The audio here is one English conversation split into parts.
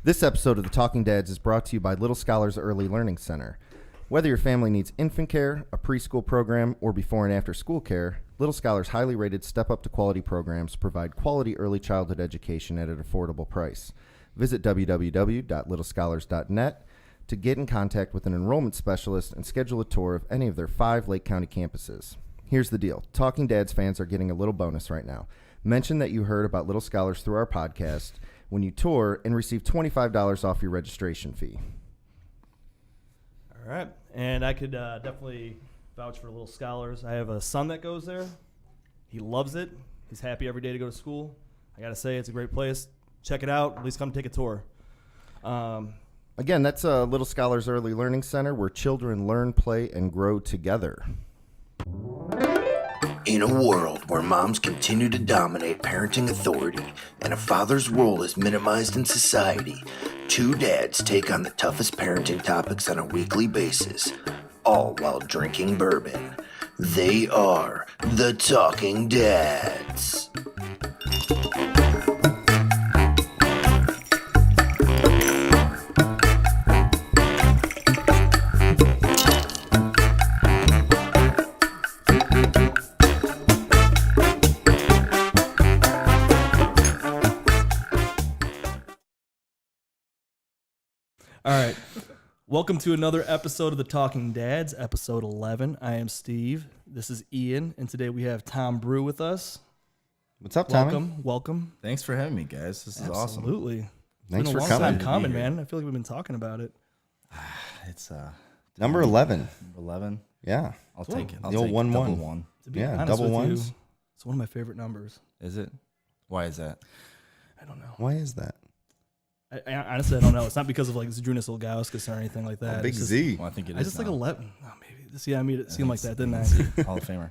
This episode of The Talking Dads is brought to you by Little Scholars Early Learning Center. Whether your family needs infant care, a preschool program, or before and after school care, Little Scholars' highly rated Step Up to Quality programs provide quality early childhood education at an affordable price. Visit www.littlescholars.net to get in contact with an enrollment specialist and schedule a tour of any of their 5 Lake County campuses. Here's the deal. Talking Dads fans are getting a little bonus right now. Mention that you heard about Little Scholars through our podcast when you tour and receive $25 off your registration fee. All right. And I could definitely vouch for Little Scholars. I have a son that goes there. He loves it. He's happy every day to go to school. I got to say, it's a great place. Check it out. At least come take a tour. Again, that's Little Scholars Early Learning Center, where children learn, play, and grow together. In a world where moms continue to dominate parenting authority and a father's role is minimized in society, 2 dads take on the toughest parenting topics on a weekly basis, all while drinking bourbon. They are the Talking Dads. All right. Welcome to another episode of The Talking Dads, episode 11. I am Steve. This is Ian. And today we have Tom Brew with us. What's up, Tommy? Welcome. Thanks for having me, guys. This is awesome. Absolutely. Thanks for It's been a long coming. time coming, man. I feel like we've been talking about it. It's Number 11. 11. Yeah. I'll take it. I'll The old take 1-1. double one. To be Yeah, honest double with ones. you, it's one of my favorite numbers. Is it? Why is that? I don't know. Why is that? I honestly, I don't know. It's not because of like Zdrunas Ilgauskas or anything like that. Big It's just, Z. Well, I think it is. I just like now. 11. Oh, maybe. See, I made it seem like that, didn't I? Hall of Famer.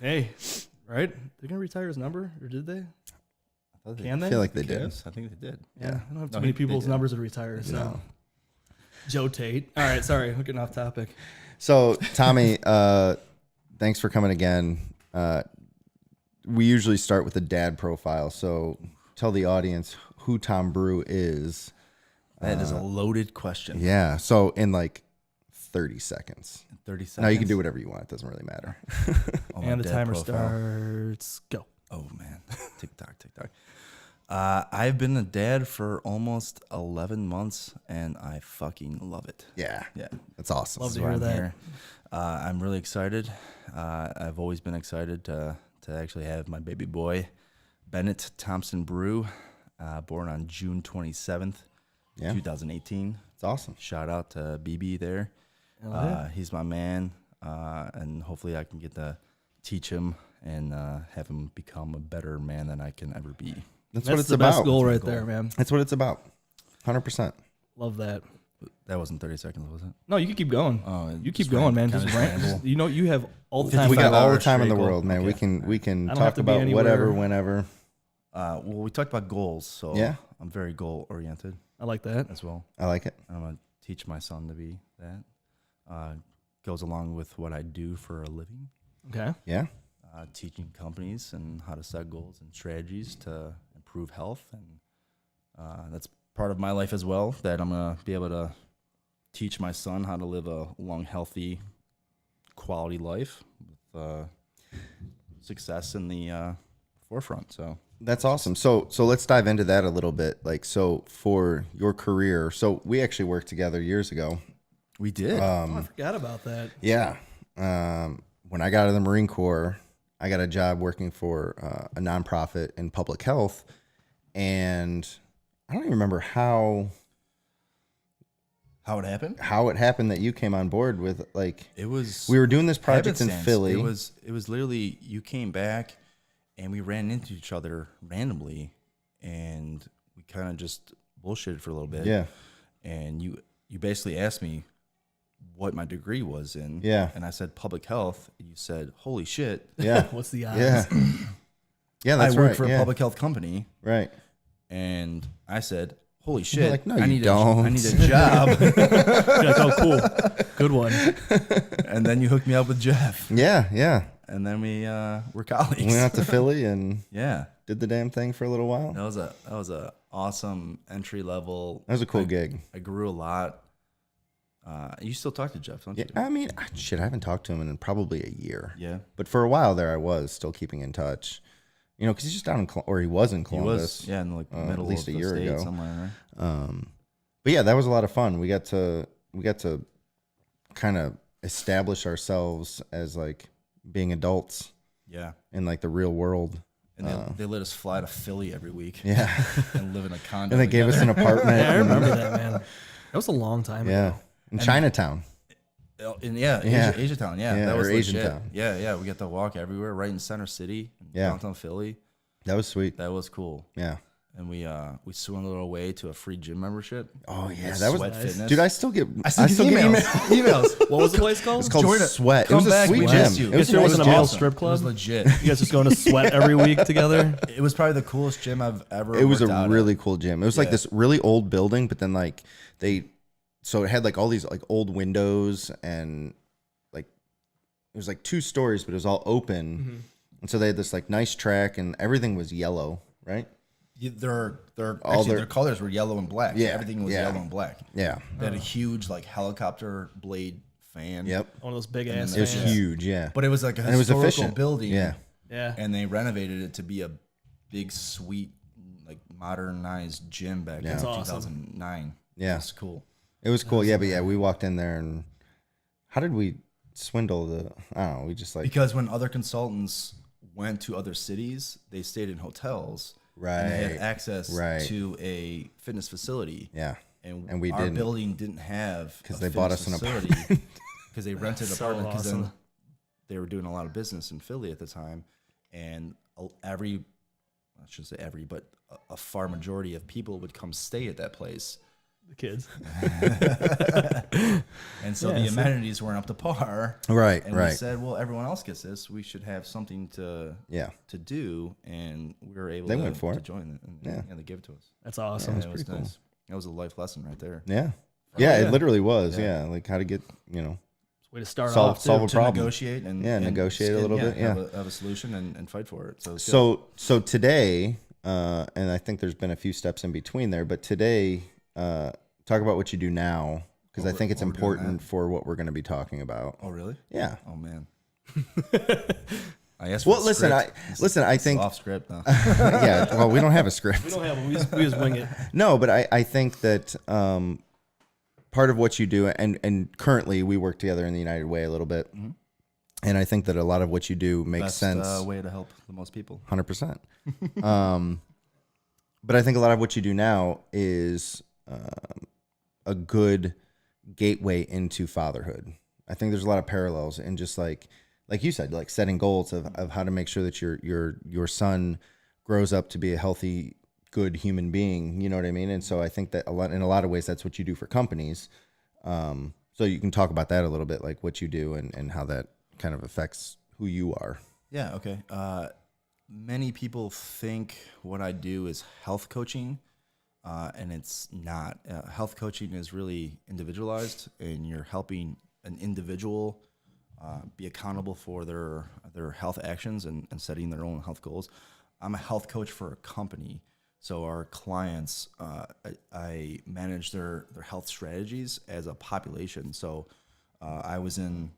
Hey, right? They're gonna retire his number, or did they? Can they? I feel like they did. Yes, I think they did. Yeah, I don't have too No, many they people's did. numbers to retire. So, No. Joe Tate. All right, sorry, we're getting off topic. So, Tommy, thanks for coming again. We usually start with a dad profile. So, tell the audience who Tom Brew is. That is a loaded question. Yeah. So, in like 30 seconds. 30 seconds. Now, you can do whatever you want. It doesn't really matter. Oh, my And the dad timer profile. starts. Go. Oh, man. Tick-tock, tick-tock. I've been a dad for almost 11 months, and I fucking love it. Yeah. Yeah. That's awesome. Love to That's why hear I'm that. here. I'm really excited. I've always been excited to actually have my baby boy, Bennett Thompson Brew, born on June 27th, Yeah. 2018. It's awesome. Shout out to BB there. Hell yeah. He's my man, and hopefully I can get to teach him and have him become a better man than I can ever be. That's what it's the about. best goal That's my right goal. there, man. That's what it's about. 100%. Love that. That wasn't 30 seconds, was it? No, you can keep going. Oh, You keep just going, man. kinda Just rant. ramble. You know, you have all the time. We got 55 all the hours time in the straight goal. world, man. Okay. We can I don't have talk to be about anywhere. whatever, whenever. Well, we talked about goals, so Yeah. I'm very goal oriented I like that. as well. I like it. I'm gonna teach my son to be that. Goes along with what I do for a living, Okay. Yeah. teaching companies and how to set goals and strategies to improve health, and that's part of my life as well. That I'm gonna be able to teach my son how to live a long, healthy, quality life with success in the forefront. So. That's awesome. So let's dive into that a little bit. Like, so for your career, so we actually worked together years ago. We did. Oh, I forgot about that. Yeah. When I got out of the Marine Corps, I got a job working for a nonprofit in public health, and I don't even remember how How it happened? it happened that you came on board with, like, It was. we were doing this project in happenstance. Philly. It was literally, you came back and we ran into each other randomly, and we kind of just bullshitted for a little bit. Yeah. And you basically asked me what my degree was in. Yeah. And I said public health. And you said, "Holy shit." Yeah. What's the odds? Yeah. Yeah, that's I work right. for yeah. a public health company. Right. And I said, "Holy shit." like, "No, I you need don't." I need a job. You're like, oh, cool. Good one. And then you hooked me up with Jeff. Yeah. Yeah. And then we were colleagues. We went out to Philly and Yeah. did the damn thing for a little while. That was a awesome entry level. That was a cool gig. I grew a lot. You still talk to Jeff, don't Yeah, you? I mean, shit, I haven't talked to him in probably a year. Yeah. But for a while there, I was still keeping in touch. You know, because he's just down in, or he was in He Columbus. was, in like middle at least of a the year state ago. somewhere, right? But yeah, that was a lot of fun. We got to kind of establish ourselves as like being adults Yeah. in like the real world. And they let us fly to Philly every week. Yeah. And live in a condo. And they gave us an apartment. Yeah, I remember that, man. That was a long time Yeah. ago. In Chinatown. Yeah. Asia Town. Yeah. Yeah, That was or Asian legit. Town. Yeah. We got to walk everywhere, right in Center City, Yeah. downtown Philly. That was sweet. That was cool. Yeah. And we swindled our way to a free gym membership. Oh yeah, At that was Sweat Fitness. dude. I still get emails. What was the place called? It's called Join it. Sweat. It Come was a back, sweet we gym. missed you. It was There a wasn't nice a male gym. strip It club. was legit. You guys just going to Sweat every week together? It was probably the coolest gym I've ever. It was worked a out really at. cool gym. It was like Yeah. this really old building, but then like so it had like all these like old windows and like it was like 2 stories, but it was all open. Mm-hmm. And so they had this like nice track, and everything was yellow, right? Their their colors were yellow and black. Yeah, Everything was yeah. yellow and black. Yeah. They had a huge like helicopter blade fan. Yep. One of those big And ass then It was fans. huge. Yeah. But it was like a And it was historical efficient. building. Yeah. Yeah. And they renovated it to be a big, sweet, like modernized gym back Yeah. in That's awesome. 2009. Yeah. That's cool. It was cool. Yeah, but yeah, we walked in there, and how did we swindle I don't know. We just like Because when other consultants went to other cities, they stayed in hotels. And they had Right. access Right. to a fitness facility. yeah. And we our didn't. building didn't have 'Cause a they bought fitness us an facility because they rented an So apartment because then awesome. they were doing a lot of business in Philly at the time, and I shouldn't say every, but a far majority of people would come stay at that place, The kids. and so Yeah, the so- amenities weren't up to par. Right. And we Right. said, well, everyone else gets this. We should have something to Yeah. do, and we were able They to, went for to it. join it. And, Yeah. they gave it to us. That's awesome. And it was pretty cool. nice. That was a life lesson right there. Yeah. Yeah. yeah. It literally was. Yeah. Yeah. Like how to get Way to start Solve- off. too. solve a To problem. negotiate and negotiate a and, little bit, have a solution and fight for it. So it's good. So today, and I think there's been a few steps in between there, but today, talk about what you do now, because I think it's what we're doing important for what we're going to be talking about. Oh really? Yeah. Oh man. I asked. For Well, the listen, script. I think, off script. No. yeah. Well, we don't have a We script. don't have. We just wing it. No, but I think that part of what you do, and currently we work together in the United Way a little bit, and I think that a lot of what you do makes Best sense. way to help the most people. 100%. But I think a lot of what you do now is a good gateway into fatherhood. I think there's a lot of parallels in just like you said, like setting goals of how to make sure that your son grows up to be a healthy, good human being. You know what I mean? And so I think that in a lot of ways, that's what you do for companies. So you can talk about that a little bit, like what you do and how that kind of affects who you are. Yeah. Okay. Many people think what I do is health coaching, and it's not. Health coaching is really individualized, and you're helping an individual be accountable for their health actions and setting their own health goals. I'm a health coach for a company, so our clients, I manage their health strategies as a population. So I was in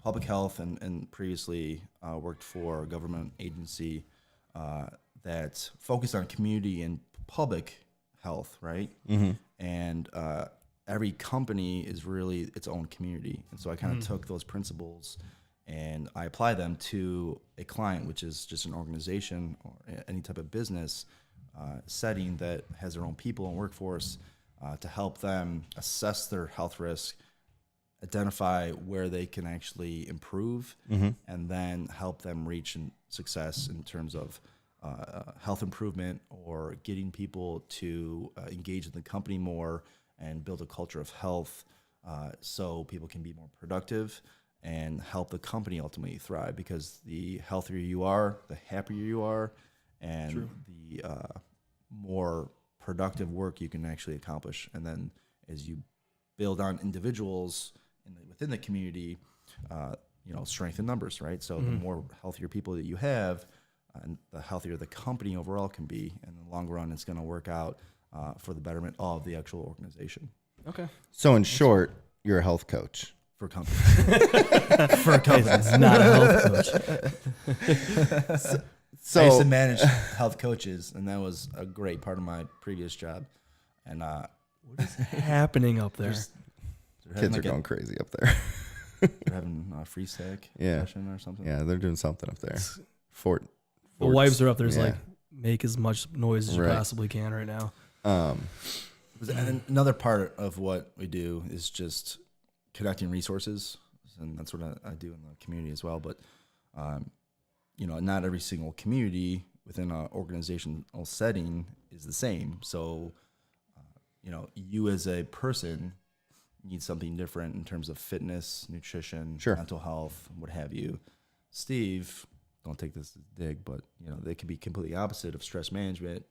public health and previously worked for a government agency that focused on community and public health, right? Mm-hmm. And every company is really its own community. And so I kind of took those principles and I apply them to a client, which is just an organization or any type of business setting that has their own people and workforce to help them assess their health risk, identify where they can actually improve, and then help them reach success in terms of health improvement or getting people to engage in the company more and build a culture of health so people can be more productive and help the company ultimately thrive, because the healthier you are, the happier you are, and the more productive work you can actually accomplish. And then as you build on individuals within the community, strength in numbers, right? So the more healthier people that you have, and the healthier the company overall can be. And in the long run, it's going to work out for the betterment of the actual organization. Okay. So in short, you're a health coach. For companies. For companies. It's not a health coach. So I used to manage health coaches, and that was a great part of my previous job. And What is happening up there? kids are going crazy up there. They're having a free stack session or something. Yeah, they're doing something up there. The wives are up there. It's yeah. like, make as much noise as you possibly can right now. And another part of what we do is just connecting resources, and that's what I do in the community as well. But not every single community within an organizational setting is the same. So, you as a person need something different in terms of fitness, nutrition, mental health, what have you. Steve, don't take this as a dig, but they could be completely opposite of stress management,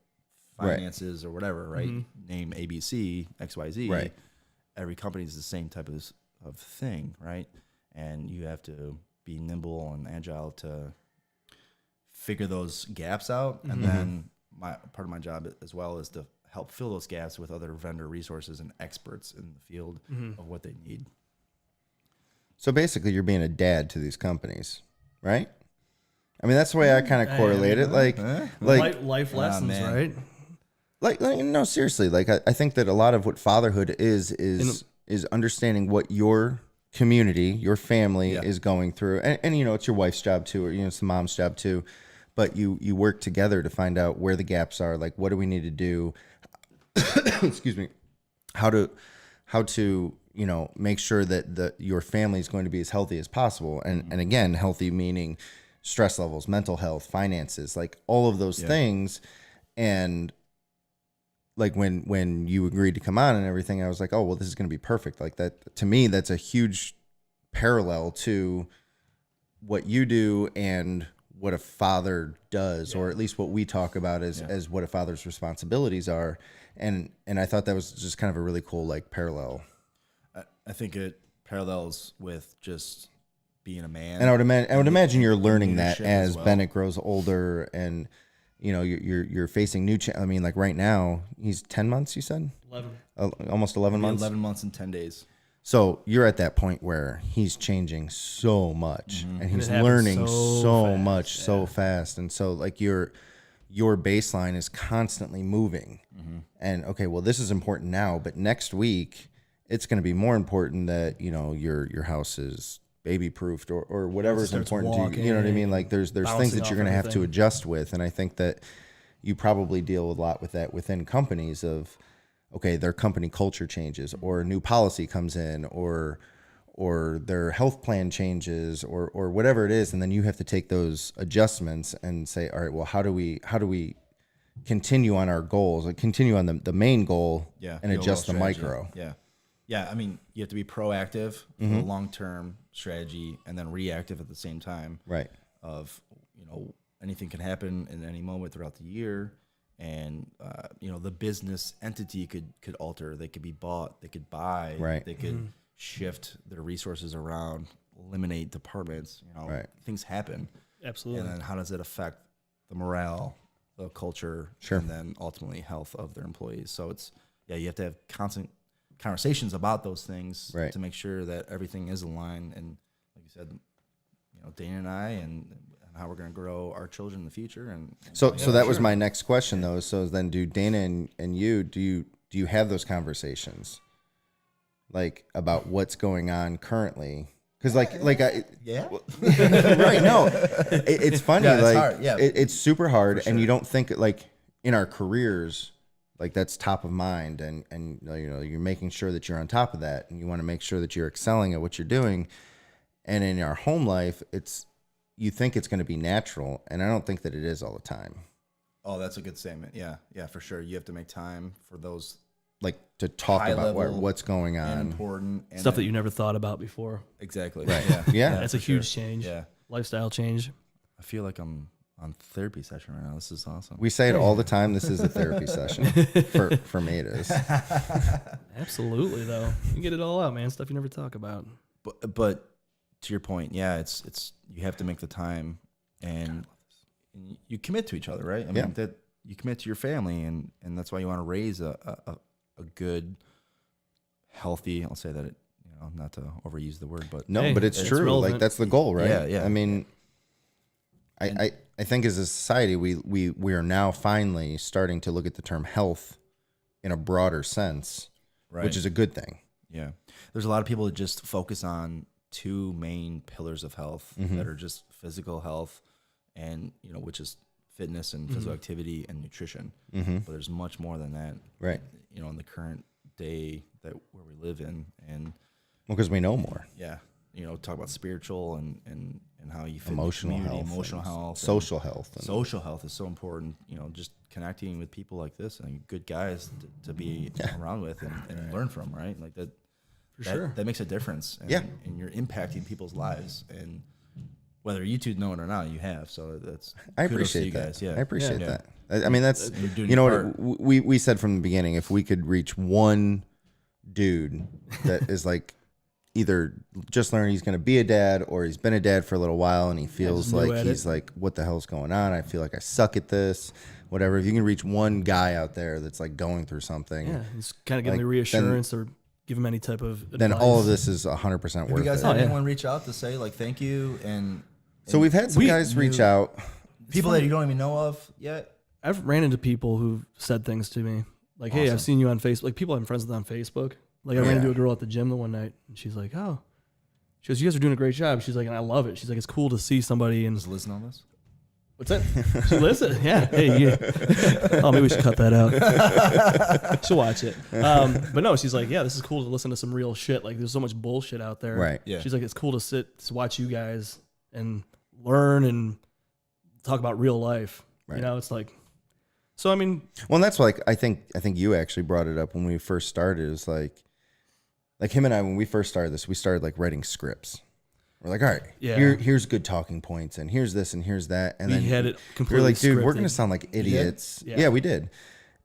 finances, or whatever, right? Mm-hmm. Name ABC, XYZ. Right. Every company is the same type of thing, right? And you have to be nimble and agile to figure those gaps out. Mm-hmm. And then part of my job as well is to help fill those gaps with other vendor resources and experts in the field of what they need. So basically, you're being a dad to these companies, right? I mean, that's the way I kind of correlate it. Like life lessons, right? Like, no, seriously. Like, I think that a lot of what fatherhood is understanding what your community, your family is going through. And it's your wife's job too, or, it's the mom's job too. But you work together to find out where the gaps are. Like, what do we need to do? Excuse me. How to make sure that your family is going to be as healthy as possible. And again, healthy meaning stress levels, mental health, finances, like all of those things. And like when you agreed to come on and everything, I was like, oh, well, this is going to be perfect. Like that, to me, that's a huge parallel to what you do and what a father does, or at least what we talk about as what a father's responsibilities are. And I thought that was just kind of a really cool, like, parallel. I think it parallels with just being a man. And I would imagine you're learning that as Bennett grows older, and you're facing new. I mean, like right now, he's 10 months. You said 11, almost 11 months. 11 months and 10 days. So you're at that point where he's changing so much, and he's learning so much so fast, and so like your baseline is constantly moving. And okay, well, this is important now, but next week it's going to be more important that your house is baby proofed or whatever is important to you. You know what I mean? Like there's things that you're going to have to adjust with, and I think that you probably deal a lot with that within companies of, okay, their company culture changes, or a new policy comes in, or their health plan changes, or whatever it is, and then you have to take those adjustments and say, all right, well, how do we continue on our goals, like continue on the main goal, and adjust the micro. Yeah. I mean, you have to be proactive for the long-term strategy, and then reactive at the same time. Right. Of anything can happen in any moment throughout the year. And the business entity could alter. They could be bought. They could buy. Right. They could shift their resources around, eliminate departments. Things happen. Absolutely. And then how does it affect the morale, the culture, and then ultimately health of their employees? So you have to have constant conversations about those things to make sure that everything is aligned. And like you said, Dana and I and how we're going to grow our children in the future. And so that was my next question though. So then do Dana and you, do you have those conversations like about what's going on currently? Cause right. No, it's funny. It's like hard. It's super hard. And you don't think like in our careers, like that's top of mind, and you're making sure that you're on top of that, and you want to make sure that you're excelling at what you're doing. And in our home life, you think it's going to be natural, and I don't think that it is all the time. Oh, that's a good statement. Yeah, for sure. You have to make time for those, like to talk about what's going on, important stuff that you never thought about before. Exactly. Right. Yeah. That's a huge change. Yeah, lifestyle change. I feel like I'm on therapy session right now. This is awesome. We say it all the time. This is a therapy session. For me, it is. Absolutely, though. You get it all out, man. Stuff you never talk about. But to your point, it's you have to make the time, and you commit to each other, right? I mean, you commit to your family, and that's why you want to raise a good, healthy. I'll say that it, not to overuse the word, but No, Hey, but it's it's true. relevant. Like that's the goal, right? Yeah, yeah. I mean, I think as a society, we are now finally starting to look at the term health in a broader sense, right. which is a good thing. Yeah. There's a lot of people that just focus on two main pillars of health that are just physical health and, which is fitness and physical activity and nutrition. But there's much more than that. Right. In the current day where we live in. And Well, because we know more. yeah, talk about spiritual and how you fit Emotional in the community, health, emotional and health, social health. And social health is so important. Just connecting with people like this and good guys to be around with and learn from, right? Like that. sure. That makes a difference. And, Yeah. and you're impacting people's lives, and whether you two know it or not, you have. So that's I kudos to appreciate you that. guys. Yeah, I appreciate Yeah. that. I mean, that's You're doing you know your what we said from the beginning. If we could reach one dude that is like either just learning he's going to be a dad, or he's been a dad for a little while and he feels just new like at he's it. like, what the hell's going on? I feel like I suck at this. Whatever. If you can reach one guy out there that's like going through something, Yeah, just kind of give Like, them the reassurance or give them any type of then advice. all of this is 100% Have worth you guys it. had Oh, yeah. anyone reach out to say like thank you and So we've had some guys reach out. people that you don't even know of yet? I've ran into people who've said things to me like, "Hey, Awesome. I've seen you on Facebook." Like people I'm friends with on Facebook. Like I ran into a girl at the gym the one night, and she's like, "Oh," she goes, "You guys are doing a great job." She's like, "And I love it." She's like, "It's cool to see somebody." And Just listen on this. what's that? She listen, yeah. Hey, yeah. Oh, maybe we should cut that out. She'll watch it. But no, she's like, "Yeah, this is cool to listen to some real shit. Like there's so much bullshit out there." Right. Yeah. She's like, "It's cool to watch you guys and learn and talk about real life." Right. It's like. So I mean, Well, and that's like I think you actually brought it up when we first started. It's like him and I, when we first started this, we started like writing scripts. We're like, all right, Yeah. here's good talking points, and here's this, and here's that, and we then had it we were completely. like, dude, we're scripted. gonna sound like idiots. Yeah. Yeah, we did.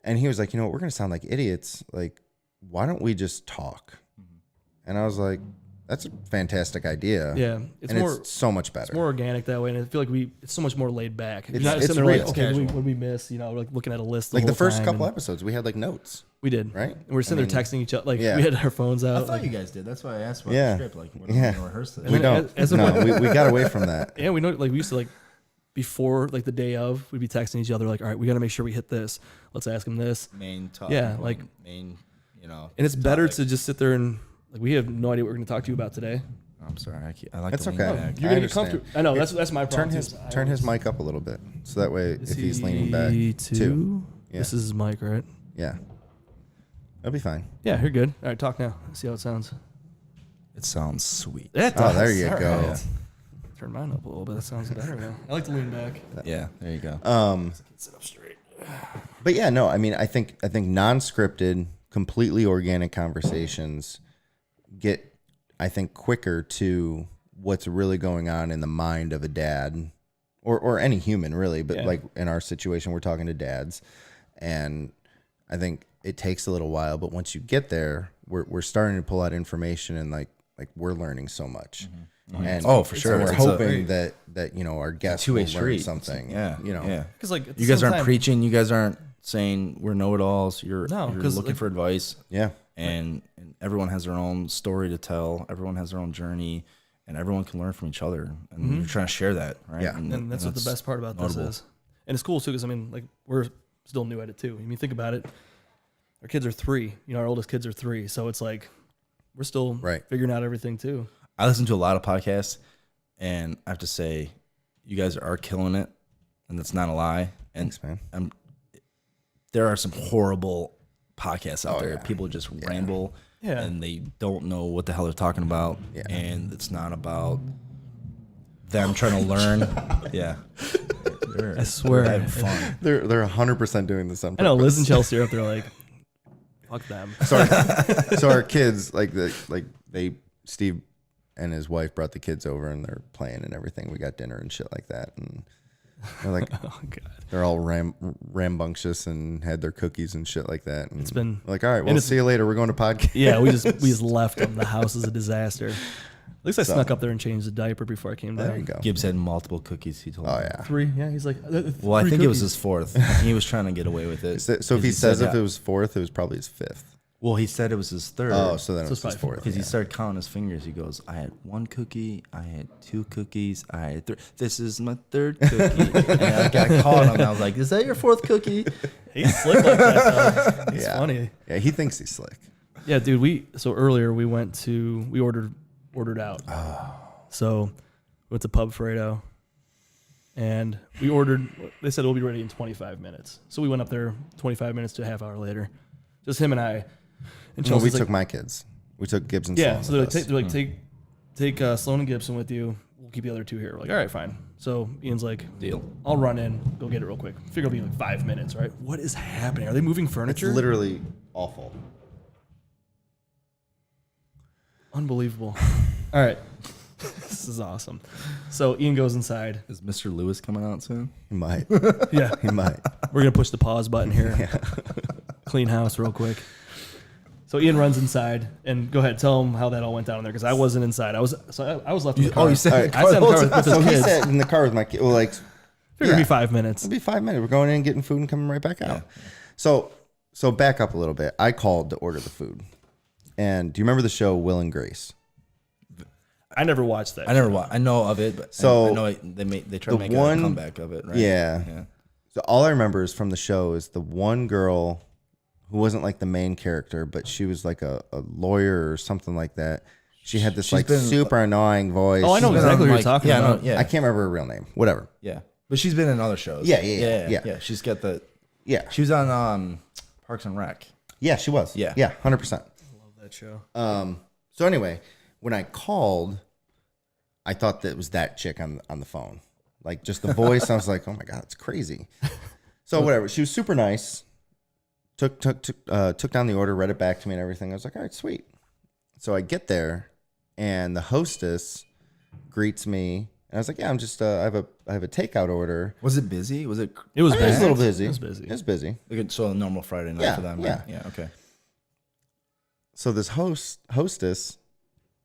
And he was like, we're gonna sound like idiots. Like, why don't we just talk? And I was like, that's a fantastic idea. Yeah, it's and more. it's so much better. It's more organic that way, and I feel like it's so much more laid back. You're It's- not it's sitting there real. like, okay, Casual. what we miss? Like looking at a list. like the whole first time, couple and episodes, we had like notes. we did, right? And we're sitting there texting each other. Like yeah. we had our phones I out. thought like, you guys did. That's why I asked about Yeah. the script. Like, when Yeah. are we gonna rehearse this? And We then don't. as- No, we got away from that. yeah, we know. Like we used to like before like the day of, we'd be texting each other like, all right, we got to make sure we hit this. Let's ask him this. Main topic. Yeah, like- main. And it's better topic. to just sit there and like we have no idea what we're going to talk to you about today. I'm sorry. I like That's to lean okay. back. You're I going to get understand. comfortable. I know that's my Turn problem. his too, is I turn his always- mic up a little bit, so that way Is if he's leaning back he too. too? Yeah. This is his mic, right? Yeah, that'll be fine. Yeah, you're good. All right, talk now. See how it sounds. It sounds sweet. That Oh, there you All go. right. Turn mine up a little bit. That sounds better now. I like to lean back. Yeah, there you go. Sit up straight. But yeah, no, I mean, I think non-scripted, completely organic conversations get, I think, quicker to what's really going on in the mind of a dad, or any human really. But Yeah. like in our situation, we're talking to dads, and I think it takes a little while. But once you get there, we're starting to pull out information, and like we're learning so much. And Oh, for sure. and we're It's a- hoping that our guests will two-way learn street. something. Yeah, Yeah. Because like at the You guys same aren't time- preaching. You guys aren't saying we're know-it-alls. You're No, you're 'cause, looking like- for advice, Yeah. and everyone has their own story to tell. Everyone has their own journey, and everyone can learn from each other. And you're trying to share that, right? Yeah. And that's what the best part about notable. this is. And it's cool too, because I mean, like we're still new at it too. I mean, think about it. Our kids are 3. Our oldest kids are 3. So it's like we're still Right. figuring out everything too. I listen to a lot of podcasts, and I have to say, you guys are killing it, and that's not a lie. And Thanks, man. there are some horrible podcasts out there. yeah. People just ramble, Yeah. and they don't know what the hell they're talking about. Yeah. And it's not about them trying to learn. Yeah, I swear. they're having fun. They're 100% doing this on I purpose. know Liz and Chelsea are up there like, fuck them. So our kids, Steve and his wife brought the kids over, and they're playing and everything. We got dinner and shit like that, and they're like, Oh god. they're all rambunctious and had their cookies and shit like that. And It's been- we're like, all right, and we'll it's- see you later. We're going to podcast. Yeah, we just left them. The house is a disaster. At least I snuck up there and changed the diaper before I came down. There you go. Gibbs had multiple cookies. He told me. Oh yeah. 3, yeah. He's like, Well, I think it was his 4th. He was trying to get away with it. So if he says if it was 4th, it was probably his 5th. Well, he said it was his 3rd. Oh, so then it was it's his probably 4th. Because he started counting his fingers. He goes, I had 1 cookie, I had 2 cookies, I had 3. This is my 3rd cookie. And I got caught on. I was like, is that your 4th cookie? He's slick like that, though. He's funny. Yeah, he thinks he's slick. Yeah, dude. So earlier we ordered out. So we went to Pub Fredo, and we ordered. They said it'll be ready in 25 minutes. So we went up there 25 minutes to a half hour later, just him and I. And Well, we Chelsea's took like, my kids. We took Gibbs and yeah. Sloan So they're with like, us. take Sloan and Gibson with you. We'll keep the other 2 here. We're like, all right, fine. So Ian's like, Deal. I'll run in, go get it real quick. Figure it'll be like 5 minutes, right? What is happening? Are they moving It's furniture? literally awful. Unbelievable. All right. This is awesome. So Ian goes inside. Is Mr. Lewis coming out soon? He might. Yeah. He might. We're going to push the pause button here. Clean house real quick. So Ian runs inside, and go ahead, tell him how that all went down in there, because I wasn't inside. I was left in the car. Oh, you said All right. I sat in the car with his So he kids. sat in the car with my kid. Well, like, Figured it'd be yeah. 5 minutes. It'll be 5 minutes. We're going in and getting food and coming right back out. So back up a little bit. I called to order the food. And do you remember the show Will and Grace? I never watched that. I never watched. I know of it, but So I know they try to make a comeback of it, right? Yeah. So all I remember is from the show is the one girl who wasn't like the main character, but she was like a lawyer or something like that. She had this She's like been- super annoying voice. Oh, I know She's been exactly on, what like- you're talking yeah, about. No, yeah, I can't remember her real name. Whatever. yeah. But she's been in other shows. Yeah. She's got the. Yeah. She was on Parks and Rec. Yeah, she was. Yeah. Yeah, 100%. Love that show. So anyway, when I called, I thought that it was that chick on the phone. Like just the voice, I was like, oh my God, it's crazy. So whatever. She was super nice. Took down the order, read it back to me and everything. I was like, all right, sweet. So I get there and the hostess greets me. And I was like, yeah, I'm just I have a takeout order. Was it busy? Was it? It was I mean, busy. It was a little busy. It was busy. It was busy. So a normal Friday night Yeah, for them. yeah. Yeah. Okay. So this hostess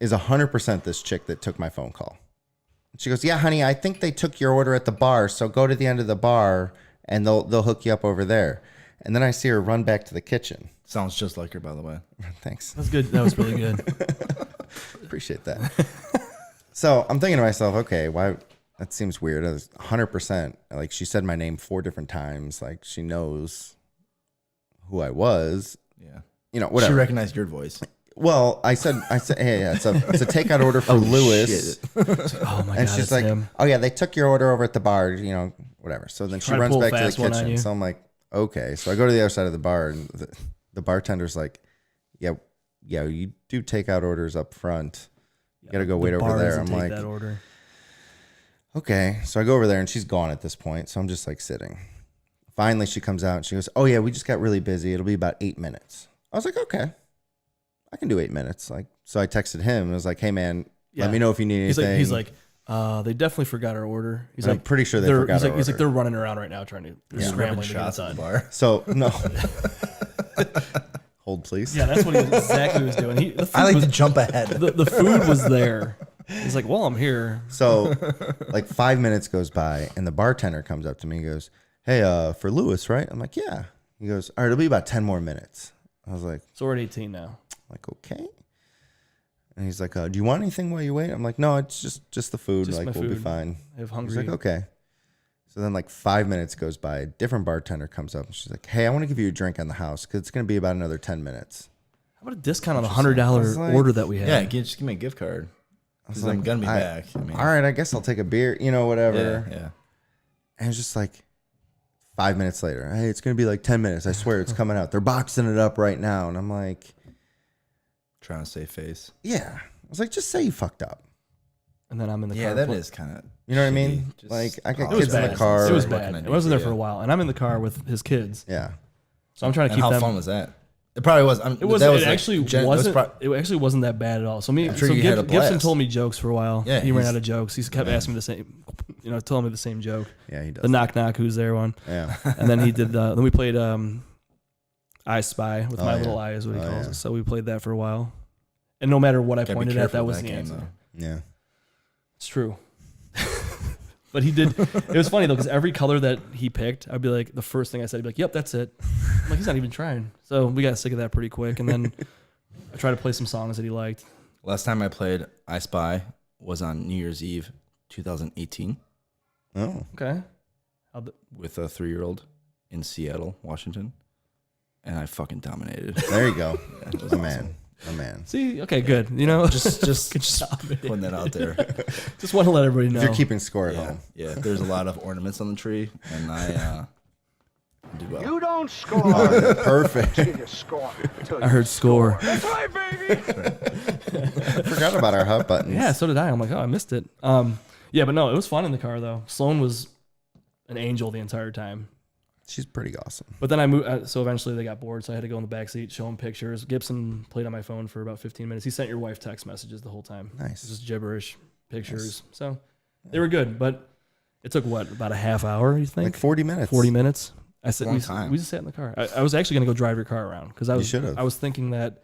is 100% this chick that took my phone call. She goes, yeah, honey, I think they took your order at the bar. So go to the end of the bar and they'll hook you up over there. And then I see her run back to the kitchen. Sounds just like her, by the way. Thanks. That's good. That was really good. Appreciate that. So I'm thinking to myself, okay, why? That seems weird. I was 100%. Like she said my name 4 different times. Like she knows who I was. Yeah. You know, whatever. She recognized your voice. Well, I said, hey, yeah, it's a takeout order for Lewis. Oh my And God. she's it's like, him. oh yeah, they took your order over at the bar, you know, whatever. So then she Trying to runs pull a back to the fast one on kitchen. you. So I'm like, okay. So I go to the other side of the bar and the bartender's like, yeah, you do takeout orders up front. You got to go wait The over bar there. doesn't I'm take like, that order. okay. So I go over there and she's gone at this point. So I'm just like sitting. Finally, she comes out and she goes, oh yeah, we just got really busy. It'll be about 8 minutes. I was like, okay, I can do 8 minutes. Like, so I texted him and was like, hey man, Yeah. let me know if you need anything. He's like, they definitely forgot our order. He's And I'm like, pretty sure they they're- forgot He's our like, he's like, order. they're running around right now trying to they're scrambling to get it shots at done. the bar. So no, hold please. Yeah, that's what he exactly was doing. The food I like was, to jump ahead. the food was there. He's like, well, I'm here. So like 5 minutes goes by and the bartender comes up to me and goes, hey, for Lewis, right? I'm like, yeah. He goes, all right, it'll be about 10 more minutes. I was like, So we're at 18 now. okay. And he's like, do you want anything while you wait? I'm like, no, it's just the food. Just like, my we'll be food. fine. I have He's hungry. like, okay. So then like 5 minutes goes by. A different bartender comes up and she's like, hey, I want to give you a drink on the house because it's going to be about another 10 minutes. How about a discount on the I was $100 like- order that we had? Yeah, just give me a gift card. I was Because I'm gonna be back. I mean, all right, I guess I'll take a beer, you know, whatever. Yeah. And it's just like 5 minutes later, hey, it's going to be like 10 minutes. I swear it's coming out. They're boxing it up right now. And I'm like, Trying to save face. yeah. I was like, just say you fucked up. And then I'm in the Yeah, car. that is kind of. You know what I mean? Like, I got It was kids in bad. the car. It was What bad. can I I do wasn't for there for a you? while, and I'm in the car with his kids. Yeah. So I'm trying to And keep how them. fun was that? It probably was. It was. That It like actually wasn't. It actually wasn't that bad at all. So I'm sure you had a Gibson blast. told me jokes for a while. Yeah, he ran he's- out of jokes. He kept asking me the same, telling me the same joke. Yeah, he does. The knock knock, who's there one. Yeah. And then he did. Then we played I Spy with Oh, my yeah. little eye is what he Oh, calls yeah. it. So we played that for a while. And no matter what I Gotta be pointed at, careful that with was that the game, answer. though. Yeah. It's true. But he did. It was funny though, because every color that he picked, I'd be like, the first thing I said, he'd be like, "Yep, that's it." I'm like, he's not even trying. So we got sick of that pretty quick. And then I tried to play some songs that he liked. Last time I played I Spy was on New Year's Eve, 2018. Oh. Okay. With a 3-year-old in Seattle, Washington, and I fucking dominated. There you go. Yeah, it was A awesome. man. A man. See, okay, good. You know, Just Good job, man. putting that out there. Just want to let everybody know. If you're keeping score at Yeah, home. yeah. There's a lot of ornaments on the tree, and I did well. You don't score. Perfect. You score. I heard score. That's right, baby. Forgot about our hot buttons. Yeah, so did I. I'm like, oh, I missed it. Yeah, but no, it was fun in the car though. Sloan was an angel the entire time. She's pretty awesome. But then I moved, so eventually they got bored, so I had to go in the back seat, show them pictures. Gibson played on my phone for about 15 minutes. He sent your wife text messages the whole time. Nice. Just gibberish pictures. So they were good, but it took what, about a half hour, you think? Like 40 minutes. 40 minutes. I said Long we time. just sat in the car. I was actually going to go drive your car around because I was should've. I was thinking that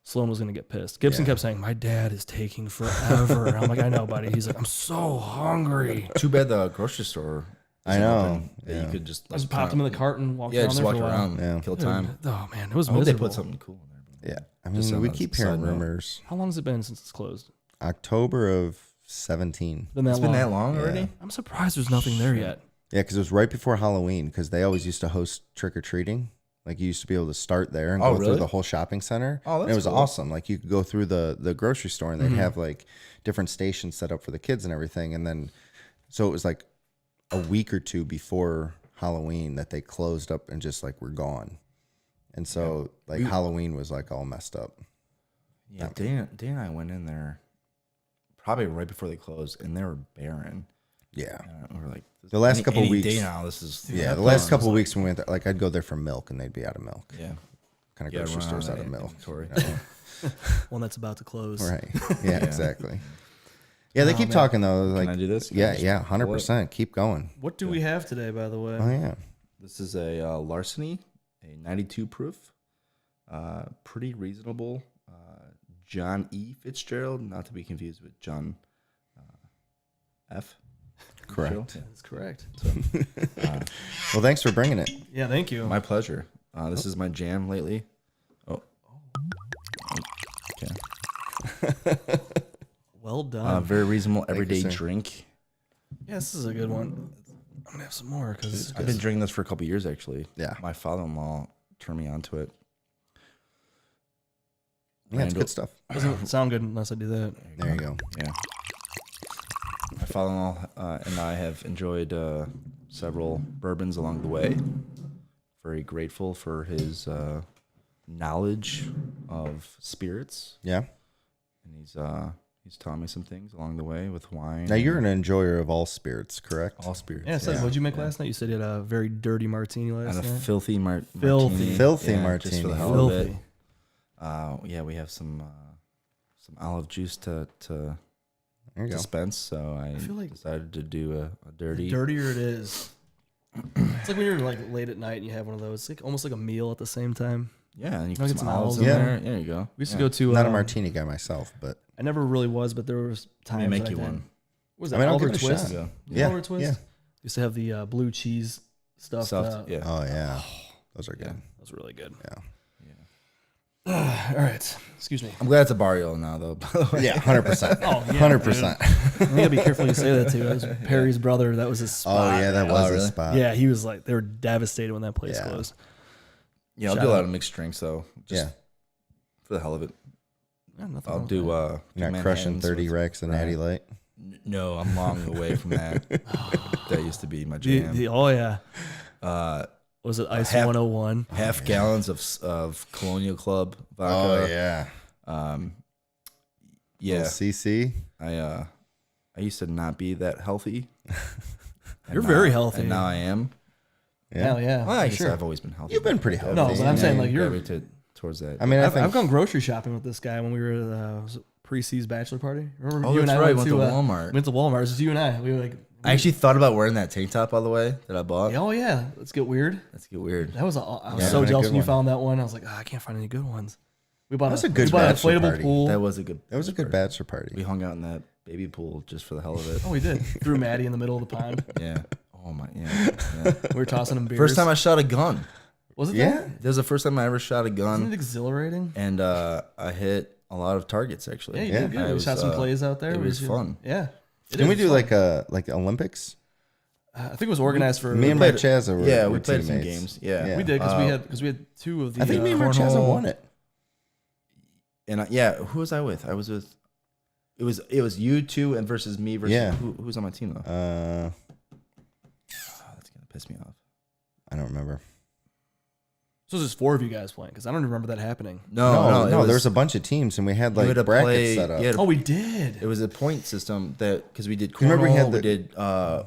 Sloan was going to get pissed. Gibson kept saying, "My dad is taking forever." I'm like, "I know, buddy." He's like, "I'm so hungry." Too bad the grocery store. I isn't know. open. Yeah, Yeah. you could just I just popped him in the cart and walked Yeah, around just there walk for a while. around, Yeah. kill Dude, time. oh man, it was I hope they miserable. put something cool in there. Yeah. I Just mean, on we a keep side hearing note. rumors. How long has it been since it's closed? October of 17. It's been that long Yeah. already. I'm surprised there's nothing there yet. Yeah, because it was right before Halloween because they always used to host trick-or-treating. Like you used to be able to start there and Oh, go through really? the whole shopping center. Oh, And that's it was cool. awesome. Like you could go through the grocery store and they'd have like different stations set up for the kids and everything. And then, so it was like a week or two before Halloween that they closed up and just like were gone. And so like Halloween was like all messed up. Yeah, Dana and I went in there probably right before they closed, and they were barren. Yeah. We were like, The last couple any weeks- day now, this is Yeah. The last couple of weeks when we went there, like I'd go there for milk and they'd be out of milk. Yeah, Kind of yeah, grocery run stores out out of of milk. inventory. One that's about to close. Right. Yeah, exactly. Yeah, they keep talking though. Like, I do this? Can I Yeah, just yeah, pull it? 100%. Keep going. What do we have today, by the way? Oh yeah. This is a Larceny, a 92 proof, pretty reasonable. John E. Fitzgerald, not to be confused with John F. Correct. Yeah. That's correct. Well, thanks for bringing it. Yeah, thank you. My pleasure. This is my jam lately. Oh. Okay. Well done. Very reasonable everyday sir. drink. Yeah, this is a good one. I'm gonna have some more because I've been drinking this for a couple years, actually. Yeah. My father-in-law turned me onto it. Yeah, it's Randall- good stuff. doesn't sound good unless I do that. There you go. Yeah. My father-in-law and I have enjoyed several bourbons along the way. Very grateful for his knowledge of spirits, Yeah. and he's taught me some things along the way with wine. Now you're and an enjoyer of all spirits, correct? all spirits. Yeah, so Yeah. what'd you make last night? You said you had a very dirty martini last And a night. filthy Filthy. martini. Filthy Just for martini. the hell of it. Filthy. Yeah, we have some olive juice to There you go. dispense, so I feel like- decided to do a dirty. The dirtier it is. It's like when you're like late at night and you have one of those. It's like almost like a meal at the same time. Yeah, and you I'll put get some some olives olives in in there. There you go. We used to Yeah. go to. Not a martini guy myself, but I never really was, but there was times. Let me make that you I did. one. What was I that? mean, I'll Oliver give it a Twist. shot. Yeah. yeah, Oliver Twist. yeah. Used to have the blue cheese stuff. Stuffed, yeah. Oh yeah, those are good. Yeah. That was really good. Yeah. All right. Excuse me. I'm glad it's a barrio now, though. By the way. Yeah, 100%. Oh, yeah, 100%. You gotta be careful you say that too. That was Perry's brother. That was his Oh spot. yeah, that was a really? spot. Yeah, he was like, they were devastated when that place Yeah. closed. Yeah, I'll Shout do a lot out. of mixed drinks though. Just Yeah. for the hell of it. Yeah, nothing I'll wrong with do. that. You're not crushing Manhattans 30 with- racks of Natty Light. No, I'm long away from that. That used to be my jam. Oh yeah. Uh, Was it Ice half- 101? half gallons of Colonial Club vodka. Oh yeah. Yeah. Little CC. I used to not be that healthy. And You're now- very healthy. And now I am. Yeah. Hell yeah. Well, I for guess sure. I've always been healthy. You've been pretty healthy. No, but I'm saying, like, you're- gravitated towards that. I mean, I think I've gone grocery shopping with this guy when we were at was it pre-C's bachelor party. Remember Oh, you and that's I right, went went to to Walmart. Went to Walmart. It was you and I. We were like, I actually thought about wearing that tank top all the way that I bought. oh yeah, let's get weird. Let's get weird. That was I was Yeah, so a jealous good when you one. found that one. I was like, I can't find any good ones. We bought That's a a good we bought an bachelor inflatable party. pool. That was a good. That was a good bachelor party. We hung out in that baby pool just for the hell of it. Oh, we did. Threw Maddie in the middle of the pond. Yeah. Oh my. Yeah. We were tossing him beers. First time I shot a gun. was it? Yeah. That? That was the first time I ever shot a Isn't gun, it exhilarating? and I hit a lot of targets actually. Yeah, you Yeah. did good. I We was, shot some plays out there. It We was just- fun. Yeah. Didn't we do like Olympics? I think it was organized for. Me and played- Mike Chazza were Yeah, were we played some teammates. games. Yeah. we did because we had two of the. I think me and Mike Chazza won it. And who was I with? I was with. It was you two and versus me versus Yeah. who was on my team though? Uh, That's gonna piss me off. I don't remember. So it was just 4 of you guys playing because I don't remember that happening. No, it was, there was a bunch of teams and we had you like had to brackets play- set up. you had to- Oh, we did. It was a point system that because we did You remember cornhole, we had we did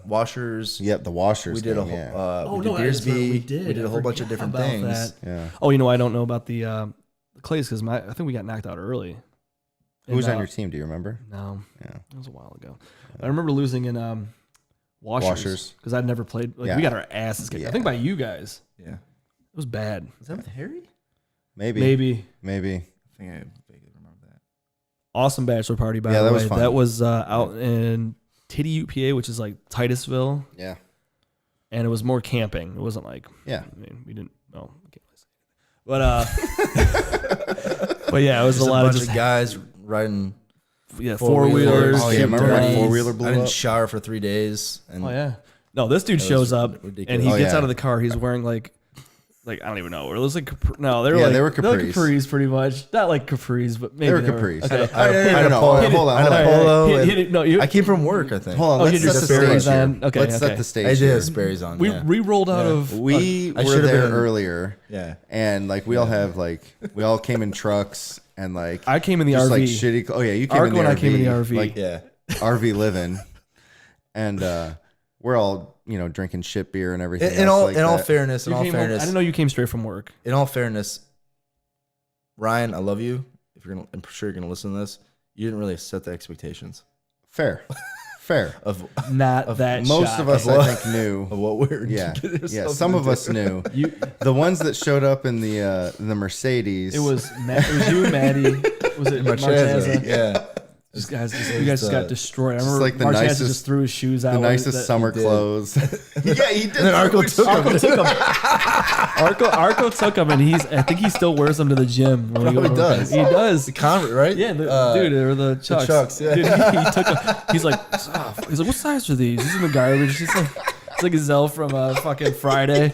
washers. Yep, the washers. We did a thing, whole. yeah. Oh, we did no, that's right, Beersby. we did. We did I a whole bunch of forgot different about things. that. Yeah. Oh, I don't know about the clays because I think we got knocked out early. Who was And, on your team? Do you remember? No, Yeah. it was a while ago. I remember losing in washers because I'd never played. Like Yeah. we got our asses kicked. I think by you guys. Yeah. It was bad. Is that with Harry? Maybe. Maybe. Maybe. I think I vaguely remember that. Awesome bachelor party by Yeah, the that way. was fun. That was out in Titty UPA, which is like Titusville, Yeah. and it was more camping. It wasn't like Yeah. I mean, we didn't. No, I can't really say. But but yeah, it was Just a lot bunch of just guys riding. yeah four-wheelers. four-wheelers. Oh yeah, remember when guys. 4-wheeler blew I didn't up? shower for 3 days. And Oh yeah. No, this dude That was shows up ridiculous. and he Oh, gets yeah. out of the car. He's wearing like I don't even know. It was like no, they were Yeah, like they were they're capris. capris pretty much. Not like capris, but maybe They were capris. Okay. I don't know. Hold on. Hold on. I had a All right, polo. hit- and hit it. No, you. I came from work, I think. Hold on. Oh, you Let's did set the Sperry's stage here. on? Okay, Let's okay. set the stage I did here. have Sperry's on. we yeah. rolled out Yeah. of. We I were should've there been- earlier. Yeah. And like we all have like we all came in trucks and like I came in the just RV. like shitty. Oh yeah, you came Arco in the and RV. I came in the RV. Like Yeah. RV living, and we're all drinking shit beer and everything. In else all like in all that. fairness, You came home- I didn't know you came straight from work. in all fairness, Ryan, I love you. If you're gonna, I'm sure you're gonna listen to this. You didn't really set the expectations Fair, fair. of Not that Most shocking. of us, I think, knew. of what we're Yeah, getting yeah. ourselves Some of into. us knew. You, The ones that showed up in the Mercedes. it was you and Maddie. Was it Marchazza? Yeah. You guys just got destroyed. I Just remember like the Marchazza nicest- just threw his shoes out. the when nicest that- summer did. clothes. Yeah, he did. And then Arco took him. Arco took him. Arco took him, and I think he still wears them to the gym. When we Probably go to does. He does. The Convert, right? Yeah, dude, or the Chucks. Chucks, yeah. Dude, he took him. He's like, what size are these? These are the garbage. It's like Zell from fucking Friday.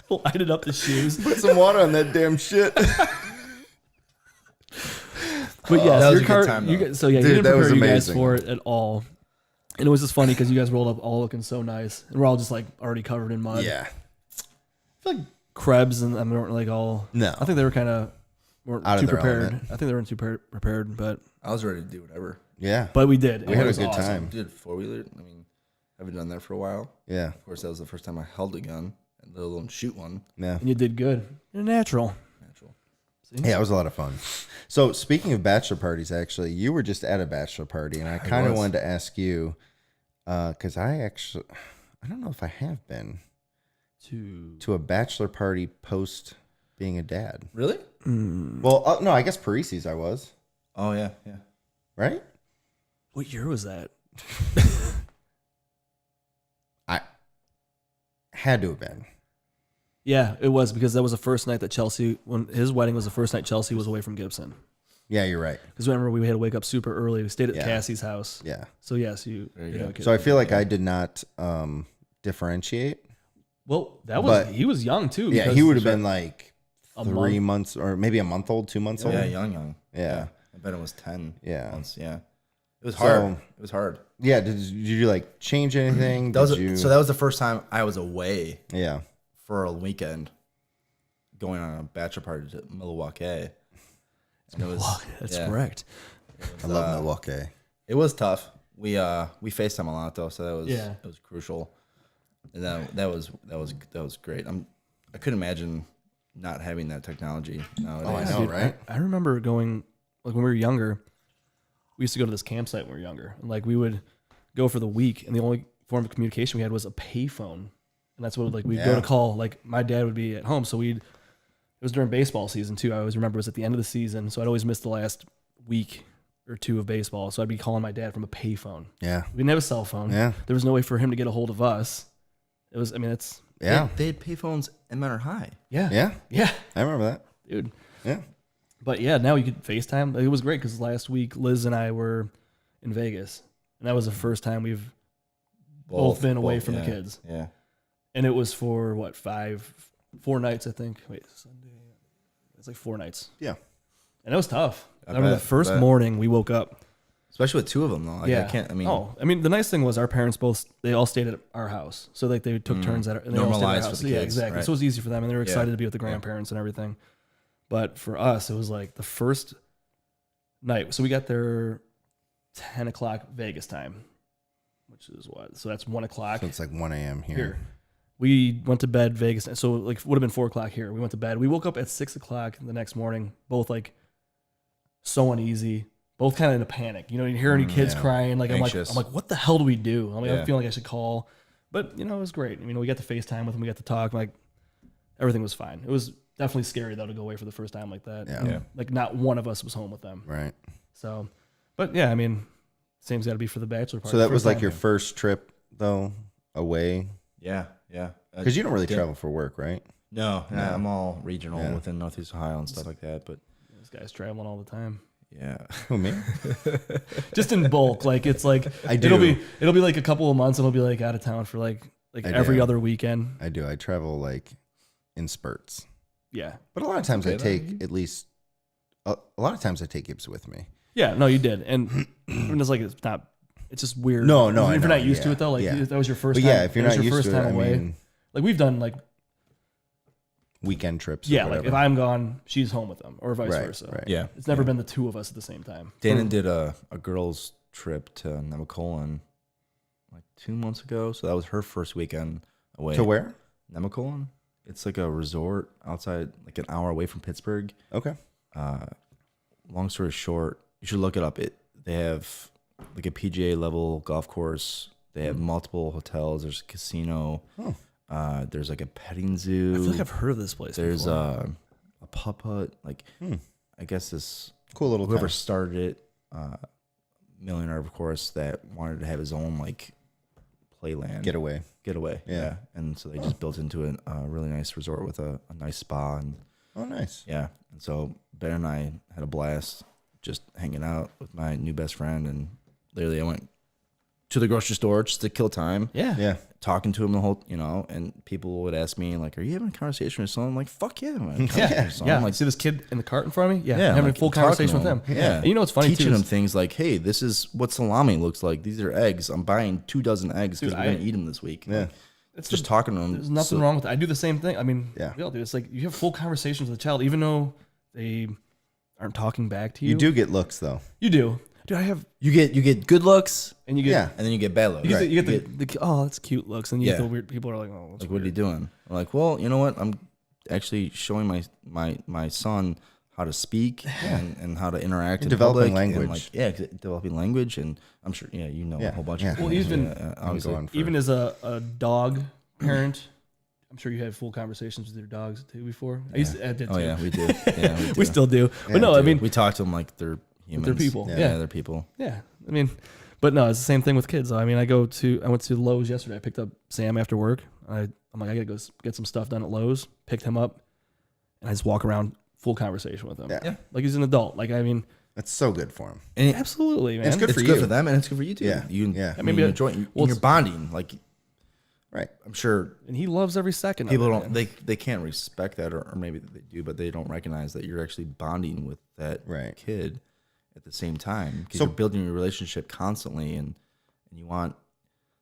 Lighted up the shoes. Put some water on that damn shit. But yes, that was your a good car. time, You though. guys, so yeah, Dude, you didn't that was prepare you guys amazing. for it at all. And it was just funny because you guys rolled up all looking so nice, and we're all just like already covered in mud. Yeah. I feel like Krebs and them weren't like all. No. I think they were kind of weren't Out of too their prepared. element. I think they weren't too prepared, but I was ready to do whatever. Yeah. we did. We It had a was good awesome. time. Did 4-wheeler. I mean, I haven't done that for a while. Yeah. Of course, that was the first time I held a gun, and let alone shoot one. Yeah. And you did good. You're natural. Natural. Yeah, it was a lot of fun. So speaking of bachelor parties, actually, you were just at a bachelor party, and I kind of was. wanted to ask you, because I don't know if I have been to a bachelor party post being a dad. Really? Well, no, I guess Parisi's I was, Oh yeah, yeah. right? What year was that? I had to have been. Yeah, it was because that was the first night that Chelsea, when his wedding was the first night Chelsea was away from Gibson. Yeah, you're right. Because remember, we had to wake up super early. We stayed at Yeah. Cassie's house. Yeah. So yes, you. There you you go. know, kid. So I feel like I did not differentiate. Well, that was But- he was young too. Yeah, because he would have been like a 3 month. months or maybe a month old, 2 months old. Yeah, young. Yeah. I bet it was 10. Yeah. Months. Yeah. It was So- hard. It was hard. Yeah. Did you like change anything? That was Did you? so that was the first time I was away Yeah. for a weekend, going on a bachelor party to Milwaukee. And it was, That's yeah, correct. I love Milwaukee. It was tough. We FaceTime a lot though, so that was Yeah. it was crucial. And that was great. I couldn't imagine not having that technology nowadays. Oh, I know, Dude, right? I remember going like when we were younger. We used to go to this campsite when we were younger, and like we would go for the week, and the only form of communication we had was a payphone, and that's what like we'd go Yeah. to call. Like my dad would be at home, so it was during baseball season too. I always remember it was at the end of the season, so I'd always miss the last week or two of baseball. So I'd be calling my dad from a payphone. Yeah. We didn't have a cell phone. Yeah. There was no way for him to get a hold of us. It was, I mean, it's Yeah. They had payphones at Manor High. yeah, Yeah. yeah, I remember that. dude. Yeah. But yeah, now you could FaceTime. It was great because last week Liz and I were in Vegas, and that was the first time we've both been away from the kids. Yeah. And it was for what 4 nights, I think. Wait, Sunday. It's like 4 nights. Yeah. And it was tough. I I remember bet, the first I bet. morning we woke up. Especially with two of them, though. Like, Yeah. I can't, I mean, the nice thing was our parents they all stayed at our house. So like they took turns at it. And they all stayed at our Normalized for house. the Yeah, kids, exactly. right. So it was easy for them. And they were excited Yeah. to be with the grandparents and everything. But for us, it was like the first night. So we got there 10 o'clock Vegas time, which is what? So that's 1 o'clock So it's like 1 a.m. here. here. We went to bed Vegas. So like would have been 4 o'clock here. We went to bed. We woke up at 6 o'clock the next morning, both like so uneasy, both kind of in a panic. You know, you hear any kids yeah. crying. Like Anxious. I'm like, what the hell do we do? I'm like, Yeah. I'm feeling like I should call, but you know, it was great. I mean, we got to FaceTime with them. We got to talk. Like everything was fine. It was definitely scary though to go away for the first time like that. Yeah. And, like not one of us was home with them. Right. So, but yeah, I mean, same's got to be for the bachelor party. So that First was like time. your first trip, though, away? yeah, yeah. Because you don't really travel for work, right? No, I'm all regional Yeah. within Northeast Ohio and stuff like that. But This guy's traveling all the time. yeah, Who, me? Just in bulk. Like it's like I do. it'll be like a couple of months and it'll be like out of town for like I every do. other weekend. I do. I travel like in spurts. Yeah. But a lot of times I okay, take at least, a lot of times I take Gibbs with me. Yeah, no, you did. And it's like it's not it's just weird. No, If I you're know, not used to yeah, it though, like yeah. if that was your first But time. yeah, if you're that was not your used first to it, time I away. mean, Like we've done like weekend trips. yeah, or like whatever. if I'm gone, she's home with them, or vice right, versa. Right. yeah. It's never been the two of us at the same time. Dana did a girls' trip to Nemacolin like 2 months ago. So that was her first weekend away. To where? Nemacolin. It's like a resort outside, like an hour away from Pittsburgh. Okay. Long story short, you should look it up. They have like a PGA level golf course. They have multiple hotels. There's a casino. Oh. There's like a petting zoo. I feel like I've heard of this place. There's before. a putt putt. Like I guess this Cool little whoever town. started it, millionaire of course, that wanted to have his own like playland Getaway. Yeah. And so they just built into a really nice resort with a nice spa and Oh, nice. yeah. And so Ben and I had a blast just hanging out with my new best friend, and literally I went to the grocery store just to kill time. yeah. Yeah. Talking to him the whole, and people would ask me like, "Are you having a conversation with someone?" I'm like, "Fuck yeah, man!" Yeah, I'm like like, see this kid in the cart in front of me. Yeah, yeah, having like, a full talking conversation to with him. Yeah, And you know what's funny teaching too? them is- things like, "Hey, this is what salami looks like. These are eggs. I'm buying 24 eggs because Dude, we're gonna eat them this week." Yeah. Like, It's just talking to them. There's nothing wrong with it. I do the same thing. I mean, Yeah. we all do. It's like you have full conversations with a child, even though they aren't talking back to you. You do get looks, though. You do. Dude, I have, You get good looks, and you get, Yeah. and then you get bad looks. you get, Right. you get the oh, that's cute looks, and you get Yeah. the weird people are like, oh, what's Like, what are you doing? I'm like, well, you know what? I'm actually showing my son how to speak and how to interact You're in developing public and, language. like, developing language, and I'm sure you know Yeah, a whole bunch yeah. of Well, things. even- obviously. go on for- even as a dog parent, I'm sure you had full conversations with your dogs too before. I did too. Oh yeah, we do. Yeah, we, do. We still do. Yeah, But no, we I do. mean, we talk to them like they're humans. they're people. Yeah, Yeah. they're people. yeah. I mean, but no, it's the same thing with kids. I mean, I went to Lowe's yesterday. I picked up Sam after work. I'm like, I gotta go get some stuff done at Lowe's. Picked him up, and I just walk around, full conversation with him. Yeah. Like he's an adult. Like, I mean, That's so good for him. And it- absolutely, man. It's good it's for good you. for them, and it's good for you too. Yeah, You, yeah. I maybe mean, I- you're joint, well, you're bonding. Like Right. I'm sure And he loves every second. people of it, don't man. they can't respect that, or maybe they do, but they don't recognize that you're actually bonding with that Right. kid at the same time, because So- you're building your relationship constantly, and you want.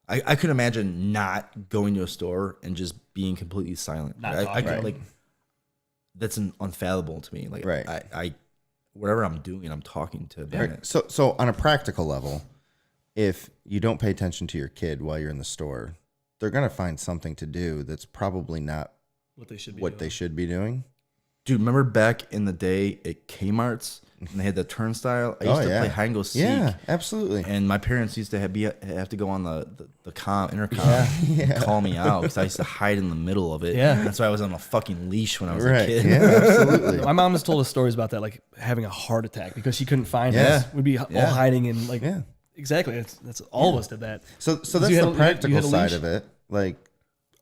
I could imagine not going to a store and just being completely silent. Not I talking. could, Right. like that's unfathomable to me. Like Right. I whatever I'm doing, I'm talking to them. Right. So on a practical level, if you don't pay attention to your kid while you're in the store, they're gonna find something to do that's probably not what they should be. what they should be doing. Dude, remember back in the day at Kmart's and they had the turnstile? I used to play hide and go seek. Yeah, absolutely. And my parents used to have to go on the intercom and call me out because I used to hide in the middle of it. Yeah. That's why I was on a fucking leash when I was a kid. Yeah, absolutely. My mom has told us stories about that, like having a heart attack because she couldn't find us. We'd be all hiding in like exactly. That's all of us did that. So that's you had the a- practical you had a side leash? of it. Like,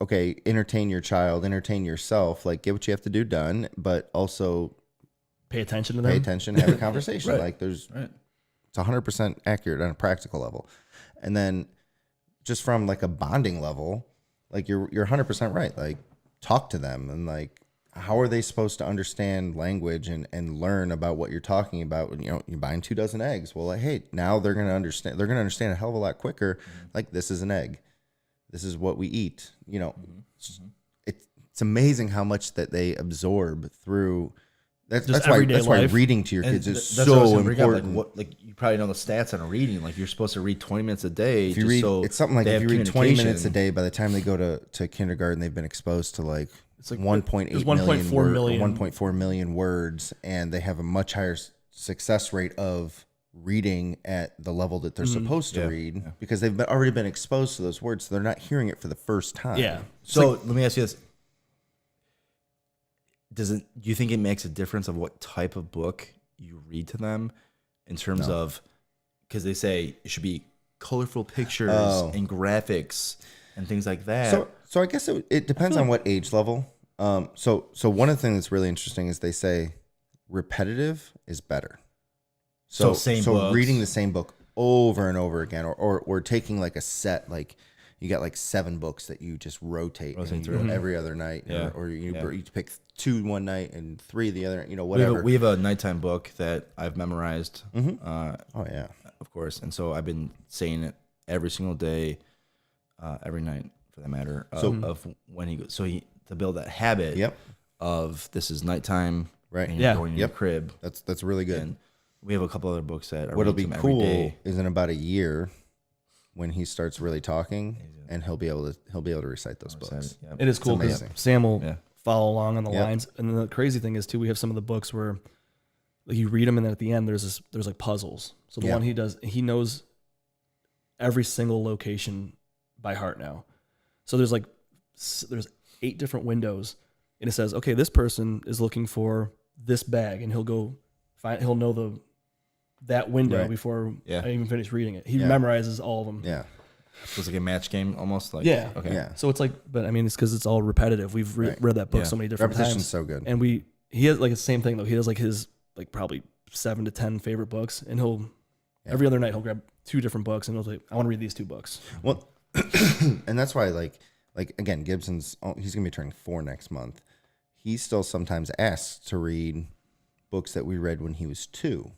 okay, entertain your child, entertain yourself. Like, get what you have to do done, but also Pay attention to them. pay attention, have a conversation. Right. Like, it's Right. 100% accurate on a practical level. And then just from like a bonding level, like you're 100% right. Like, talk to them and like, how are they supposed to understand language and learn about what you're talking about? When, you're buying 2 dozen eggs. Well, like, hey, now they're going to understand. They're going to understand a hell of a lot quicker. Like, this is an egg. This is what we eat. It's amazing how much that they absorb through. That's why everyday why life. reading to your And kids is that's what I was so gonna bring up, important. Like you probably know the stats on a reading. Like you're supposed to read 20 minutes a day. If you read, it's something like if you read 20 minutes a communication. day, by the time they go to kindergarten, they've been exposed to like It's like 1.8 there's million, 1.4 million. 1.4 million words, and they have a much higher success rate of reading at the level that they're supposed to read because they've already been exposed to those words, so they're not hearing it for the first time. Yeah. So let me ask you this: do you think it makes a difference of what type of book you read to them, in terms of, because they say it should be colorful pictures and graphics and things like that. So I guess it depends on what age level. So one of the things that's really interesting is they say repetitive is better. So books. reading the same book over and over again, or taking like a set, like you got like 7 books that you just rotate and you through. go every other night, Yeah. or you pick 2 one night and 3 the other, whatever. We have a nighttime book that I've memorized. Oh yeah. Of course, and so I've been saying it every single day, every night for that matter. Of when he goes, to build that habit. Yep. Of this is nighttime, Right. And you're Yeah. going to your crib. That's really good. And we have a couple other books that are What'll be reading to him every cool day. is in about a year when he starts really talking, and he'll be able to recite those books. Yeah. It is cool because amazing. Sam will Yeah. follow along on the Yep. lines. And the crazy thing is too, we have some of the books where like you read them and then at the end there's like puzzles. So the Yeah. one he does, he knows every single location by heart now. So there's 8 different windows and it says, okay, this person is looking for this bag, and he'll know that window Right. before Yeah. I even finish reading it. He Yeah. memorizes all of them. Yeah. So it's like a match game almost. Like Yeah. Okay. Yeah. So it's like, but I mean, it's because it's all repetitive. We've Right. read that book Yeah. so many different Repetition's times. so good. And he has like the same thing though. He has like his like probably 7 to 10 favorite books, and every other night he'll grab 2 different books, and he'll like, I want to read these 2 books. Well, and that's why like again, Gibson's he's gonna be turning 4 next month. He still sometimes asks to read books that we read when he was 2,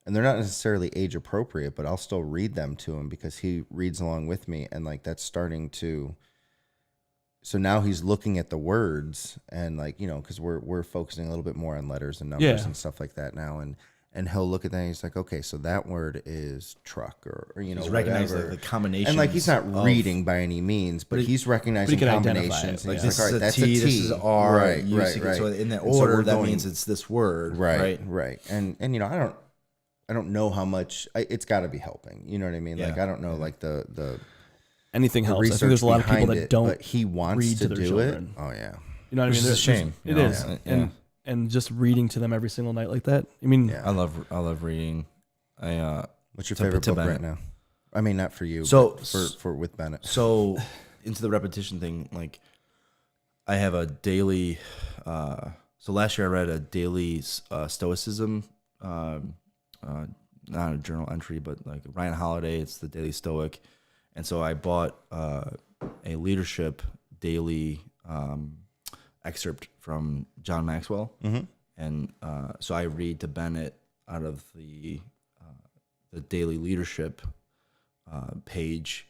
and they're not necessarily age appropriate, but I'll still read them to him because he reads along with me, and like that's starting to. So now he's looking at the words, and like because we're focusing a little bit more on letters and numbers Yeah. and stuff like that now, and he'll look at that and he's like, okay, so that word is truck or He's recognizing whatever. the combination. And like he's not reading by any means, but he's recognizing can identify it. combinations. And Like he's this like, all right, is a that's T, a T. this is R. Right, U, right, C. right. So in that And so order, we're that going- means it's this word. right, Right. right. And I don't know how much it's got to be helping. You know what I mean? Like Yeah. I don't know like the Anything helps. I research think there's a lot of people behind that it, don't but he wants read to to their do children. it. Oh yeah. You know what Which I mean? is a shame, It you know? is. Yeah. And just reading to them every single night like that. I mean, Yeah. I love reading. What's your to- favorite to book right Bennett. now? I mean, not for you. So- but for with Bennett. So into the repetition thing, like I have a daily. So last year I read a daily Stoicism. Not a journal entry, but like Ryan Holiday. It's the Daily Stoic, and so I bought a leadership daily excerpt from John Maxwell, and so I read to Bennett out of the daily leadership page,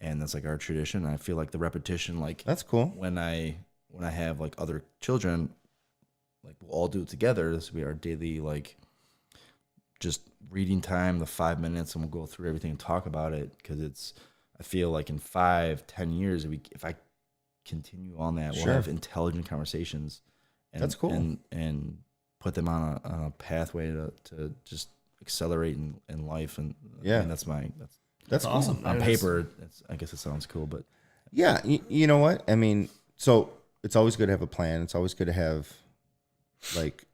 and that's like our tradition. I feel like the repetition, like That's cool. when I have like other children, like we'll all do it together. This will be our daily like just reading time, the 5 minutes, and we'll go through everything and talk about it, because I feel like in 5-10 years, if I continue on that, Sure. we'll have intelligent conversations, And, That's cool. And put them on a pathway to just accelerate in life. And Yeah. I mean, That's cool. awesome. on paper. I guess it sounds cool, but Yeah, you know what? I mean, so it's always good to have a plan. It's always good to have, like,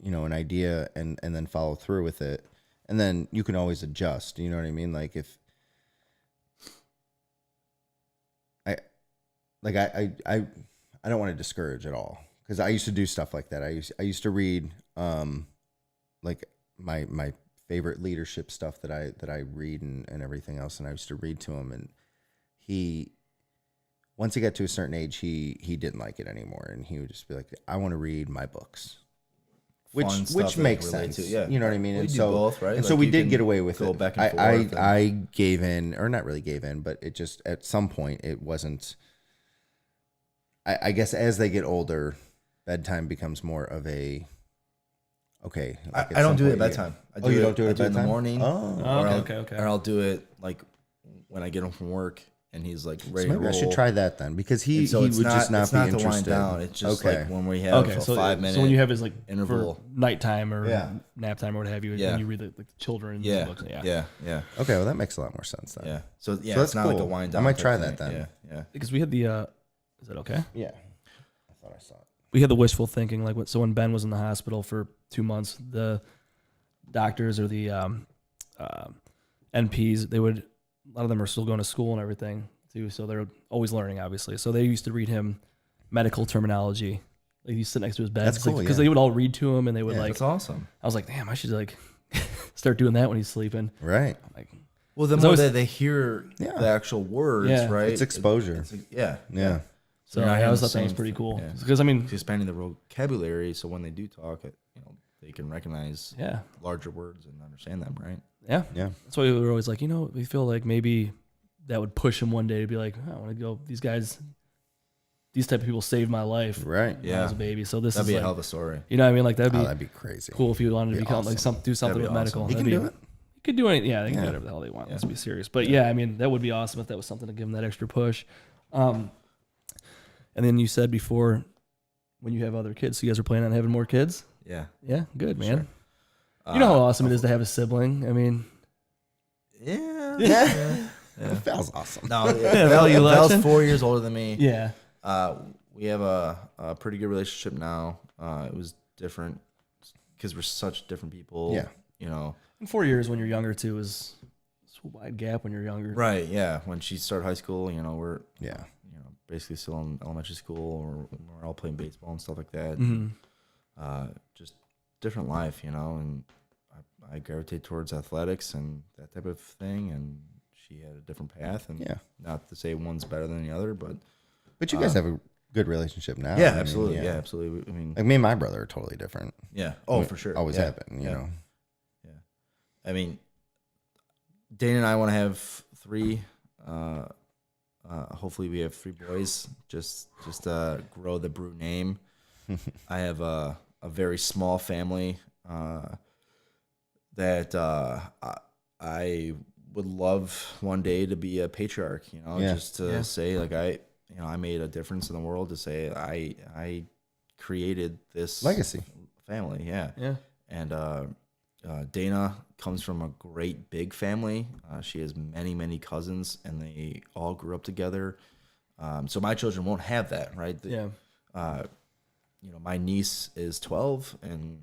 an idea and then follow through with it. And then you can always adjust. You know what I mean? Like if I don't want to discourage at all, because I used to do stuff like that. I used to read like my favorite leadership stuff that I read and everything else, and I used to read to him, and once he got to a certain age, he didn't like it anymore, and he would just be like, I want to read my books. fun stuff Which that makes relate sense. to, yeah. You know what I mean? We And do so both, right? And so Like we you did can get away with go it. back and forth and- I gave in, or not really gave in, but it just at some point it wasn't. I guess as they get older, bedtime becomes more of a okay. Like at I don't some do it at point bedtime. you don't do it at I do it in the bedtime? morning. Oh, Okay. Or I'll do it like when I get home from work and he's like ready so to maybe I roll. should try that then, because he And so would it's just not it's be not to interested. wind down. It's just Okay. like when we have Okay, a so 5 minute So when you have his like interval. for nighttime or Yeah. nap time or what have you, Yeah. and you read the children's yeah, books. yeah, Okay, well that makes a lot more sense then. yeah. So yeah, So that's it's not like a cool. wind I down. might type try thing. that then. Yeah. Because we had the is that okay? Yeah. I thought I saw it. We had the wishful thinking, like so when Ben was in the hospital for 2 months, the doctors or the NPs, a lot of them are still going to school and everything too, so they're always learning, obviously. So they used to read him medical terminology. Like he'd sit next to his bed. That's cool, because yeah. they would all read to him, and they would Yeah, like. That's awesome. I was like, damn, I should like start doing that when he's sleeping. Right. Like, Well, the It's more always- that they hear Yeah. the actual words, Yeah. right? It's exposure. Yeah. Yeah. so You're not I hearing always the thought that was same pretty thing. cool. Yeah. Because I mean, It's expanding the vocabulary, so when they do talk, they can recognize yeah, larger words and understand them, right? yeah. Yeah. That's why we were always like, we feel like maybe that would push him one day to be like, I want to go. These type of people saved my life Right. when I was a baby. So this That'd is be a like, hell of a story. you know what I mean? Like that'd be, Oh, that'd be crazy. cool if you wanted to Be become like awesome. do something That'd with be medical. awesome. He That'd can be, do it. He could do anything. Yeah, they can Yeah. do whatever the hell they want. Let's be serious. But yeah, I mean, that would be awesome if that was something to give him that extra push. And then you said before, when you have other kids, so you guys are planning on having more kids? Yeah. Yeah, good, man. Sure. You know how awesome it is to have a sibling. I mean, Yeah. Yeah. Yeah. That was awesome. No, Val, you Val's watching? 4 years older than me. yeah. We have a pretty good relationship now. It was different because we're such different people. Yeah. In 4 years when you're younger too is it's a wide gap when you're younger. Right. Yeah. When she started high school, we're Yeah. basically still in elementary school, or we're all playing baseball and stuff like that. hmm Just different life, and I gravitate towards athletics and that type of thing, and she had a different path, and Yeah. not to say one's better than the other, but But you guys have a good relationship now. yeah, I mean, absolutely, yeah, absolutely. I mean, Like me and my brother are totally different. yeah, We for sure, Always yeah. have been, you know. Yeah. I mean, Dana and I want to have 3. Hopefully, we have 3 boys. Just grow the Brew name. I have a very small family that I would love one day to be a patriarch. Yeah. Just to say like I made a difference in the world. To say I created this Legacy. family. Yeah. Yeah. And Dana comes from a great big family. She has many, many cousins, and they all grew up together. So my children won't have that, right? Yeah. My niece is 12, and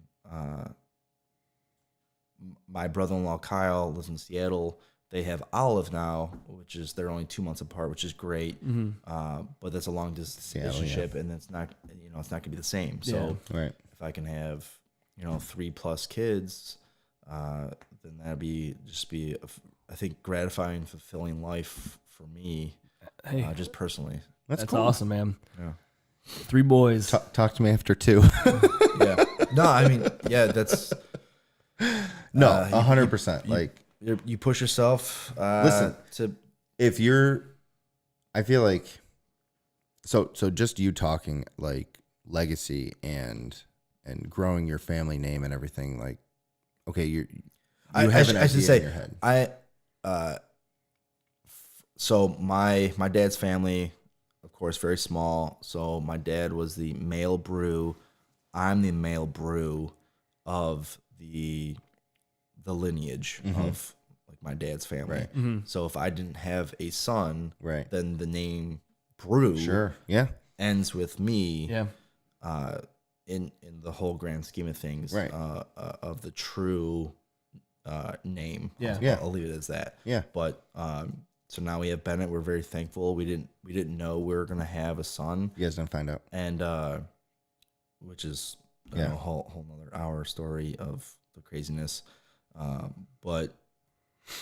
my brother-in-law Kyle lives in Seattle. They have Olive now, which is they're only 2 months apart, which is great. Mm-hmm. But that's a long distance Seattle, relationship, and it's not gonna be the same. So Right. if I can have 3+ kids, then that'd be I think gratifying, fulfilling life for me, Hey, just personally. That's that's cool. awesome, man. Yeah. 3 boys. Talk to me after 2. Yeah. No, I mean, yeah, that's No, you- 100%. Like you push yourself. Listen. to if I feel like so just you talking like legacy and growing your family name and everything, like okay, you have an I should idea say in your head. So my dad's family, of course, very small. So my dad was the male brew I'm the male Brew of the lineage of like my dad's family. Right. Mm-hmm. So if I didn't have a son, Right. then the name Brew Sure. Yeah. ends with me. Yeah. In the whole grand scheme of things, Right. Of the true name. Yeah. Yeah. I'll leave it as that. Yeah. But so now we have Bennett. We're very thankful. We didn't know we were gonna have a son, You guys don't find out. and which is a whole nother hour story of the craziness. But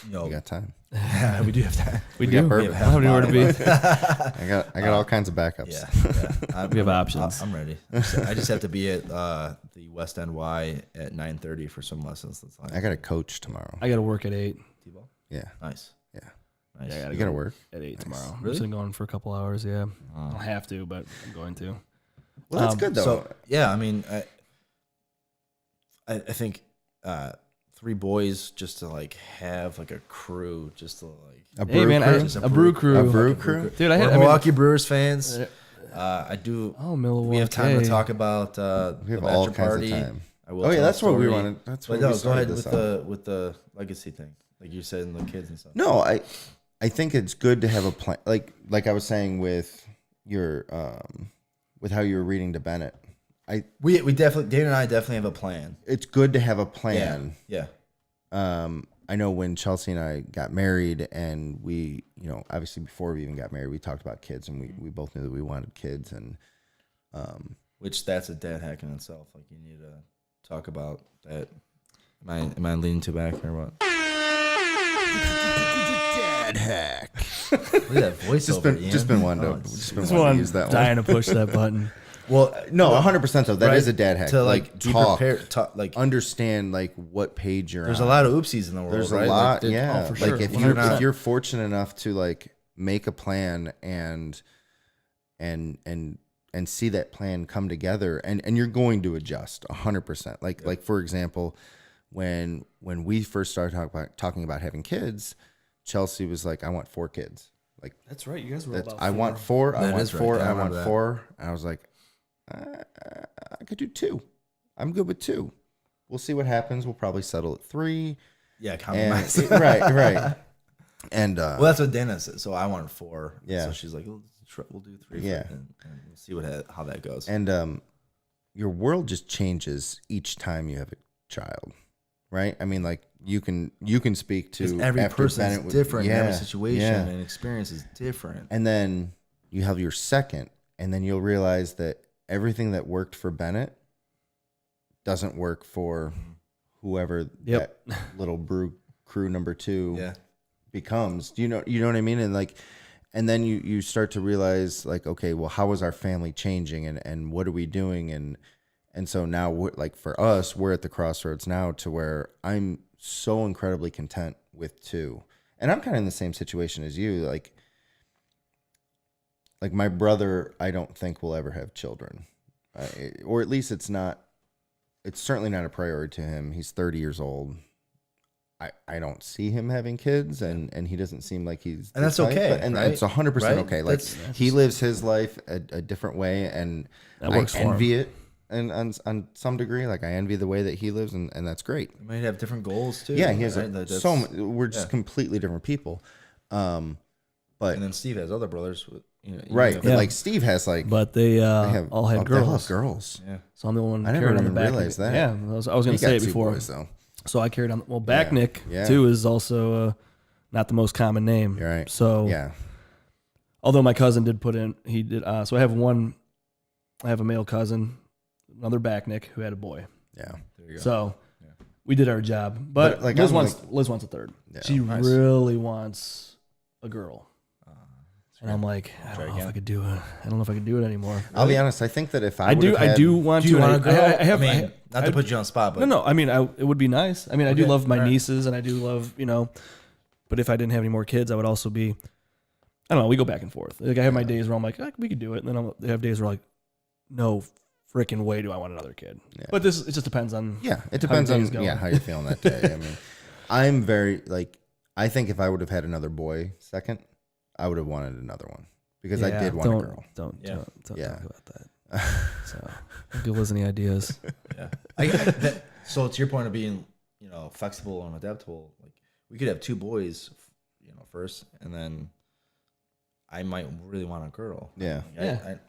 you know, We got time. yeah, we do have that. We got do. bourbon. I don't have anywhere to be. I got all kinds of backups. Yeah. We have options. I'm ready. I just have to be at the West NY at 9:30 for some lessons. That's I got a coach tomorrow. I got to work at 8. T-ball. Yeah. Nice. Yeah. Nice. Yeah, I You got to work. at 8 tomorrow. Really? I'm just going for a couple hours. Yeah. I don't have to, but I'm going to. Well, that's good though. So yeah, I mean, I think 3 boys just to like have like a crew, just to like a Hey, man, crew? Just a brew crew. A brew crew? Dude, I We're had Milwaukee Brewers fans. I do. Oh, Milwaukee. We have time to talk about We have the all bachelor kinds party. of time. I will Oh yeah, tell that's a what we story. wanted. That's what But we no, go ahead started with this on. the legacy thing, like you said, and the kids and stuff. No, I think it's good to have a plan. Like I was saying with your with how you were reading to Bennett. We definitely, Dana and I definitely have a plan. It's good to have a plan. Yeah. I know when Chelsea and I got married, and we, obviously before we even got married, we talked about kids, and we both knew that we wanted kids, and Which that's a dad hack in itself. Like you need to talk about that. Am I leaning too back or what? dad hack. Look at that voiceover. Just been wanting to use that one. dying to push that button. Well, No, 100% though. That is right? a dad hack. To Like be talk, prepared, like understand like what page you're there's on. a lot of oopsies in the world. There's right? a lot, Like, yeah. for sure. Like if 100%. you're fortunate enough to like make a plan and see that plan come together, and you're going to adjust 100%. Like for example, when we first started talking about having kids, Chelsea was like, "I want 4 kids." Like That's right. You guys were about I want 4. I That want is right. 4. Yeah, I I want remember that. 4. And I was like, I could do 2. I'm good with 2. We'll see what happens. We'll probably settle at 3. yeah, And, compromise. right. And Well, that's what Dana said. So I wanted 4. Yeah. So she's like, we'll do 3. Yeah. And we'll see how that goes. And your world just changes each time you have a child, right? I mean, like you can speak to Because every after person Bennett is was- different. yeah, Every situation yeah. and experience is different. And then you have your second, and then you'll realize that everything that worked for Bennett doesn't work for whoever Yep. that little brew crew number 2 Yeah. becomes. You know what I mean? And then you start to realize like, okay, well, how is our family changing, and what are we doing? And so now like for us, we're at the crossroads now to where I'm so incredibly content with 2. And I'm kind of in the same situation as you. Like my brother, I don't think will ever have children, or at least it's certainly not a priority to him. He's 30 years old. I don't see him having kids, and he doesn't seem like he's And that's the type, okay, and right? it's 100% Right? okay. Like That's- he lives his life a different way, and That I works for him. envy it, and on some degree, like I envy the way that he lives, and that's great. You might have different goals too. Yeah, he has right? That's- we're just yeah. completely different people, but And then Steve has other brothers. You right, have- but Yeah. like Steve has like But they they all had they all have girls. girls. Yeah. So I'm the one I never carrying on the even back. realized that. Yeah, I was going He to say got it 2 before. boys, though. So I carried on. Well, Backnick Yeah. too is also not the most common name. You're right. So Yeah, although my cousin did put in, he did. So I have a male cousin, another Backnick who had a boy. yeah. There you go. So we did our job. But like, Liz I'm wants a third. Yeah. She Nice. really wants a girl. And I'm like, I Try don't know if again. I could do it. I don't know if I could do it anymore. I'll be honest. I think that if I I do. would've I had- do want Do to. you and want to go? I have. not to put you on the spot, but No. I mean, it would be nice. I mean, I do Okay, love my all right. nieces, and I do love, But if I didn't have any more kids, I would also be. I don't know. We go back and forth. Like I have my days where I'm like, we could do it, and then I have days where like, no freaking way do I want another kid. Yeah. But it just depends on. Yeah, it depends on day's going. how you're feeling that day. I mean, I'm very like I think if I would have had another boy second, I would have wanted another one because I did want a girl. Don't Yeah. talk Yeah. about that. So Give us any ideas. Yeah. So to your point of being, flexible and adaptable, like we could have 2 boys, first, and then I might really want a girl. Yeah.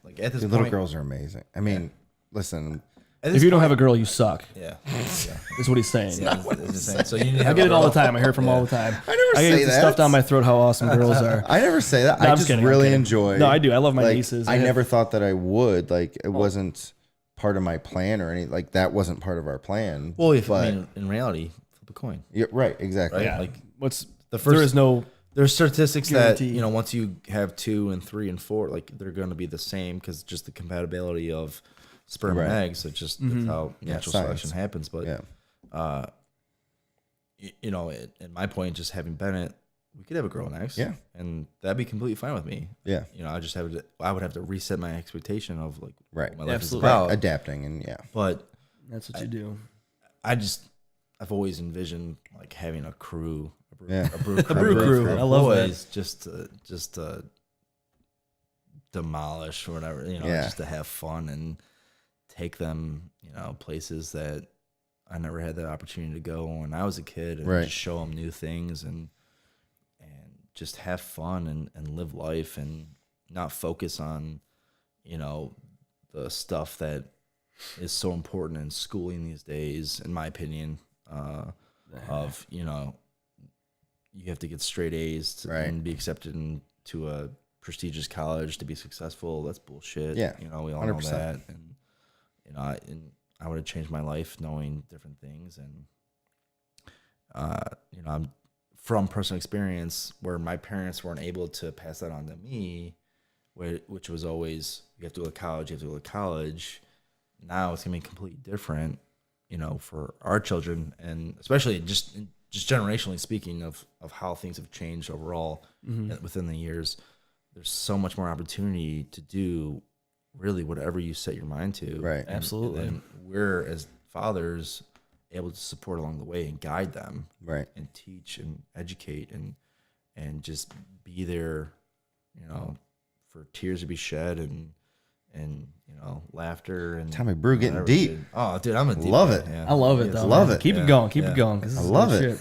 Like at this Dude, point, little girls are amazing. I mean, listen. If you don't have a girl, you suck. Yeah. Is what he's saying. Yeah. So you need to I have get a it all girl. the time. I hear it from all the time. I never get say the that. stuff down my throat how awesome girls are. I never say that. No, I I'm just kidding, I'm really kidding. enjoy. No, I do. I love my like, nieces. I never thought that I would. Like, it wasn't part of my plan or anything. Like, that wasn't part of our plan. Well, but, in reality, flip a coin. yeah, right, exactly. Yeah. Like What's the first. there is no There's statistics guarantee. that once you have 2 and 3 and 4, like they're going to be the same because just the compatibility of sperm and Right. eggs. It's just that's how natural science. selection happens. But Yeah. at my point, just having Bennett, we could have a girl next. Yeah. And that'd be completely fine with me. Yeah. I would have to reset my expectation of like Right. what my life Absolutely. is about. Adapting and But that's what you do. I've always envisioned like having a crew, Yeah. a brew A brew crew. of I love that. boys just to demolish or whatever, Yeah. just to have fun and take them, places that I never had the opportunity to go when I was a kid, and Right. just show them new things and just have fun and live life and not focus on, the stuff that is so important in schooling these days, in my opinion, of, you have to get straight A's to, Right. and be accepted into a prestigious college to be successful. That's bullshit. Yeah, we all 100%. know that. And, I would have changed my life knowing different things. And, I'm from personal experience where my parents weren't able to pass that on to me, which was always, you have to go to college, you have to go to college. Now it's going to be completely different, for our children, and especially just generationally speaking of how things have changed overall within the years. There's so much more opportunity to do really whatever you set your mind to. Right. Absolutely. And we're, as fathers, able to support along the way and guide them, Right. and teach and educate and just be there, for tears to be shed and laughter and Tommy Brew getting whatever, deep. dude. Oh, dude, I'm a deep Love guy, it. yeah. I love it Yes. though. Love man. it. Keep Yeah. it going. Keep Yeah. it going. 'Cause this I is love good it.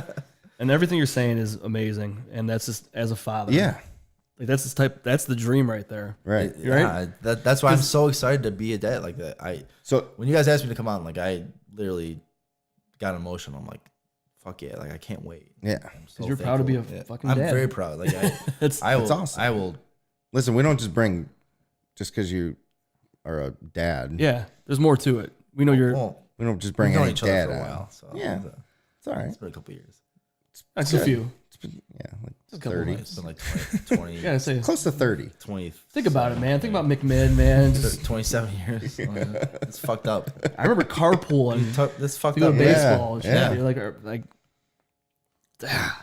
shit. And everything you're saying is amazing. And that's just as a father. Yeah. Like that's the dream right there. Right. Right? That's why I'm so excited to be a dad like that. So When you guys asked me to come on, like I literally got emotional. I'm like, fuck yeah, like I can't wait. yeah. I'm so you're proud to be a thankful. fucking I'm dad. very proud. Like It's I will, It's awesome. I will. Listen, we don't just bring just because you are a dad. yeah. There's more to it. We know you're Well, We don't just we've bring known any each other dad for a on. while, so Yeah. It's all right. it's been a couple years. that's a good. few. It's been like a couple 30. It's been like 20, You gotta say Close to 30. 20. think about it, man. Think about McMahon, man. Just, 27 years. It's fucked up. I remember carpooling This fucked to go up. to Yeah. baseball and shit. Yeah. dude. Like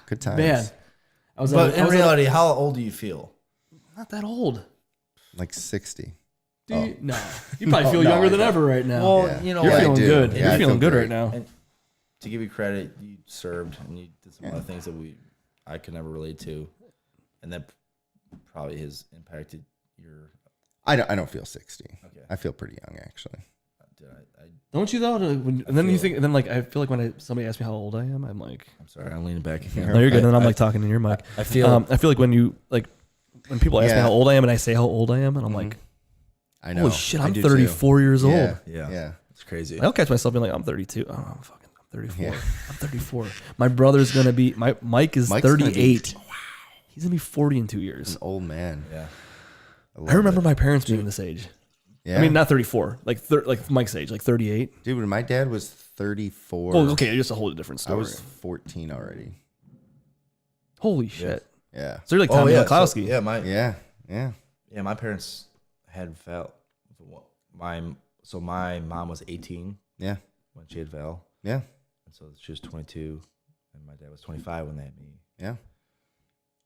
Good times. man. I was But in at- reality, how old do you feel? not that old. Like 60. Do you? No. You probably feel no, younger I than don't. ever right now. Well, Yeah. you know, You're Yeah, I feeling do. good. Yeah, You're I feeling feel good great. right now. and to give you credit, you served and you did some other things that I could never relate to, and that probably has impacted your. I don't feel 60. Okay. I feel pretty young, actually. Dude, Don't you though? And then you think, and then like I feel like when somebody asks me how old I am, I'm like, I'm sorry, I'm leaning back again. no, you're good. And then I'm like talking in your mic. I feel. I feel like when people ask me Yeah. how old I am, and I say how old I am, and I'm like, I know. holy shit, I I'm do 34 years too. old. Yeah. Yeah. Yeah. It's crazy. I'll catch myself being like, I'm 32. Oh, I'm 34. Yeah. I'm 34. My brother's gonna be Mike is Mike's gonna be- 38. He's gonna be 40 in 2 years. An old man. Yeah. I remember my parents being this age. Yeah. I mean, not 34, like Mike's age, like 38. Dude, when my dad was 34, Well, okay, just a whole different I story. was 14 already. Holy shit. Yeah. So you're like Tommy yeah. Mikowski. So, Yeah. Yeah. yeah. My parents had Val. So my mom was 18 Yeah. when she had Val, Yeah. and so she was 22, and my dad was 25 when they had me. Yeah.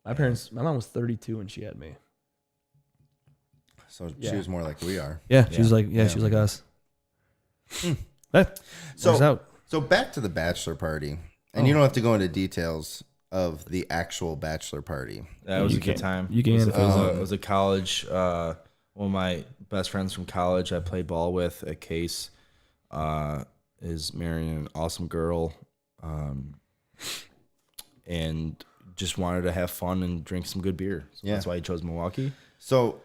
My mom was 32 when she had me. So Yeah. she was more like we are. Yeah, she was like, Yeah. she was like us. Hey, So- works out. So back to the bachelor party. And you don't have to go into details of the actual bachelor party. That was You a good can- time. you can It was, if you want. it was a college. One of my best friends from college I played ball with at Case is marrying an awesome girl, and just wanted to have fun and drink some good beer. So that's why he chose Milwaukee. So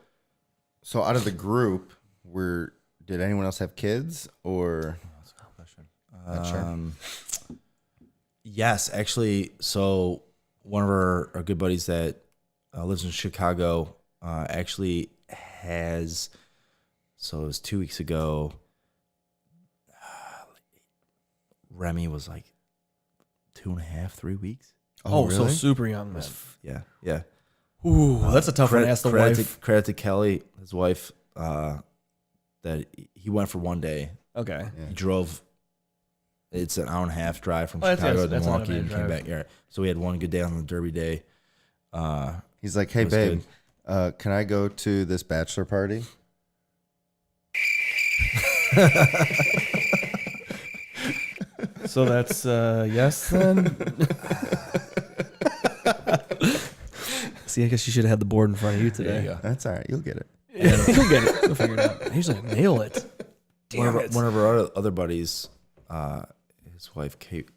out of the group, did anyone else have kids or? That's a good question. Yes, actually. So one of our good buddies that lives in Chicago actually has. So it was 2 weeks ago. Remy was like 2.5, 3 weeks. Oh, really? so super young. Yeah. Ooh, that's a tough one to ask the wife. Credit to Kelly, his wife, that he went for 1 day. Okay. Yeah. He drove. It's an hour and a half drive from that's Chicago to not a Milwaukee bad and came drive. back. Yeah. So we had one good day on the Derby day. He's like, hey, It was babe, can I go to this bachelor party? So that's yes then. See, I guess you should have had the board in front of you today. There you go. That's all right. You'll get it. Yeah, he'll get it. He'll figure it out. He's like, nail it. One of our other buddies, his wife Kate,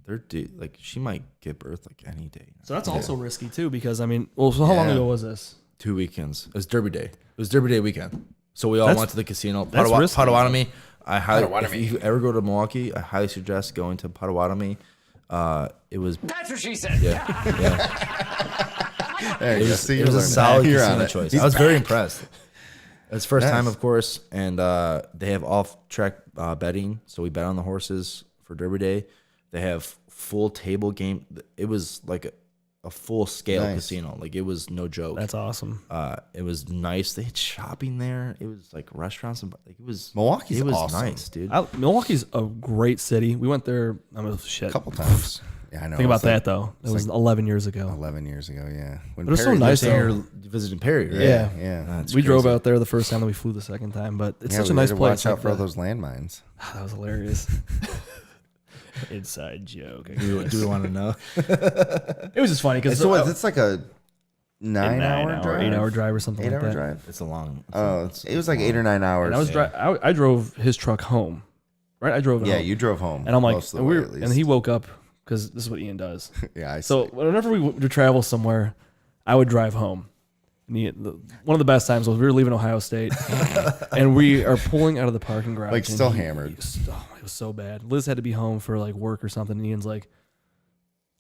they're due, like she might give birth like any day. So that's also risky too, because I mean, well, so how long Yeah. ago was this? 2 weekends. It was Derby Day. It was Derby Day weekend. So we all That's- went to the casino. that's risky. Potawatomi. If you ever go to Milwaukee, I highly suggest going to Potawatomi. It was. That's what she said. Yeah. There you go. See, It you was a learned solid that. You're on casino it. choice. He's I was very back. impressed. It's first Nice. time, of course, and they have off-track betting. So we bet on the horses for Derby Day. They have full table game. It was like a full-scale Nice. casino. Like it was no joke. That's awesome. It was nice. They had shopping there. It was like restaurants and like it was. Milwaukee's It was awesome. nice, dude. Milwaukee's a great city. We went there. I mean, shit. A couple times. Yeah, I know. Think about It's like that though. It was 11 years ago. 11 years ago, yeah. When But it was so Perry nice lived though. there- You're visiting Perry, right? Yeah. Yeah. That's We drove crazy. out there the first time, then we flew the second time. But it's Yeah, such a we nice had to place. watch out like for all the- those landmines. That was hilarious. Inside joke. I Do guess. we want to know? It was just funny because So what, it's like a 9-hour drive? 8-hour drive or something 8-hour like that. drive? It's a long. Oh, it was like 8 or 9 hours. And I was I drove his truck home, right? I drove it yeah, home. you drove home. And I'm like, most of the and, way, we at and least. he woke up because this is what Ian does. Yeah, I So see. whenever we would travel somewhere, I would drive home. And one of the best times was we were leaving Ohio State, and we are pulling out of the parking garage. Like, and still hammered. It was so bad. Liz had to be home for like work or something. And Ian's like,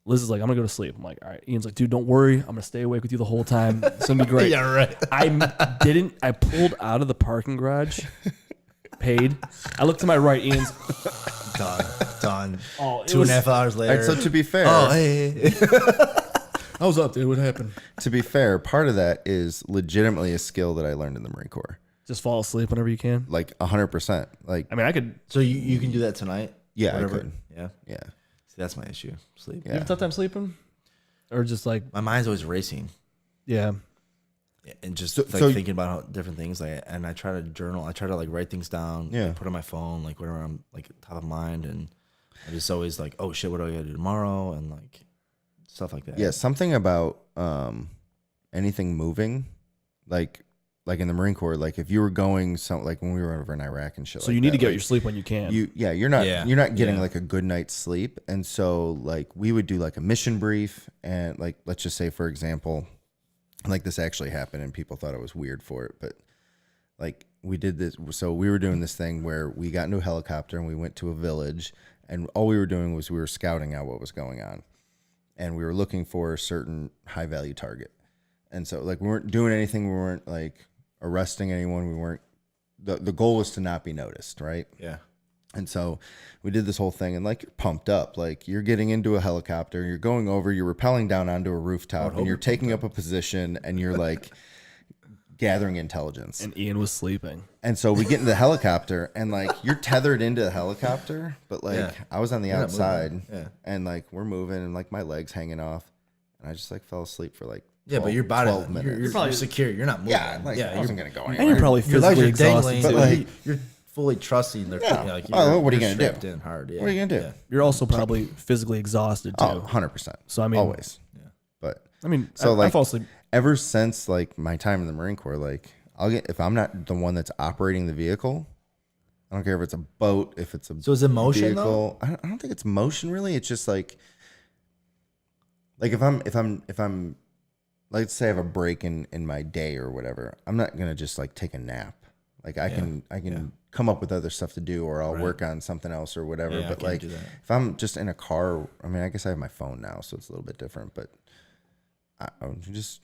Liz is like, I'm gonna go to sleep. I'm like, all right. Ian's like, dude, don't worry. I'm gonna stay awake with you the whole time. It's gonna be great. Yeah, right. I pulled out of the parking garage, paid. I looked to my right. Ian's. Done. Oh, it 2.5 hours All later. right, so to be fair, oh, hey. I was up, dude. What happened? to be fair, part of that is legitimately a skill that I learned in the Marine Corps. Just fall asleep whenever you can. Like 100%. Like, I mean, I could. So you can do that tonight? yeah, Whatever. I could. Yeah. Yeah. See, that's my issue. Sleep. You have a tough time sleeping, or just like, My mind's always racing. yeah. And just So- like so- thinking about how different things, and I try to journal. I try to like write things down. Yeah. Put on my phone, like whatever I'm like top of mind, and I just always like, oh shit, what do I gotta do tomorrow, and like stuff like that. Yeah, something about anything moving, like in the Marine Corps, like if you were going like when we were over in Iraq and shit. So like you need that, to get like, your sleep when you can. you're not getting Yeah. like a good night's sleep, and so like we would do like a mission brief, and like let's just say for example, like this actually happened, and people thought it was weird for it, but like we did this. So we were doing this thing where we got into a helicopter and we went to a village, and all we were doing was we were scouting out what was going on, and we were looking for a certain high value target. And so like we weren't doing anything, we weren't like arresting anyone, we weren't, the goal was to not be noticed, right? Yeah. And so we did this whole thing, and like you're pumped up, like you're getting into a helicopter, you're going over, you're rappelling down onto a rooftop, and you're taking up a position, and you're like gathering intelligence. and Ian was sleeping. And so we get in the helicopter, and like you're tethered into the helicopter, but like Yeah. I was on the You're not outside, moving. Yeah. and like we're moving, and like my legs hanging off, and I just like fell asleep for like 12, Yeah, but your body, 12 minutes. you're probably- secure. You're not moving. Yeah, like I wasn't gonna go anywhere. And you're probably Your legs physically are dangling, exhausted. But, dude. like- You're fully trusting their. Yeah. Like, Oh, what are you you're gonna do? strapped in hard. Yeah. What are you gonna do? Yeah. You're also probably physically exhausted too. Oh, 100%. So I mean, Always. But I mean, So, I like- fall asleep. ever since like my time in the Marine Corps, like if I'm not the one that's operating the vehicle, I don't care if it's a boat, if it's a So is it motion vehicle. I don't think it's motion really. It's just like if I'm let's say I have a break in my day or whatever, I'm not gonna just like take a nap. Like I can come up with other stuff to do, or I'll work on something else or whatever. Yeah, but like if I'm just in a car, I mean, I guess I have my phone now, so it's a little bit different. But I just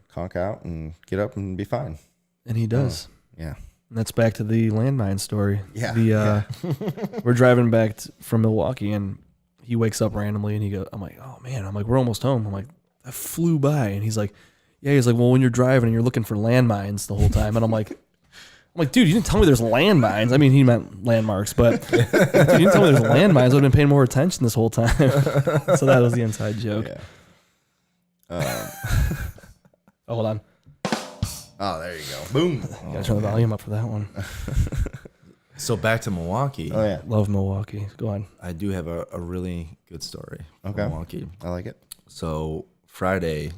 conk out and get up and be fine. And he does. Yeah. And that's back to the landmine story. Yeah. We're driving back from Milwaukee, and he wakes up randomly, and he goes, I'm like, oh man, I'm like, we're almost home. I'm like, that flew by. And he's like, well, when you're driving and you're looking for landmines the whole time. And I'm like, dude, you didn't tell me there's landmines. I mean, he meant landmarks, but dude, you didn't tell me there's landmines. I would have been paying more attention this whole time. So that was the inside joke. Yeah. Oh, hold on. Oh, there you go. Boom. Gotta turn the volume up for that one. So back to Milwaukee. Oh yeah. Love Milwaukee. Go on. I do have a really good story from Okay. Milwaukee. I like it. So Friday,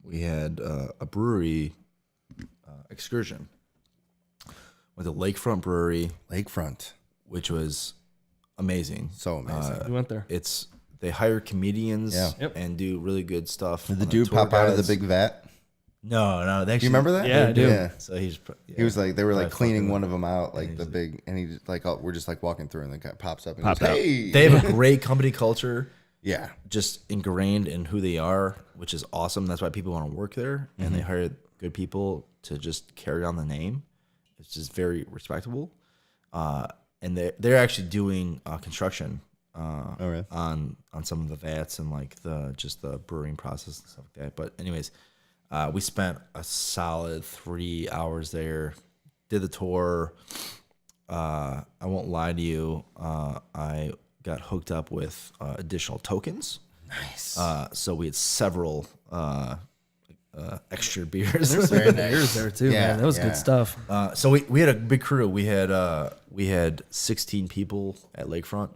we had a brewery excursion with a lakefront brewery, Lakefront. which was amazing. So amazing. We went there. They hire comedians Yeah. Yep. and do really good stuff. Did the on dude tour pop out of the guides. big vat? No. They actually, Do you remember that? Yeah, I do. Yeah. So he's. He was like, they were like probably cleaning fucking- one of them out, like and the he's big, and he just like, oh, we're just like walking through, and the guy pops up and Popped goes, out. hey. They have a great company culture, Yeah. just ingrained in who they are, which is awesome. That's why people want to work there, and they hire good people to just carry on the name. It's just very respectable, and they're actually doing construction really? on some of the vats and like the brewing process and stuff like that. But anyways, we spent a solid 3 hours there, did the tour. I won't lie to you, I got hooked up with additional tokens. Nice. So we had several extra beers. Very nice. Beers there too, Yeah, man. That was yeah. good stuff. So we had a big crew. We had 16 people at Lakefront.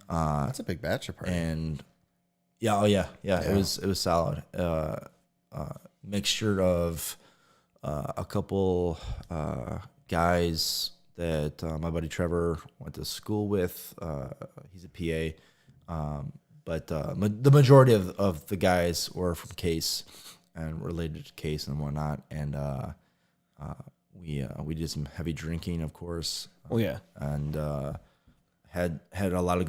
That's a big bachelor party. And it was solid. Mixture of a couple guys that my buddy Trevor went to school with. He's a PA, but the majority of the guys were from Case and related to Case and whatnot. And we did some heavy drinking, of course. Oh yeah. And had a lot of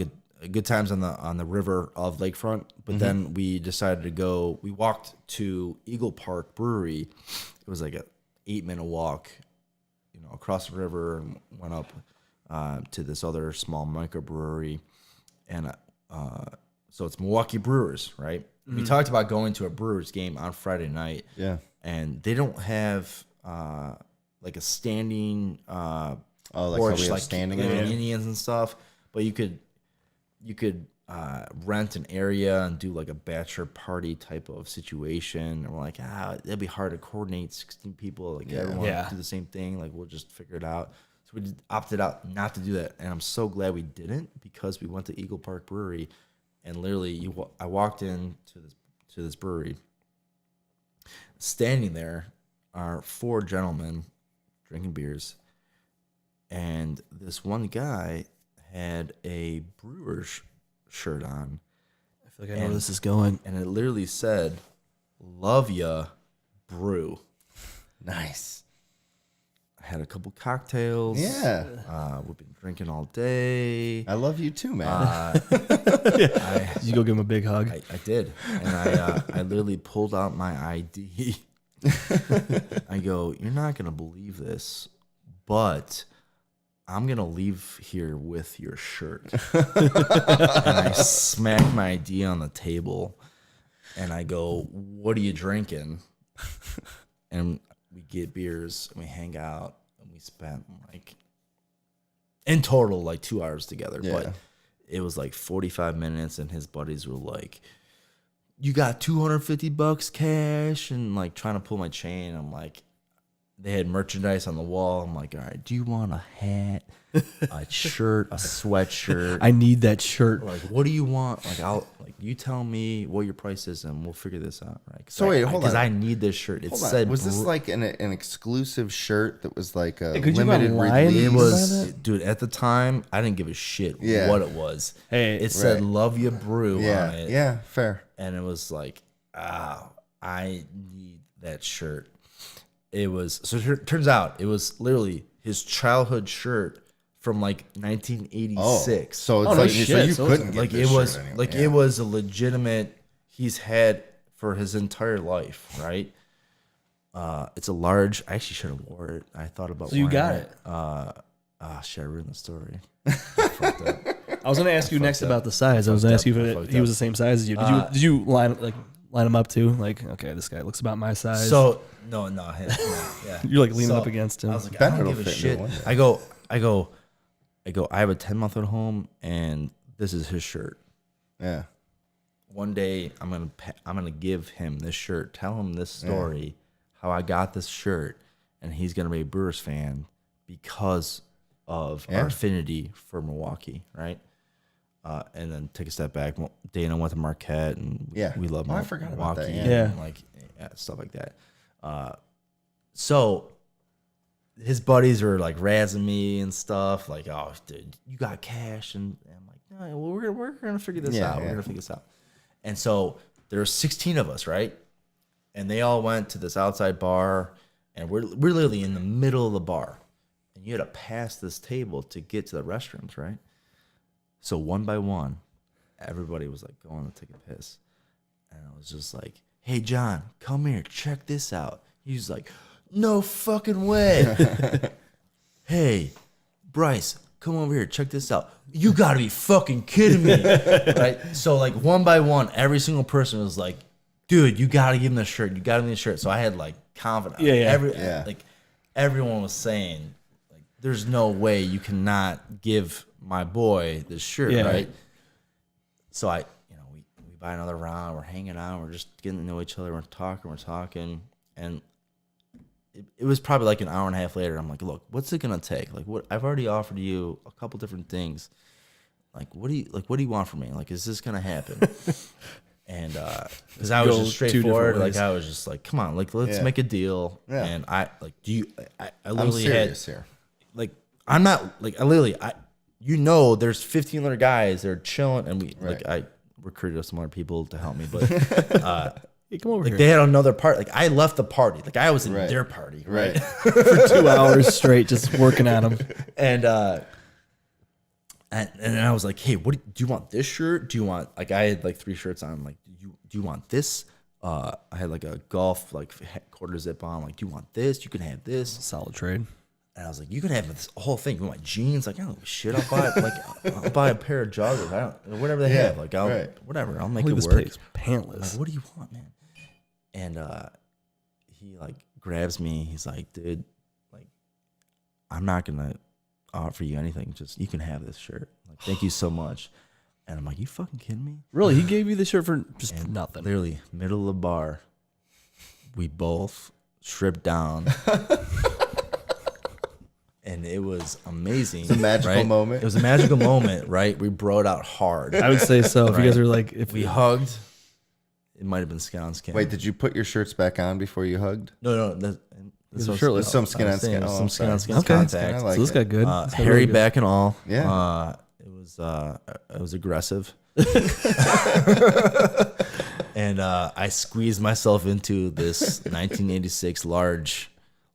good times on the river of Lakefront. But then we decided to go. We walked to Eagle Park Brewery. It was like a 8-minute walk, across the river, and went up to this other small microbrewery. And so it's Milwaukee Brewers, right? We talked about going to a Brewers game on Friday night. Yeah. And they don't have like a standing Oh, like how porch we have like standing like area? Indians and stuff, but you could rent an area and do like a bachelor party type of situation. And we're like, that'd be hard to coordinate 16 people. Like everyone Yeah. do the same thing. Like we'll just figure it out. So we opted out not to do that, and I'm so glad we didn't, because we went to Eagle Park Brewery, and literally I walked into this brewery. Standing there are 4 gentlemen drinking beers, and this one guy had a brewer's shirt on, I feel like I know where this is going. and it literally said, "Love ya, brew." Nice. I had a couple cocktails. Yeah. We've been drinking all day. I love you too, man. Did you go give him a big hug? I did, and I literally pulled out my ID. I go, "You're not gonna believe this, but I'm gonna leave here with your shirt." And I smacked my ID on the table, and I go, "What are you drinking?" And we get beers, and we hang out, and we spent like in total like 2 hours together. Yeah. But it was like 45 minutes, and his buddies were like, "You got $250 cash," and like trying to pull my chain. I'm like, they had merchandise on the wall. I'm like, "All right, do you want a hat, a shirt, a sweatshirt?" I need that shirt. Like, what do you want? Like, I'll like you tell me what your price is and we'll figure this out, right? So wait, hold on. Because I need this shirt. It Hold said, on. Was this like an exclusive shirt that was like a could you limited not lie? release? it Buy was, that? dude, at the time, I didn't give a shit Yeah. what it was. Hey, It said right. Love Ya Brew on Yeah, it. yeah, fair. And it was like, I need that shirt. It was, so it turns out it was literally his childhood shirt from like 1986. So it's Oh, no like shit. so you So couldn't it's- get like this it was shirt anyway. like Yeah. it was a legitimate, he's had for his entire life, right? It's a large. I actually should have wore it. I thought about. So you wearing got it. Should I ruin the story? I fucked up. I was gonna ask you next up. about the size. I was gonna ask you I if fucked he was up. the same size as you. Did you line him up too? Like, okay, this guy looks about my size. So no, yeah. you're like leaning So, up against him. I was like, Bet I don't it'll give a fit shit. into one day. I go. I have a 10-month at home, and this is his shirt. Yeah. One day, I'm gonna give him this shirt. Tell him this story, how I got this shirt, and he's gonna be a Brewers fan because of our affinity for Milwaukee, right? And then take a step back. Dana went to Marquette, and we love I forgot about Milwaukee, that, yeah. and like stuff like that. So his buddies are like razzing me and stuff, like, "Oh, dude, you got cash," and I'm like, "No, well, we're gonna figure this out. We're gonna figure this out." And so there were 16 of us, right? And they all went to this outside bar, and we're literally in the middle of the bar, and you had to pass this table to get to the restrooms, right? So one by one, everybody was like going to take a piss, and I was just like, "Hey, John, come here, check this out." He's like, "No fucking way." "Hey, Bryce, come over here, check this out." "You gotta be fucking kidding me." Right? So like one by one, every single person was like, "Dude, you gotta give him the shirt. You gotta give him the shirt." So I had like confidence. Yeah. Like everyone was saying, like, there's no way you cannot give my boy this shirt, Yeah. right? So we buy another round, we're hanging out, we're just getting to know each other, we're talking, and it was probably like an hour and a half later. I'm like, "Look, what's it gonna take? Like, what I've already offered you a couple different things. Like, what do you want from me? Like, is this gonna happen?" And because I was Go just 2 different straightforward, like ways. I was just like, "Come on, like let's make a deal." Yeah. And I I'm literally serious had here. like I'm not like I literally there's 15 other guys that are chilling, and we Right. like I recruited some other people to help me, but Hey, come over like here. they had another part. Like I left the party, like I was in Right. their party, Right. For 2 hours straight, just working on him. And then I was like, "Hey, do you want this shirt? Do you want like I had like 3 shirts on? Like, do you want this?" I had like a golf like quarter zip on. Like, "Do you want this? You can have this." Solid trade. And I was like, "You can have this whole thing. You want my jeans? Like, I don't give a shit. I'll buy a pair of joggers. I don't whatever they have. Like, whatever. I'll make Look it at this work." place, pantless. Like, "What do you want, man?" And he like grabs me. He's like, "Dude, like, I'm not gonna offer you anything. Just you can have this shirt. Like, thank you so much." And I'm like, "You fucking kidding me?" Really, he gave you the shirt for just And nothing. Literally, middle of the bar, we both stripped down. And it was amazing. It's a magical right? moment. It was a magical moment, right? We brought out hard. I would say so. If you Right. guys are like, if We hugged. It might have been skin on skin. Wait, did you put your shirts back on before you hugged? No. These are shirtless. Some skin on skin. Some skin sorry. on skin Okay. contact. I like so this it. got good. Uh, This got hairy really good. back and all. Yeah. It was aggressive. And I squeezed myself into this 1986 large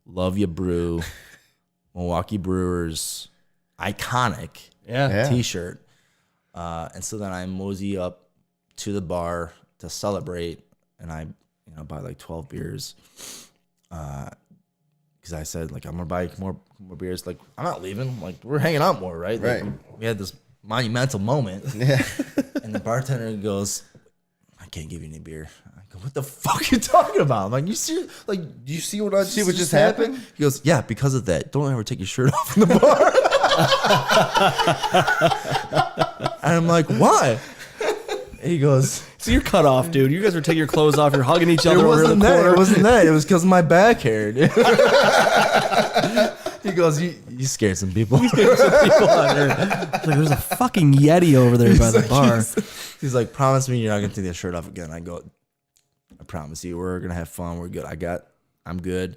Love Ya Brew Milwaukee Brewers iconic Yeah. t-shirt. And so then I mosey up to the bar to celebrate, and I buy like 12 beers. Because I said, like, I'm gonna buy more beers. Like, I'm not leaving. Like, we're hanging out more, right? Like, Right. we had this monumental moment. Yeah. And the bartender goes, "I can't give you any beer." I go, "What the fuck are you talking about?" I'm like, "You see, like, do you see what just happened? He goes, "Yeah, because of that. Don't ever take your shirt off in the bar." And I'm like, "Why?" And he goes, So you're cut off, dude. You guys are taking your clothes off. You're hugging each other over in the that. corner. It wasn't that. It was because of my back hair, dude." He goes, you scared some people. People out there. It's like, there's a fucking Yeti over there by the bar. He's like, promise me you're not gonna take that shirt off again. I go, I promise you, we're gonna have fun. We're good. I'm good.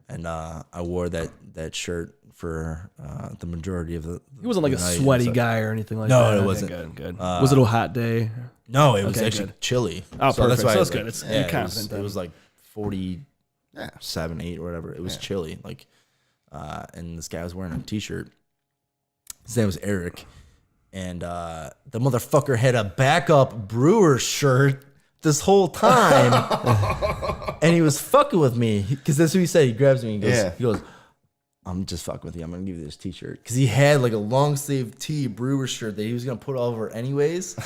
And I wore that shirt for the majority of the. He wasn't like a sweaty guy or anything like no, that. it wasn't. Good. Was it a hot day? No, it was Okay, actually good. chilly. Oh, so perfect. that's why So I it's was good. like, It's yeah, you're confident it was then. like 47, 8 or whatever. It was chilly. Like, and this guy was wearing a t-shirt. His name was Eric, and the motherfucker had a backup Brewer shirt this whole time, and he was fucking with me because that's what he said. He grabs me and he goes, I'm just fucking with you. I'm gonna give you this t-shirt because he had like a long sleeve Brewer shirt that he was gonna put over anyways,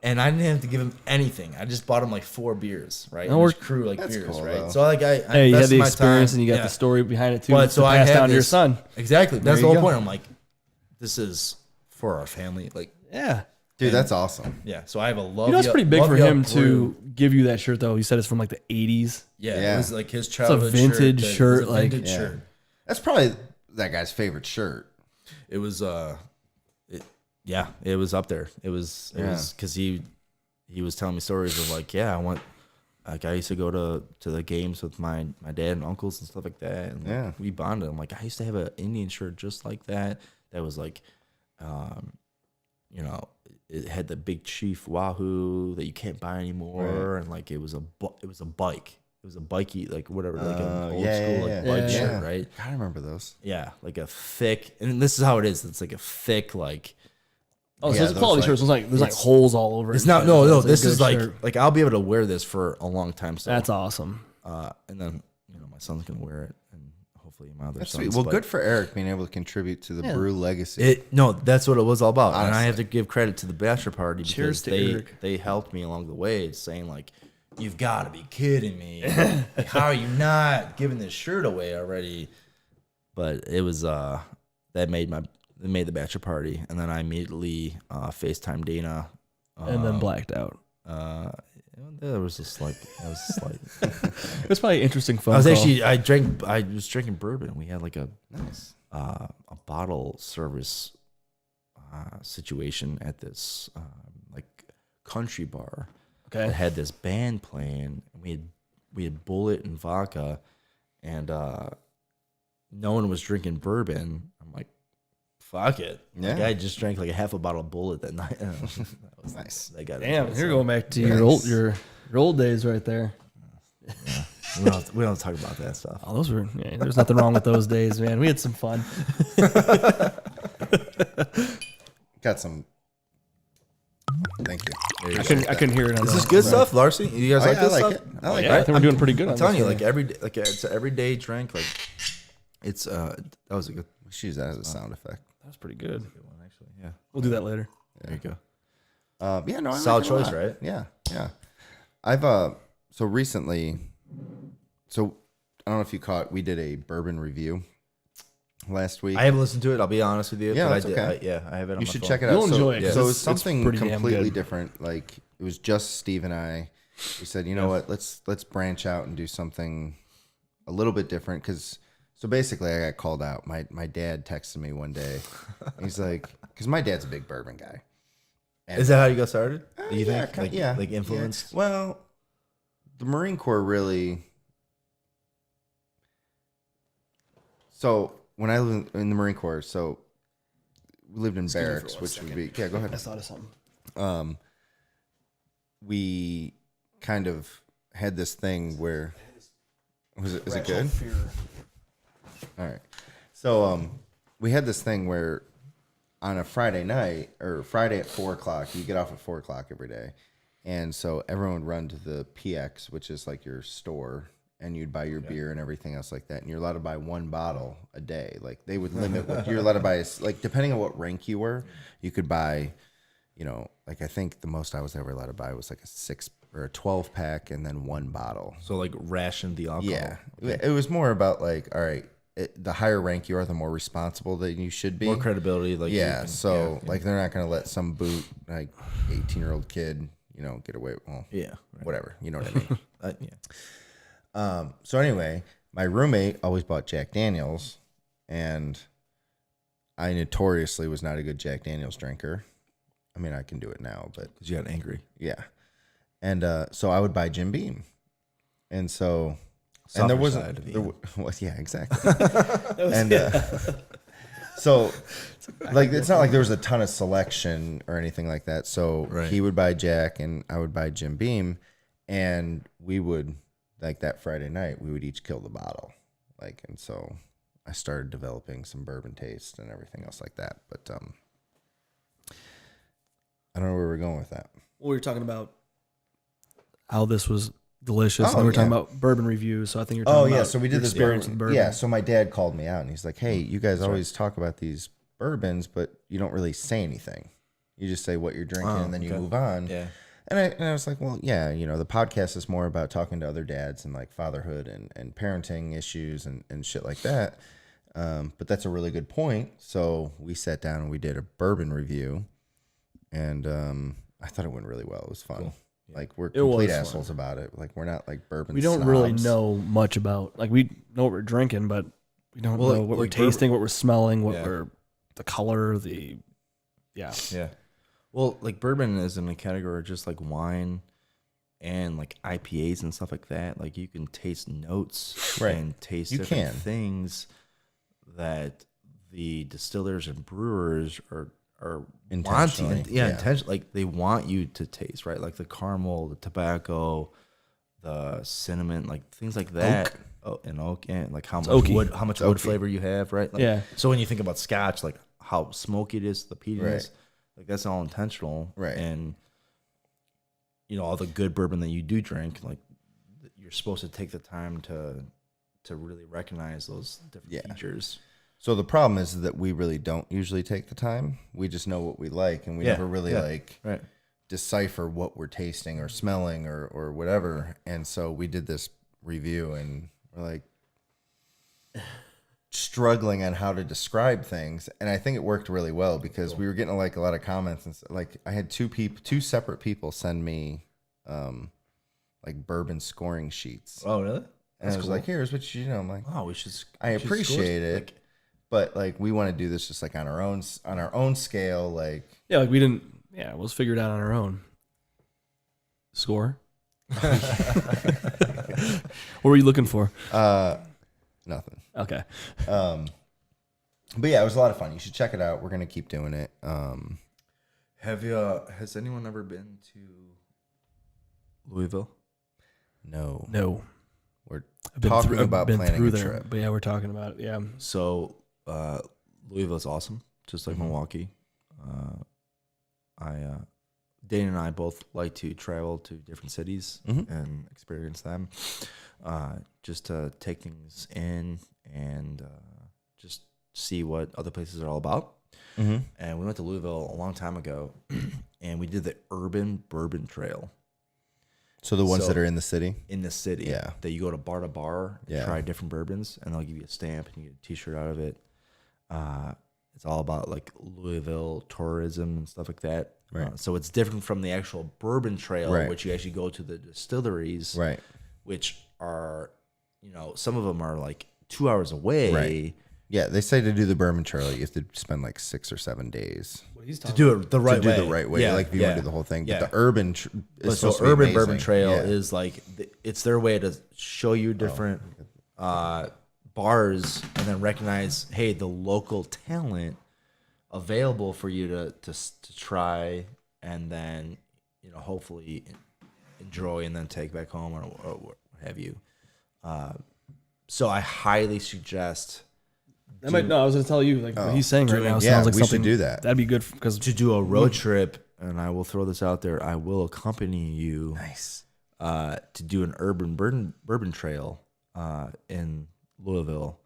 and I didn't have to give him anything. I just bought him like 4 beers, right? No, His crew like that's beers, cool, right? though. So like I Hey, you had invested the my experience time. and you got Yeah. the story behind it too. But to so I pass had down to your this- son. Exactly. That's you the whole go. point. I'm like, this is for our family. Like, Yeah. Dude, that's awesome. yeah. So I have a love. You know, it's pretty big love for ya him Brew. to give you that shirt, though. He said it's from like the 80s. Yeah, Yeah. it was like his childhood vintage shirt. shirt, like- vintage Yeah. shirt. That's probably that guy's favorite shirt. It was yeah, it was up there. It was because he was telling me stories of like, yeah, I used to go to the games with my dad and uncles and stuff like that, and Yeah. we bonded. I'm like, I used to have an Indian shirt just like that was like, you know, it had the big chief wahoo that you can't buy anymore, and like it was a bike. It was a bikey, like whatever, like an old school like bike shirt, right? I remember those. Yeah, like a thick, and this is how it is. It's like a thick, like Oh, so Yeah, it's a those, quality like- shirt. So there's like holes all over it. it's and not. shit. No, It's a this good is like shirt. I'll be able to wear this for a long time. So That's awesome. and then my son's gonna wear it, and hopefully my other That's sons. sweet. Well, but good for Eric being able to contribute to the Brew legacy. that's what it was all about, and I Honestly. have to give credit to the bachelor party Cheers because to Eric. they helped me along the way, saying like, "You've got to be kidding me! Like, how are you not giving this shirt away already?" But it was that made the bachelor party, and then I immediately FaceTime Dana, And then blacked out. There was a slight. It was probably an interesting phone I was call. actually I was drinking bourbon. We had like a Nice. a bottle service situation at this like country bar that Okay. had this band playing. And we had Bullet and vodka, and no one was drinking bourbon. I'm like, fuck it. Yeah. Like, I just drank like a half a bottle of Bullet that night. That was Nice. They got Damn, into it, you're so- going back to Nice. your old days right there. We don't talk about that stuff. Oh, those were. Yeah, there's nothing wrong with those days, man. We had some fun. Got some. Thank you. I couldn't hear it. On This the- is good stuff, Larcy. You guys like I this like stuff? it. I like Yeah, I it. think we're doing pretty good. I'm on telling this you, one. like every day, like it's an everyday drink. Like it's that was a good We should use that as a sound effect. That was pretty good. one actually. Yeah, We'll do that later. there you go. Yeah, no, I Solid like it a choice, lot. right? Yeah, yeah. I've so recently, so I don't know if you caught. We did a bourbon review last week. I haven't listened to it. I'll be honest with you. Yeah, but that's I did. okay. I have it. On You my should phone. check it out. You'll so, enjoy it, So 'cause it's it's something pretty damn completely good. different. Like it was just Steve and I. We said, you know what? Let's branch out and do something a little bit different. Because so basically, I got called out. My dad texted me one day. He's like, because my dad's a big bourbon guy. Is that how you got started? Do you Yeah, think? yeah, Like influenced? yeah. Well, the Marine Corps really. So when I lived in the Marine Corps, so we lived in barracks, which would be go I ahead. thought of something. We kind of had this thing where is it good? All right. So we had this thing where on a Friday night or Friday at 4:00, you get off at 4:00 every day. And so everyone would run to the PX, which is like your store, and you'd buy your beer and everything else like that. And you're allowed to buy 1 bottle a day. Like they would limit what you're allowed to buy. Like depending on what rank you were, you could buy, like I think the most I was ever allowed to buy was like a 6 or a 12 pack and then 1 bottle. So like ration the alcohol. Yeah. It was more about like, all right, the higher rank you are, the more responsible that you should be. More credibility. Like Yeah. you can- So like they're not going to let some boot like 18-year-old kid, get away. Well, yeah. Right. whatever. You know what I mean? Yeah. So anyway, my roommate always bought Jack Daniels, and I notoriously was not a good Jack Daniels drinker. I mean, I can do it now, but Because you got angry. yeah. And so I would buy Jim Beam. And so, Softer and there side wasn't, of there Ian. was, yeah, exactly. And so, like, it's not like there was a ton of selection or anything like that. So Right. he would buy Jack and I would buy Jim Beam. And we would, like, that Friday night, we would each kill the bottle. Like, and so I started developing some bourbon taste and everything else like that. But I don't know where we're going with that. We were talking about how this was delicious. Oh, and we were talking yeah. about bourbon reviews. So I think you're talking about So we did your this experience with bourbon. Yeah, so my dad called me out and he's like, "Hey, you guys always talk about these bourbons, but you don't really say anything. You just say what you're drinking and then you move on." Yeah. And I was like, well, yeah, the podcast is more about talking to other dads and like fatherhood and parenting issues and shit like that. But that's a really good point. So we sat down and we did a bourbon review, and I thought it went really well. It was fun. Cool. Like, we're It was complete fun. assholes about it. Like, we're not like bourbon. We don't really snobs. know much about, like, we know what we're drinking, but we don't Well, know what we're like tasting, what we're smelling, what Yeah. we're, the color, yeah. Well, like bourbon is in a category just like wine and like IPAs and stuff like that. Like you can taste notes Right. and taste You different can. things that the distillers and brewers are Intentionally, wanting. yeah. Intentionally. Like they want you to taste, right? Like the caramel, the tobacco, the cinnamon, like things like that. Oh, and oak, and like how much oaky. wood, how much wood flavor you have, right? Like, Yeah. So when you think about Scotch, like how smoky it is, the peatiness, Right. like that's all intentional, Right. And all the good bourbon that you do drink, like you're supposed to take the time to really recognize those different Yeah. features. So the problem is that we really don't usually take the time. We just know what we like, and we Yeah, never really yeah. like Right. decipher what we're tasting or smelling or whatever. And so we did this review, and we're like struggling on how to describe things. And I think it worked really well because we were getting like a lot of comments, and like I had two separate people send me like bourbon scoring sheets. Oh, really? And I was like, here's what I'm like, Oh, we should. I we should appreciate score- it. like, but like we want to do this just like on our own scale. Like, Yeah, like we didn't, let's figure it out on our own. Score? What were you looking for? nothing. Okay. But yeah, it was a lot of fun. You should check it out. We're gonna keep doing it. Has anyone ever been to Louisville? No, I've we're talking I've about been planning through a there, trip. but yeah, we're talking about it. Yeah. So Louisville is awesome, just like Milwaukee. Dane and I both like to travel to different cities and experience them, just to take things in and just see what other places are all about. And we went to Louisville a long time ago, and we did the Urban Bourbon Trail. So the ones So- that are in the city. In the city, Yeah. that you go to bar, and Yeah. try different bourbons, and they'll give you a stamp and you get a T-shirt out of it. It's all about like Louisville tourism and stuff like that. Right. So it's different from the actual bourbon trail, Right. which you actually go to the distilleries, Right. which are, some of them are like 2 hours away. Right. Yeah, they say to do the bourbon trail, you have to spend like 6 or 7 days What he's To do it the right to do way. the right way. Yeah, Like if you want to do the whole thing. Yeah. But the urban But is so supposed to be Urban Bourbon amazing. Trail Yeah. is like it's their way to show you different bars and then recognize, hey, the local talent available for you to try and then hopefully enjoy and then take back home or what have you. So I highly suggest I was going to tell you, like what he's saying right now yeah, sounds like we should something do that. That'd be good because to do a road trip, and I will throw this out there. I will accompany you Nice. to do an urban bourbon trail in Louisville,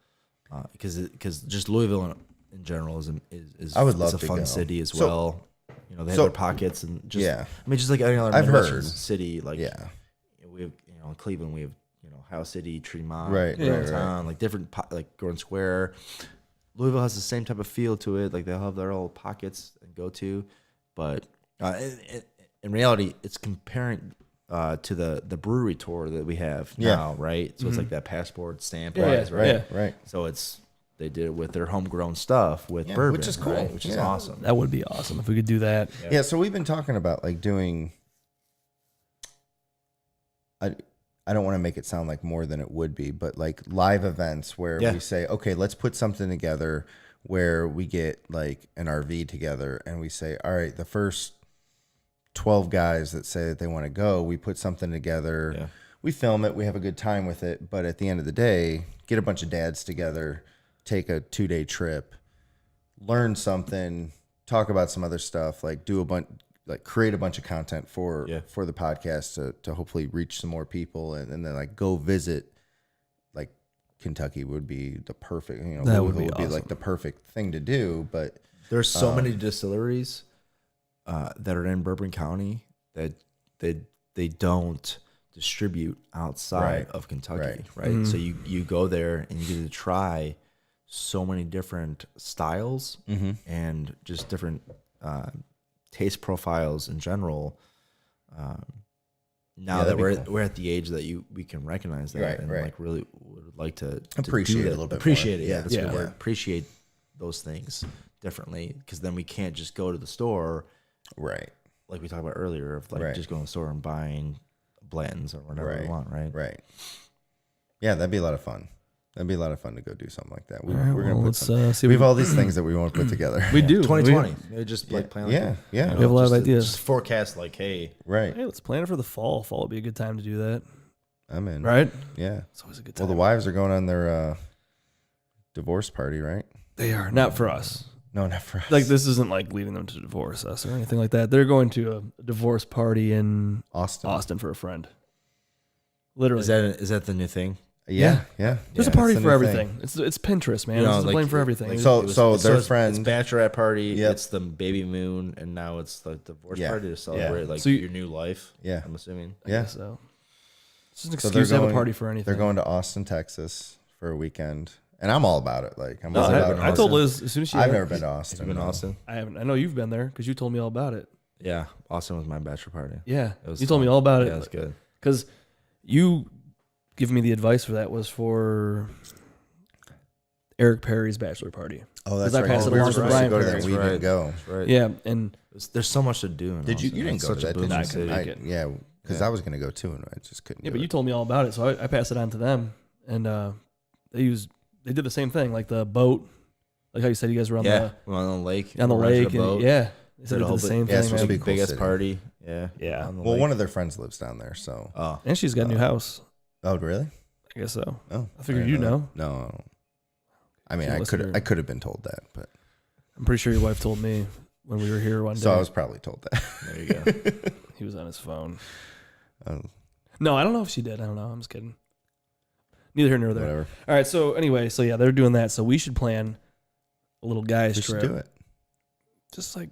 because just Louisville in general is I would love a to fun go. city as So- well. They have so- their pockets and just Yeah. I mean just like any other I've Midwestern heard. city. Like Yeah. we have in Cleveland we have Ohio City, Tremont, Right, downtown, like different like Gordon Square. Louisville has the same type of feel to it. Like they'll have their old pockets and go to, but in reality, it's comparing to the brewery tour that we have Yeah. now, right? So it's like that passport stamp, Yeah, wise, right? yeah. Right. So it's they did it with their homegrown stuff with bourbon, which is cool. right? Which is Yeah. awesome. That would be awesome if we could do that. Yeah, so we've been talking about like doing. I don't want to make it sound like more than it would be, but like live events where we say, okay, let's put something together where we get like an RV together and we say, all right, the first 12 guys that say that they want to go, we put something together. Yeah. We film it, we have a good time with it, but at the end of the day, get a bunch of dads together, take a 2-day trip, learn something, talk about some other stuff, like do a bunch, like create a bunch of content for the podcast to hopefully reach some more people, and then like go visit. Like Kentucky would be the perfect, that would be awesome. Like the perfect thing to do. But there's so many distilleries that are in Bourbon County that they don't distribute outside of Kentucky, right? Mm-hmm. So you go there and you get to try so many different styles and just different taste profiles in general. Now that we're at the age that we can recognize that and like really would like to appreciate do it a little bit appreciate more. it. Yeah, that's a good Yeah. word. Appreciate those things differently, because then we can't just go to the store, right? Like we talked about earlier, of like just going to the store and buying blends or whatever we want, right? Right. Yeah, that'd be a lot of fun. That'd be a lot of fun to go do something like that. We're All right, gonna put let's some, see. we have all these things that we want to put together. We do. 2020. Maybe just like plan. Yeah, yeah. We have a lot of just ideas. Just forecast like, hey, Right. Hey, let's plan it for the fall. Fall would be a good time to do that, I'm in. right? Yeah. It's always a good time. Well, the wives are going on their divorce party, right? They are not for us. No, not for us. Like this isn't like leading them to divorce us or anything like that. They're going to a divorce party in Austin for a friend. Literally, is that the new thing? Yeah. there's a Yeah, party it's the for new everything. thing. It's Pinterest, man. You know, It's a like- blame for everything. like- So their it's friend, bachelorette party. Yep. It's the baby moon, and now it's the divorce Yeah. party to celebrate like So you- your new life. Yeah. I'm assuming. yeah. So it's just an So excuse to have a going- party for anything. They're going to Austin, Texas for a weekend, and I'm all about it. Like I'm No, all about I told Austin. Liz as soon as she. I've never been to Austin. Have you been to no. Austin? I haven't. I know you've been there because you told me all about it. Yeah, Austin was my bachelor party. Yeah, It was you told me fun. all about Yeah, it. it was good. Because you give me the advice for that was for Eric Perry's bachelor party. Oh, that's 'Cause I right. passed it We were along to supposed Brian go to Perry. that. We That's didn't go. That's right. Yeah, and There's so much to do. In Did you? Austin. You didn't It's go to such a that, did booming you? I couldn't city. make it. Yeah, because I was gonna go too, and I just couldn't. yeah, do but it. you told me all about it, so I passed it on to them, and they did the same thing, like the boat, like how you said you guys were on Yeah, we went on the lake. the rented a lake, and boat, yeah, they said did they a did whole the same bit- yeah, it's thing. supposed to Man. be cool biggest city. party. Yeah, Yeah. on the Well, lake. one of their friends lives down there, so. Oh, And she's got a new house. Oh, really? I guess so. Oh, I figured didn't you know. that. No. I mean, Can't I listen could to her. I could have been told that, but I'm pretty sure your wife told me when we were here one day. so I was probably told that. there you go. He was on his phone. Um, No, I don't know if she did. I don't know. I'm just kidding. Neither here nor there. whatever. All right. So anyway, so yeah, they're doing that. So we should plan a little guys We trip. should do it. Just like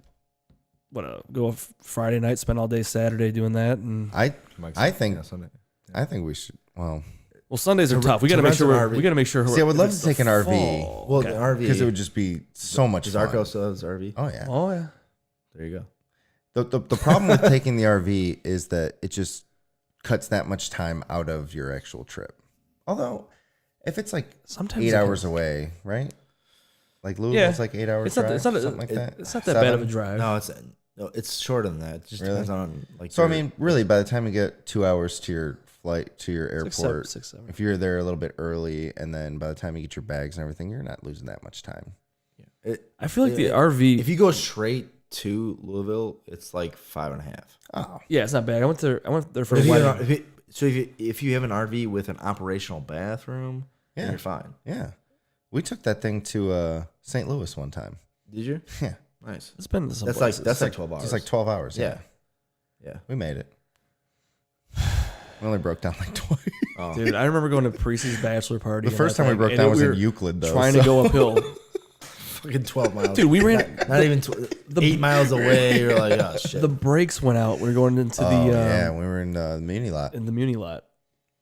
go Friday night, spend all day Saturday doing that, and I think- Yeah, Sunday. I think we should. Well, Sundays are To tough. We to got to make rent sure an we're, RV. we got to make sure. See, I would love it's to take the an RV. fall. Well, Okay. the RV because it would just be so much Does fun. Arco still have his RV? Oh yeah. Oh yeah. There you go. The problem with taking the RV is that it just cuts that much time out of your actual trip. Although, if it's like Sometimes 8 it hours can- away, right? Like Louisville's like 8 hours. It's not. drive, It's not. something like that. It's not that bad of a 7? drive. No, it's shorter than that. It just Really? depends on like. So I your- mean, really, by the time you get 2 hours to your flight to your airport, 6, 7. if you're there a little bit early, and then by the time you get your bags and everything, you're not losing that much time. I feel like the RV. if you go straight to Louisville, it's like 5.5. Oh, Yeah, it's not bad. I went there for But a if you, wedding. have, if you have an RV with an operational bathroom, then Yeah. you're fine. yeah. We took that thing to St. Louis one time. Did you? Yeah, Nice. It's been to some That's places. like 12 hours. it's like 12 hours. Yeah. Yeah. We made it. We only broke down like twice. Oh. Dude, I remember going to Precy's bachelor party. The and first that time we thing, broke and down was we in were Euclid, though. trying so- to go uphill. Fucking 12 miles. Dude, we ran. Not even 8 miles away. You're like, oh shit. The brakes went out. We were going into Oh, the yeah, we were in the mini lot. in the Muni lot.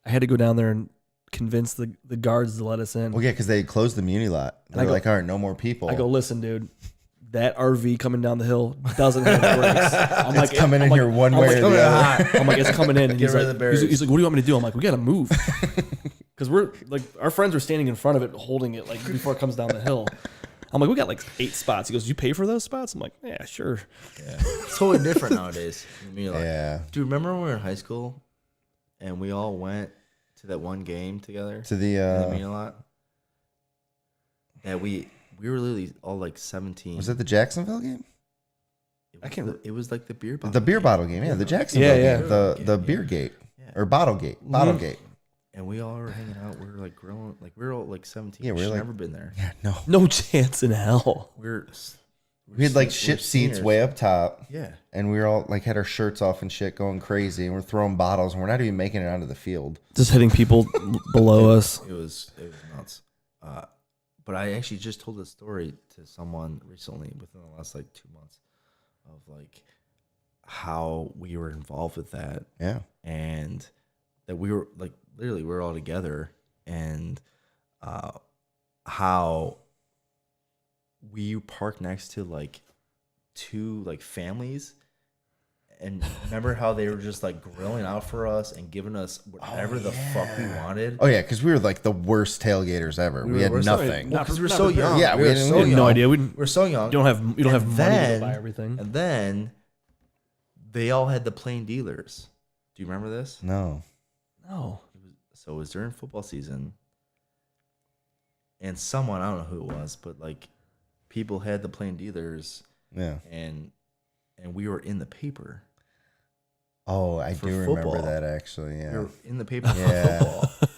I had to go down there and convince the guards to let us in. Well, yeah, because they closed the muni lot. They're go- like, all right, no more people. I go, listen, dude. That RV coming down the hill doesn't have brakes. I'm it's coming in here one way or the other. I'm like, it's coming in. And Get he's rid like, of the barriers. he's like, what do you want me to do? I'm like, we got to move. because we're like our friends were standing in front of it, holding it like before it comes down the hill. I'm like, we got like 8 spots. He goes, you pay for those spots? I'm like, yeah, sure. Yeah. It's totally different nowadays. I mean, like, Yeah. Dude, remember when we were in high school and we all went to that one game together? To the in the mean a lot? Yeah, we were literally all like 17. was it the Jacksonville game? It was like the beer bottle. The beer bottle game, yeah, the Jacksonville Yeah, game, yeah. the beer gate Yeah. or bottle gate. And we all were hanging out. We were like grilling. Like we were all like 17. Yeah, we were We've like- never been there. Yeah, no. No chance in hell. We had like we're shit seats seniors. way up top. Yeah. And we were all like had our shirts off and shit going crazy, and we're throwing bottles, and we're not even making it onto the field. Just hitting people below us. It was nuts. But I actually just told this story to someone recently within the last like 2 months of like how we were involved with that Yeah. and that we were like literally we're all together and how we parked next to like 2 like families. And remember how they were just like grilling out for us and giving us whatever the fuck we wanted? Oh yeah, because we were like the worst tailgaters ever. We had nothing. Because we were so young. Yeah, we were didn't- so we had young. no idea. We were so young. You don't have money to then- buy everything. And then they all had the plain dealers. Do you remember this? No. No. So it was during football season. And someone, I don't know who it was, but like people had the plain dealers Yeah. and we were in the paper. Oh, I For do remember football. that actually. We Yeah. were in the paper Yeah. for football.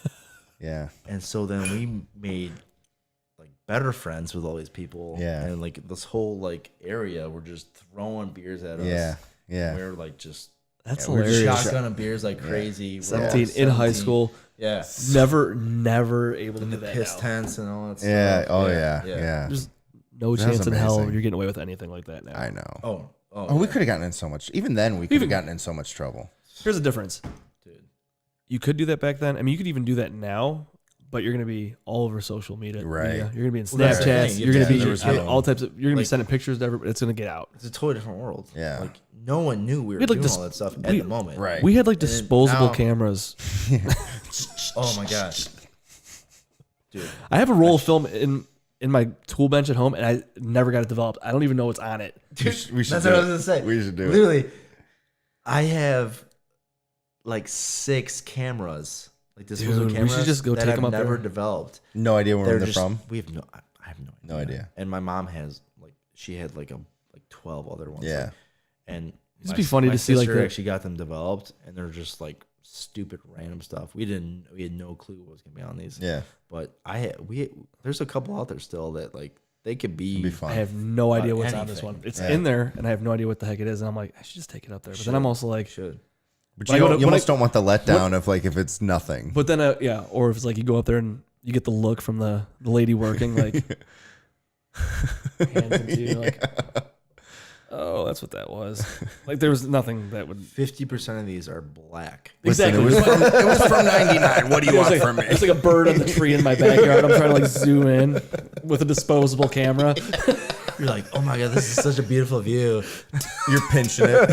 Yeah. And so then we made like better friends with all these people. Yeah. And like this whole like area were just throwing beers at us. Yeah. And Yeah. we were like just That's we're hilarious. shotgunning beers like crazy. We're all 17 in high 17. school. Yeah. Never able to And do the that piss now. tents and all that stuff. Yeah. Oh yeah. Yeah. There's no That's chance in hell amazing. you're getting away with anything like that now. I know. Oh, We could have gotten in so much. Even then, we could have gotten in so much trouble. Here's the difference. dude. You could do that back then. I mean, you could even do that now, but you're going to be all over social media. Right. You're going to be in Well, that's the Snapchat. thing. You're going to Yeah, be there on was all types of. You're going to be like- sending pictures to everybody. It's going to get out. It's a totally different world. Yeah. Like no one knew we were had, like, doing this- all that stuff at we- the moment. Right. We had like then disposable now- cameras. Oh my gosh. Dude. I have a roll of film in my tool bench at home, and I never got it developed. I don't even know what's on it. We should That's do what I it. was gonna say. We should do it. Literally, I have like 6 cameras, like disposable Dude, we should cameras just go that take I've 'em up never there. developed. No idea where they're just, from. We have no. I have no idea. No idea. And my mom has like she had like 12 other ones. Yeah. like, and It'd be funny my to see, like, sister the- actually got them developed, and they're just like stupid random stuff. We had no clue what was gonna be on these. Yeah. But there's a couple out there still that like they could be. It'd be fun. I have no idea what's on anything. this one. It's Yeah. in there, and I have no idea what the heck it is. And I'm like, I should just take it up there. But then I'm also like, Should. But When you, I go don't, to- you when almost I- don't want the letdown of like if it's nothing. but then yeah, or if it's like you go up there and you get the look from the lady working, like hands into you, like, oh, that's what that was. Like there was nothing that would 50% of these are black. Listen, exactly. it was from '99. What do you There's want like, from me? there's like a bird on the tree in my backyard. I'm trying to like zoom in with a disposable camera. You're like, oh my god, this is such a beautiful view. You're pinching it.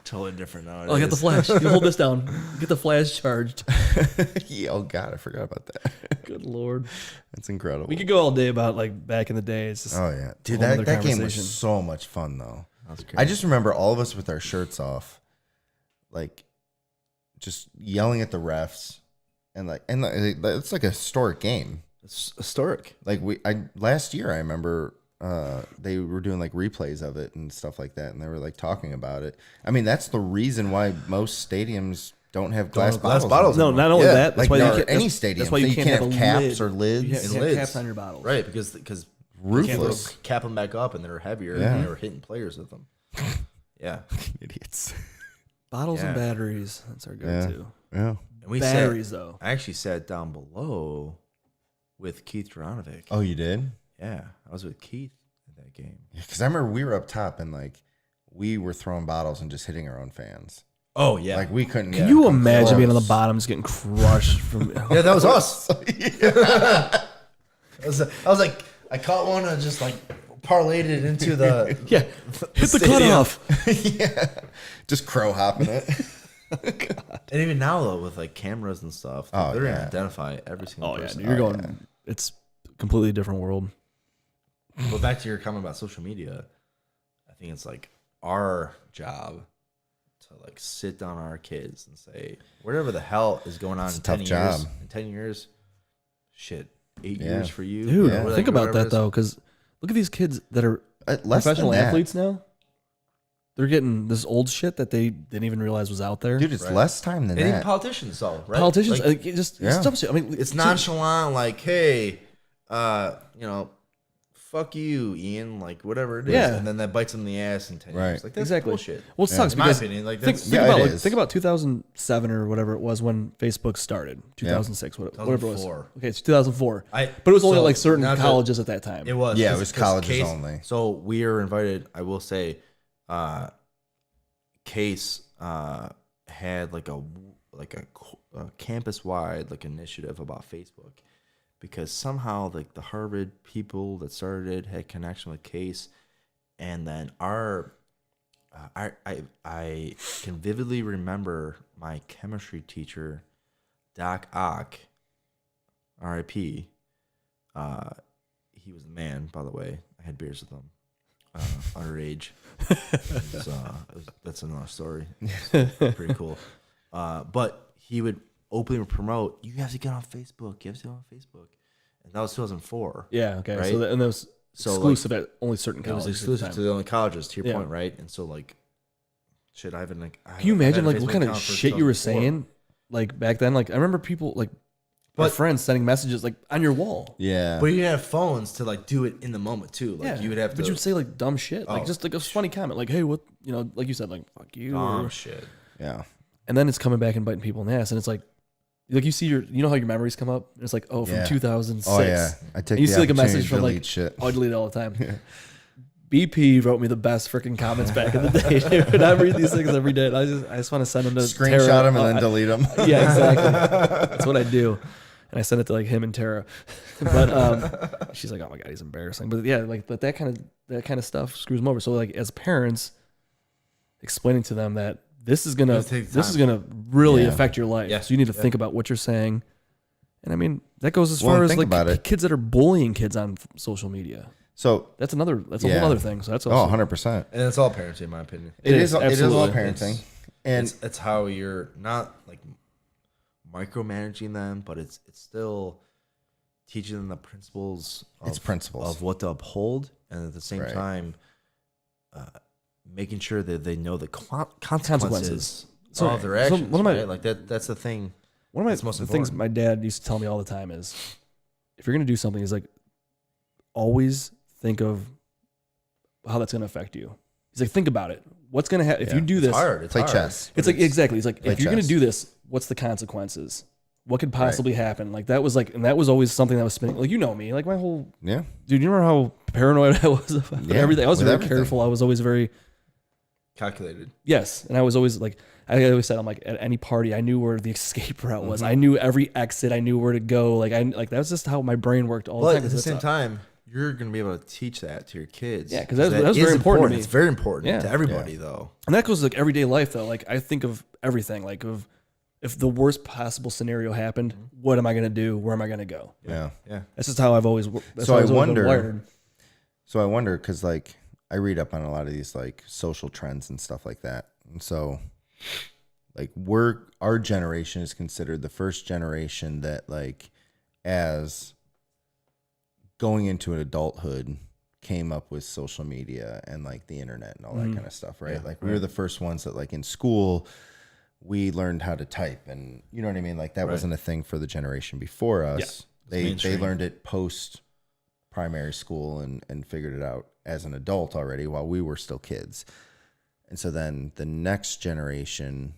Totally different nowadays. Oh, I got the flash. You hold this down. Get the flash charged. Yeah, oh God, I forgot about that. Good Lord. That's incredible. We could go all day about like back in the day. It's just Oh yeah, dude, whole that, nother that game was conversation. so much fun though. That's crazy. I just remember all of us with our shirts off, like just yelling at the refs, and it's like a historic game. It's historic. Like last year, I remember they were doing like replays of it and stuff like that, and they were like talking about it. I mean, that's the reason why most stadiums don't have glass have glass bottles. bottles. no, not only Yeah, that. That's like why you no, can't, any that's- stadium. That's why you can't, have a caps lid. or lids. You And can't lids. caps on your bottles. Right, because Ruthless. cap them back up and they're heavier Yeah. and they were hitting players with them. Yeah. Idiots. Bottles and Yeah. batteries. That's our go-to. Yeah. And we Batteries, though. I actually sat down below with Keith Juranovic. Oh, you did? Yeah. I was with Keith at that game. Because I remember we were up top and like we were throwing bottles and just hitting our own fans. Oh yeah. Like we couldn't. Can you come imagine being on the close. bottom, just getting crushed from? yeah, that was us. I was like, I caught one and just like parlayed it into the Yeah, hit the stadium. cutoff. Yeah. Just crow hopping it. And even now though, with like cameras and stuff, they're gonna identify every single person. You're going. It's a completely different world. But back to your comment about social media, I think it's like our job to like sit down our kids and say, whatever the hell is going on in 10 years, in 10 years, shit, 8 years for you. Dude, think about that though, because look at these kids that are professional athletes now. They're getting this old shit that they didn't even realize was out there. Dude, it's less time than and that. even politicians though, right? Politicians, like, it's dumb shit. I mean, it's nonchalant, like, hey, fuck you, Ian, like whatever it is, and then that bites them in the ass in 10 years. Like that's bullshit. Well, it sucks in my because opinion, like think about 2007 or whatever it was when Facebook started. 2006, whatever it was. Okay, it's 2004. But it was only like certain colleges at that time. It was. Yeah, it was colleges only. So we are invited. I will say, Case had like a campus wide like initiative about Facebook, because somehow like the Harvard people that started it had connection with Case, and then our I can vividly remember my chemistry teacher, Doc Ock, R.I.P. He was the man, by the way. I had beers with him. Underage. That's another story. Pretty cool. But he would openly promote, you have to get on Facebook. You have to get on Facebook. And that was 2004. Yeah, okay. Right? So and that was exclusive at only certain colleges. It was exclusive to the only colleges, to your point, right? And so, like, shit, I haven't, like... Can you imagine, like, what kind of shit you were saying? Like, back then? Like, I remember people, like... my friends sending messages like on your wall. Yeah. But you didn't have phones to like do it in the moment too. Like you would have to. But you would say like dumb shit. Like just like a funny comment. Like, hey, what, like you said, like, fuck you. Oh, shit. Yeah. And then it's coming back and biting people in the ass. And it's like you see how your memories come up? And it's like, from 2006. Oh, yeah. I take and you see like a message from like, shit. I delete it all the time. BP wrote me the best freaking comments back in the day. Dude. I read these things every day. And I just want to send them to screenshot them and then delete them. Yeah, exactly. That's what I do. And I sent it to like him and Tara, but she's like, "Oh my god, he's embarrassing." But yeah, like that kind of stuff screws them over. So like as parents, explaining to them that this is gonna really affect your life. Yes. So you need to think about what you're saying. And I mean that goes as far as like kids that are bullying kids on social media. So that's a whole other thing. So that's also 100%. And it's all parenting, in my opinion. It is all parenting, and it's how you're not like micromanaging them, but it's still teaching them the principles of what to uphold, and at the same time making sure that they know the consequences of their actions. So one of my, like that's the thing. One of the things my dad used to tell me all the time is, if you're going to do something, he's like, always think of how that's going to affect you. He's like, think about it. What's going to happen if you do this? It's play chess. It's like exactly. He's like, if you're going to do this, what's the consequences? What could possibly happen? Like that was like, and that was always something that was spinning. Like me, like my whole dude. You remember how paranoid I was about everything? I was very careful. I was always very calculated. Yes, and I was always like, I always said, I'm like, at any party, I knew where the escape route was. I knew every exit. I knew where to go. Like that was just how my brain worked all the time. But at the same time, you're going to be able to teach that to your kids. Yeah, because that was very important to me. It's very important to everybody, though. And that goes like everyday life, though. Like I think of everything. Like if the worst possible scenario happened, what am I going to do? Where am I going to go? Yeah. That's just how I've always. So I wonder. So I wonder because like I read up on a lot of these like social trends and stuff like that, and so like our generation is considered the first generation that like as going into an adulthood came up with social media and like the internet and all that kind of stuff, right? Like we were the first ones that like in school we learned how to type, and you know what I mean? Like that wasn't a thing for the generation before us. Yeah. They learned it post primary school and figured it out as an adult already while we were still kids. And so then the next generation,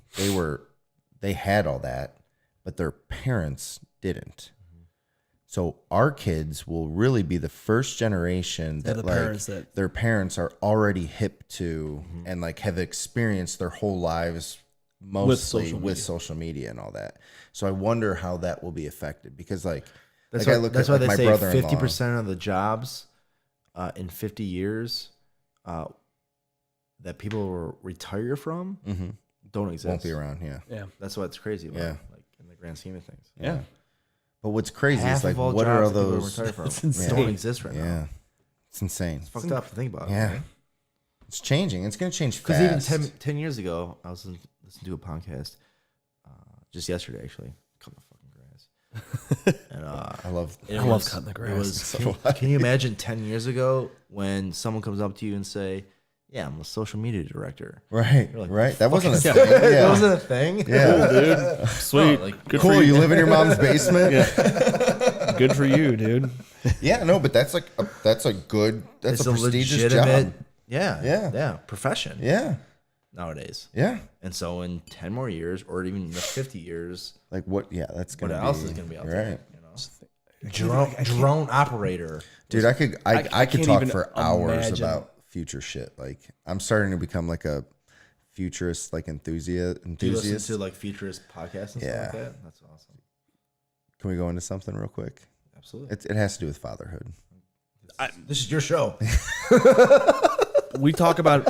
they had all that, but their parents didn't. So our kids will really be the first generation that their parents are already hip to and like have experienced their whole lives mostly with social media and all that. So I wonder how that will be affected, because like that's why they my say brother-in-law, 50% of the jobs in 50 years that people will retire from don't exist. won't be around. Yeah. Yeah. That's what's crazy about Yeah. it, like in the grand scheme of things. Yeah. But what's crazy Half is like, of all what are all jobs that people those? retire from It's insane. don't exist right now. Yeah, it's insane. It's fucked up to think about. Yeah, it's changing. It's gonna change Because fast. even 10 years ago, I was listening to a podcast just yesterday, actually. Cut my fucking grass. And I love. I love cutting the grass. It was, can you imagine 10 years ago when someone comes up to you and say, "Yeah, I'm a social media director." Right, You're like, right. That wasn't a yeah. thing. That Yeah, wasn't a thing. yeah. Dude, sweet. like, Good Cool. for You you. live in your mom's basement. Good for you, dude. Yeah, no, but that's like that's a good. That's It's a a prestigious legitimate, job. yeah, profession Yeah, nowadays. yeah. And so in 10 more years, or even 50 years, Like what? Yeah, that's what gonna. else is going to be out there? Right, You know, drone operator. dude. I could. I could can't talk even for hours imagine. about future shit. Like I'm starting to become like a futurist, like enthusiast. Do you listen to like futurist podcasts and Yeah. stuff like that? That's awesome. Can we go into something real quick? Absolutely. It has to do with fatherhood. This is your show. We talk about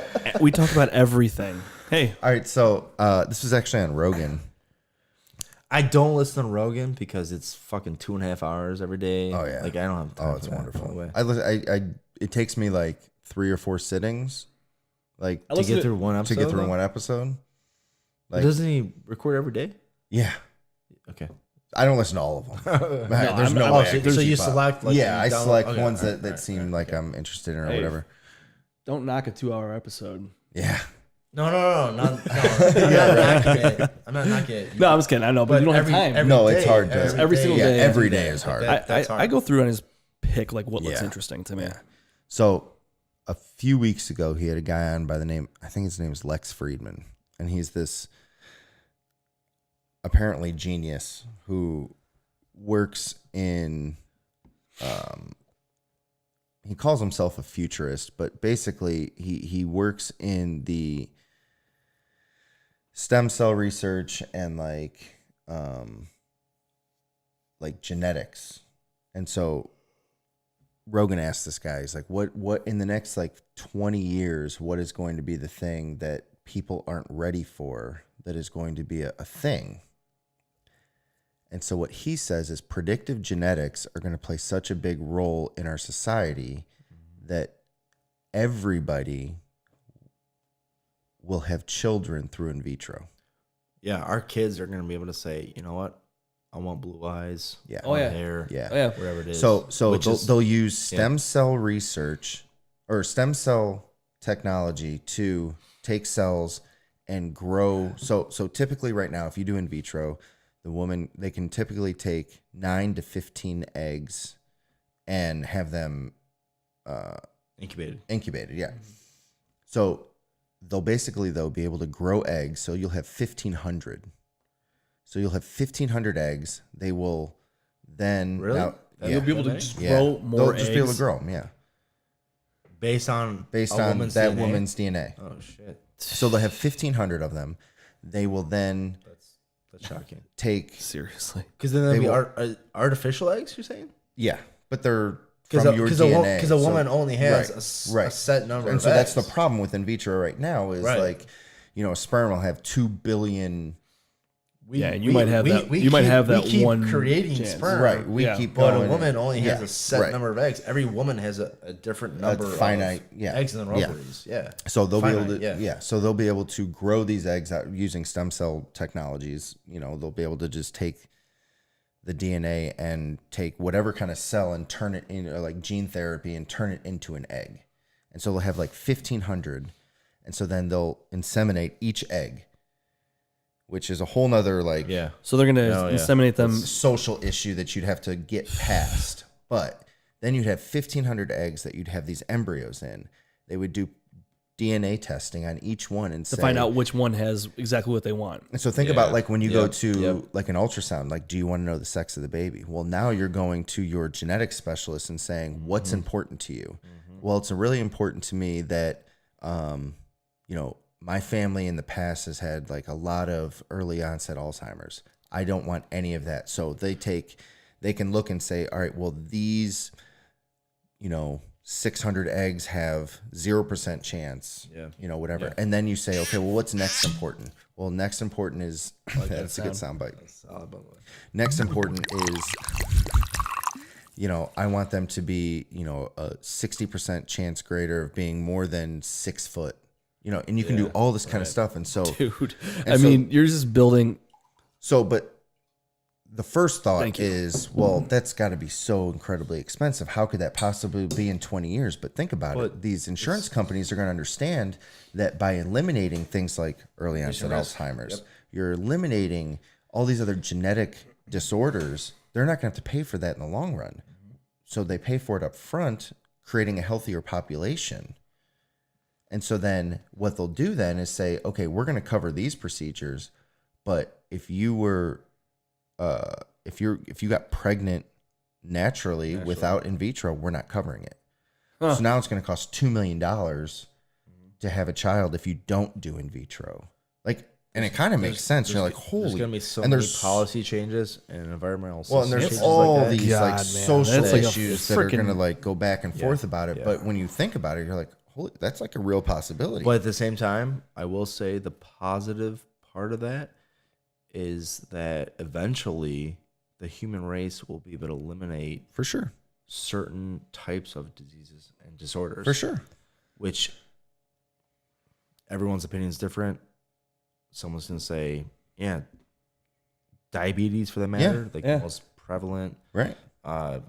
everything. Hey, All right, so this was actually on Rogan. I don't listen to Rogan because it's fucking 2.5 hours every day. Oh, yeah. Like I don't have time. Oh, for it's that, by the wonderful. way. It takes me like 3 or 4 sittings, like I To listen get to- through one to episode. get through one episode. Like, Doesn't he record every day? yeah, Okay. I don't listen to all of them. There's I'm- no I'm- way. oh, I so- could so you keep up. select, like, yeah, you I download- select okay, ones alright, that alright, seem alright, like okay. I'm interested in or Hey. whatever. don't knock a 2-hour episode. Yeah, No, I'm not knocking it. I'm not knocking it. No, I'm just kidding. I know, but you don't have time. No, it's hard to- Every single yeah, day. every day is hard. That's hard. I go through and just pick like what looks Yeah. interesting to me. Yeah. So a few weeks ago, he had a guy on by the name, I think his name is Lex Friedman, and he's this apparently genius who works in, he calls himself a futurist, but basically he works in the stem cell research and like genetics. And so Rogan asked this guy, he's like, what in the next like 20 years, what is going to be the thing that people aren't ready for that is going to be a thing? And so what he says is predictive genetics are going to play such a big role in our society that everybody will have children through in vitro. Yeah, our kids are going to be able to say, you know what? I want blue eyes. Yeah. Oh, yeah. Hair. Yeah. Oh, yeah. Whatever it is. So Which is- they'll use stem cell research or stem cell technology to take cells and grow. So typically right now, if you do in vitro, the woman, they can typically take 9 to 15 eggs and have them incubated. Yeah. So they'll be able to grow eggs. So you'll have 1,500. So you'll have 1,500 eggs. They will then Really? You'll be able to just grow more They'll eggs. just be able to grow them. Yeah. Based on Based a on woman's that DNA? woman's DNA. Oh shit, So they'll have 1,500 of them. They will then that's shocking. take, Seriously. Because then They they'll be will- artificial eggs. You're saying? yeah, but they're Because from your DNA. because a So- woman only has right, a set number. and of so that's the eggs. problem with in vitro right now is Right. like, a sperm will have 2 billion. Yeah, and you might have that- you might have that we keep one creating chance. sperm. Right. We Yeah. keep But going. a woman only has Yeah, a set right. number of eggs. Every woman has a different number finite, of yeah. eggs in their Yeah. ovaries. Yeah. So they'll Finite, be able to, so they'll be able to grow these eggs out using stem cell technologies. They'll be able to just take the DNA and take whatever kind of cell and turn it into like gene therapy and turn it into an egg. And so they'll have like 1,500. And so then they'll inseminate each egg, which is a whole nother like Yeah. So they're gonna Oh, yeah. inseminate them. social issue that you'd have to get past. But then you'd have 1,500 eggs that you'd have these embryos in. They would do DNA testing on each one and To say, find out which one has exactly what they want. And so think Yeah. about like when you go Yep. to Yep. like an ultrasound, like, do you want to know the sex of the baby? Well, now you're going to your genetic specialist and saying, what's important to you? Well, it's really important to me that, my family in the past has had like a lot of early onset Alzheimer's. I don't want any of that. So they can look and say, all right, well, these, 600 eggs have 0% chance, whatever. Yeah. And then you say, okay, well, what's next important? Well, next important is, that's a good soundbite. Next important is, I want them to be, a 60% chance greater of being more than 6 foot, and you can do all this kind of stuff. And so, Dude, and you're just building. So, but the first thought is, well, that's got to be so incredibly expensive. How could that possibly be in 20 years? But think about it. These insurance companies are going to understand that by eliminating things like early onset Alzheimer's, you're eliminating all these other genetic disorders. They're not going to have to pay for that in the long run. So they pay for it up front, creating a healthier population. And so then what they'll do then is say, okay, we're going to cover these procedures, but if you were if you got pregnant naturally without in vitro, we're not covering it. So now it's going to cost $2 million to have a child if you don't do in vitro. And it kind of makes sense. You're like, holy. There's going to be so many policy changes and environmental well, and there's changes all like that. these social That's like a issues that are going to go back and forth about it. But when you think about it, you're like, holy, that's like a real possibility. But at the same time, I will say the positive part of that is that eventually the human race will be able to eliminate for sure certain types of diseases and disorders. For sure. Which everyone's opinion is different. Someone's going to say, diabetes for that matter, the most prevalent. Right.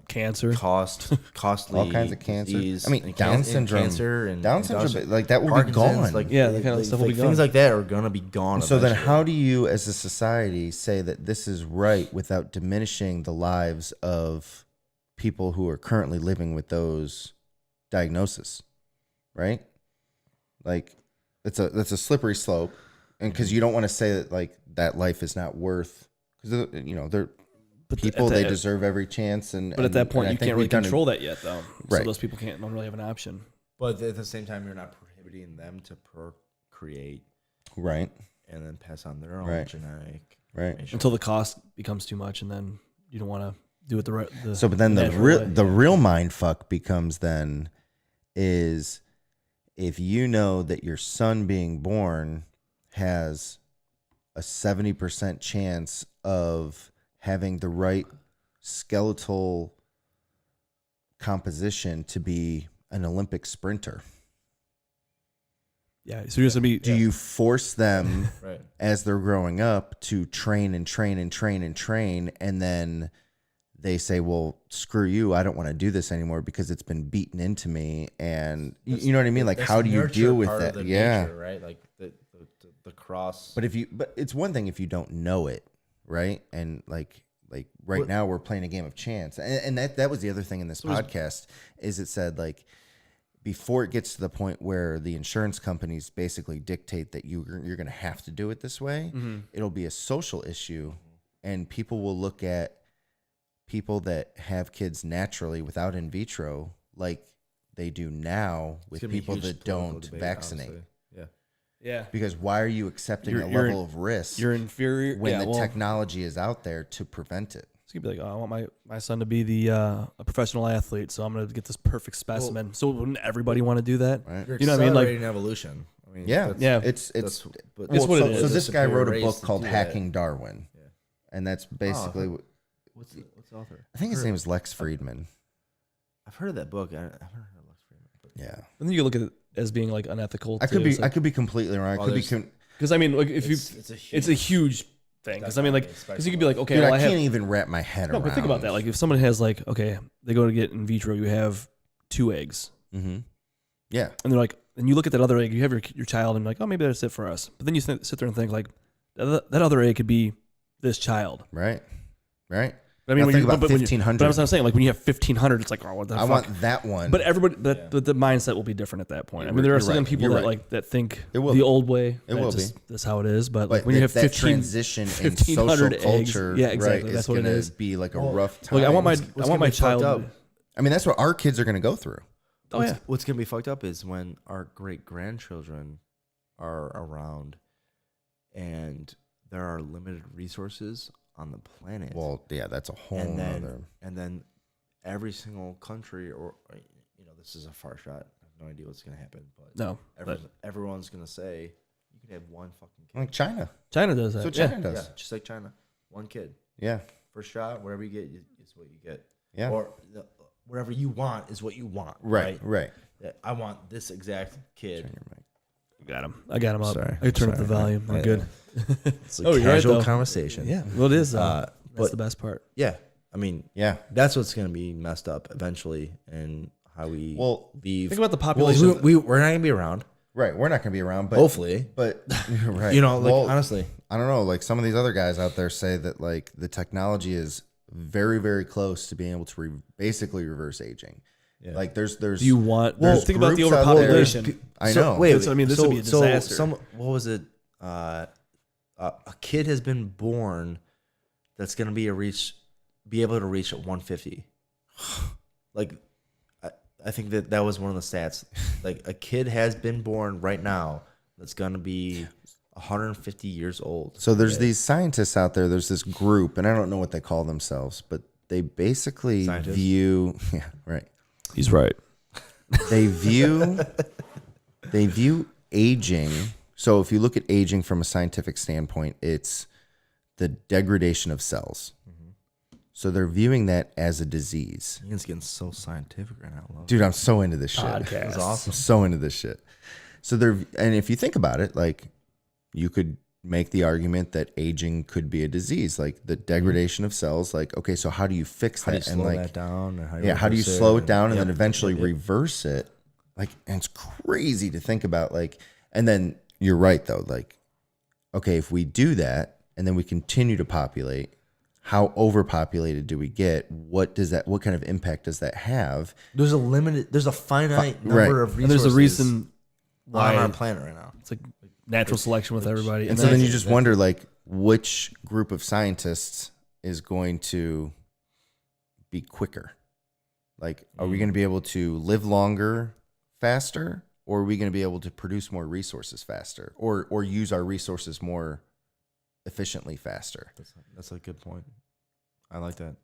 Cancer. Costly. All kinds of cancer. Disease, Down syndrome. Cancer and Down syndrome, that will be gone. that kind of stuff will be gone. Things like that are going to be gone. So then how do you, as a society, say that this is right without diminishing the lives of people who are currently living with those diagnoses, right? That's a slippery slope. And because you don't want to say that that life is not worth, because they're people, they deserve every chance. But at that point, you can't really control that yet, though. Right. So those people don't really have an option. But at the same time, you're not prohibiting them to procreate, right, and then pass on their own genetic information. Until the cost becomes too much, and then you don't want to do it the right. So, but then the real mind fuck becomes then is if you know that your son being born has a 70% chance of having the right skeletal composition to be an Olympic sprinter. Yeah, so you're just gonna be. Do you force them right. as they're growing up to train and train and train and train, and then they say, "Well, screw you! I don't want to do this anymore because it's been beaten into me." And you know what I mean? Like, how do you deal with that? Nature, right? Like the cross. But it's one thing if you don't know it, right? And like right now we're playing a game of chance, and that was the other thing in this podcast is it said before it gets to the point where the insurance companies basically dictate that you're going to have to do it this way, it'll be a social issue, and people will look at people that have kids naturally without in vitro like they do now with people that don't vaccinate. Honestly. Yeah. Because why are you accepting a level of risk? You're inferior when the technology is out there to prevent it. So you'd be like, I want my son to be a professional athlete, so I'm going to get this perfect specimen. Well, so wouldn't everybody want to do that? Right. You're you know what I mean? Like evolution. I mean, It's what it is. So this guy wrote a book called that. Hacking Darwin, and that's basically what's the author? I think his name is Lex Friedman. I've heard of that book. I haven't heard of Lex Friedman. But Yeah, and then you look at it as being like unethical. I could be completely wrong. I could be because I mean, like if it's a huge thing. Because I mean, like because you could be like, okay, dude, well, I can't even wrap my head around. No, but think about that. Like if someone has they go to get in vitro, you have 2 eggs. Mm-hmm. Yeah, and they're like, and you look at that other egg, you have your child, and you're like, oh, maybe that's it for us. But then you sit there and think like, that other egg could be this child. Right. I mean, when you think about 1,500. But I'm saying, like, when you have 1,500, it's like, oh, what the fuck? I want that one. But everybody, but the mindset will be different at that point. I mean, there are some people that think the old way. It will be. That's how it is. But like, when you have that transition in social culture, yeah, exactly. Right, that's what it is. Be like a rough time. Like, I want my child. I mean, that's what our kids are going to go through. What's going to be fucked up is when our great grandchildren are around, and there are limited resources on the planet. Well, yeah, that's a whole other. And then every single country or the this is a far shot. I have no idea what's gonna happen, but No, everyone's gonna say you can have one fucking kid. Like China. China does that. So Yeah. China does. Yeah, just like China, one kid. Yeah. First shot, whatever you get is what you get. Yeah. Or whatever you want is what you want. Right. Yeah, I want this exact kid. Got him. I got him up. Sorry. I turn up the volume. I'm good. It's a Oh, you're right, casual though. conversation. Yeah. Well, it is. But That's the best part. yeah, I mean, Yeah. that's what's gonna be messed up eventually, and how we leave. Think about the population. Well, we're not gonna be around. Right. We're not going to be around, but Hopefully, But right. you know, like Well, honestly, I don't know. Like some of these other guys out there say that like the technology is very, very close to being able to basically reverse aging. Yeah. Like there's Do you want? there's Think about the groups out there- overpopulation. I So, know. wait, That's what I mean. This would be a disaster. What was it? A kid has been born that's gonna be able to reach at 150. Like, I think that was one of the stats. Like a kid has been born right now that's gonna be 150 years old. So there's these scientists out there. There's this group, and I don't know what they call themselves, but they basically Scientists? view. Yeah, right. He's right. They view aging. So if you look at aging from a scientific standpoint, it's the degradation of cells. So they're viewing that as a disease. Ian's getting so scientific right now. I love it. Dude, I'm so into this shit. Podcast. That's awesome. I'm so into this shit. So and if you think about it, like you could make the argument that aging could be a disease, like the degradation of cells. Like, okay, so how do you fix How do you that? slow and like, that down? Or how do you reverse slow it down and Yep. then eventually Yep. reverse it? Like, and it's crazy to think about. Like, and then you're right though. Like, okay, if we do that and then we continue to populate, how overpopulated do we get? What kind of impact does that have? There's a finite number right. of resources. And there's a reason on why our planet right now. it's like natural selection with everybody. And so then you just wonder, like, which group of scientists is going to be quicker? Like, are we going to be able to live longer, faster, or are we going to be able to produce more resources faster, or use our resources more efficiently faster? That's a good point. I like that.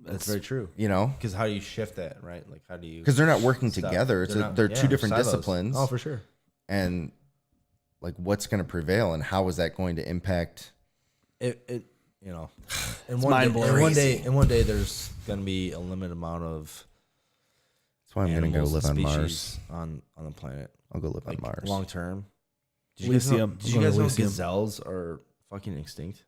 That's very true. You know, Because how do you shift that, right? Like, how do you? because they're not working stop- together. They're two different silos. disciplines. Oh, for sure. And like, what's going to prevail, and how is that going to impact? It you know, and mind-blowing. one day there's gonna be a limited amount of That's why I'm going to go animals live on and Mars. species on the planet. I'll go live Like on Mars. long term. Did Elysium. you I'm guys going know to Elysium. gazelles are fucking extinct?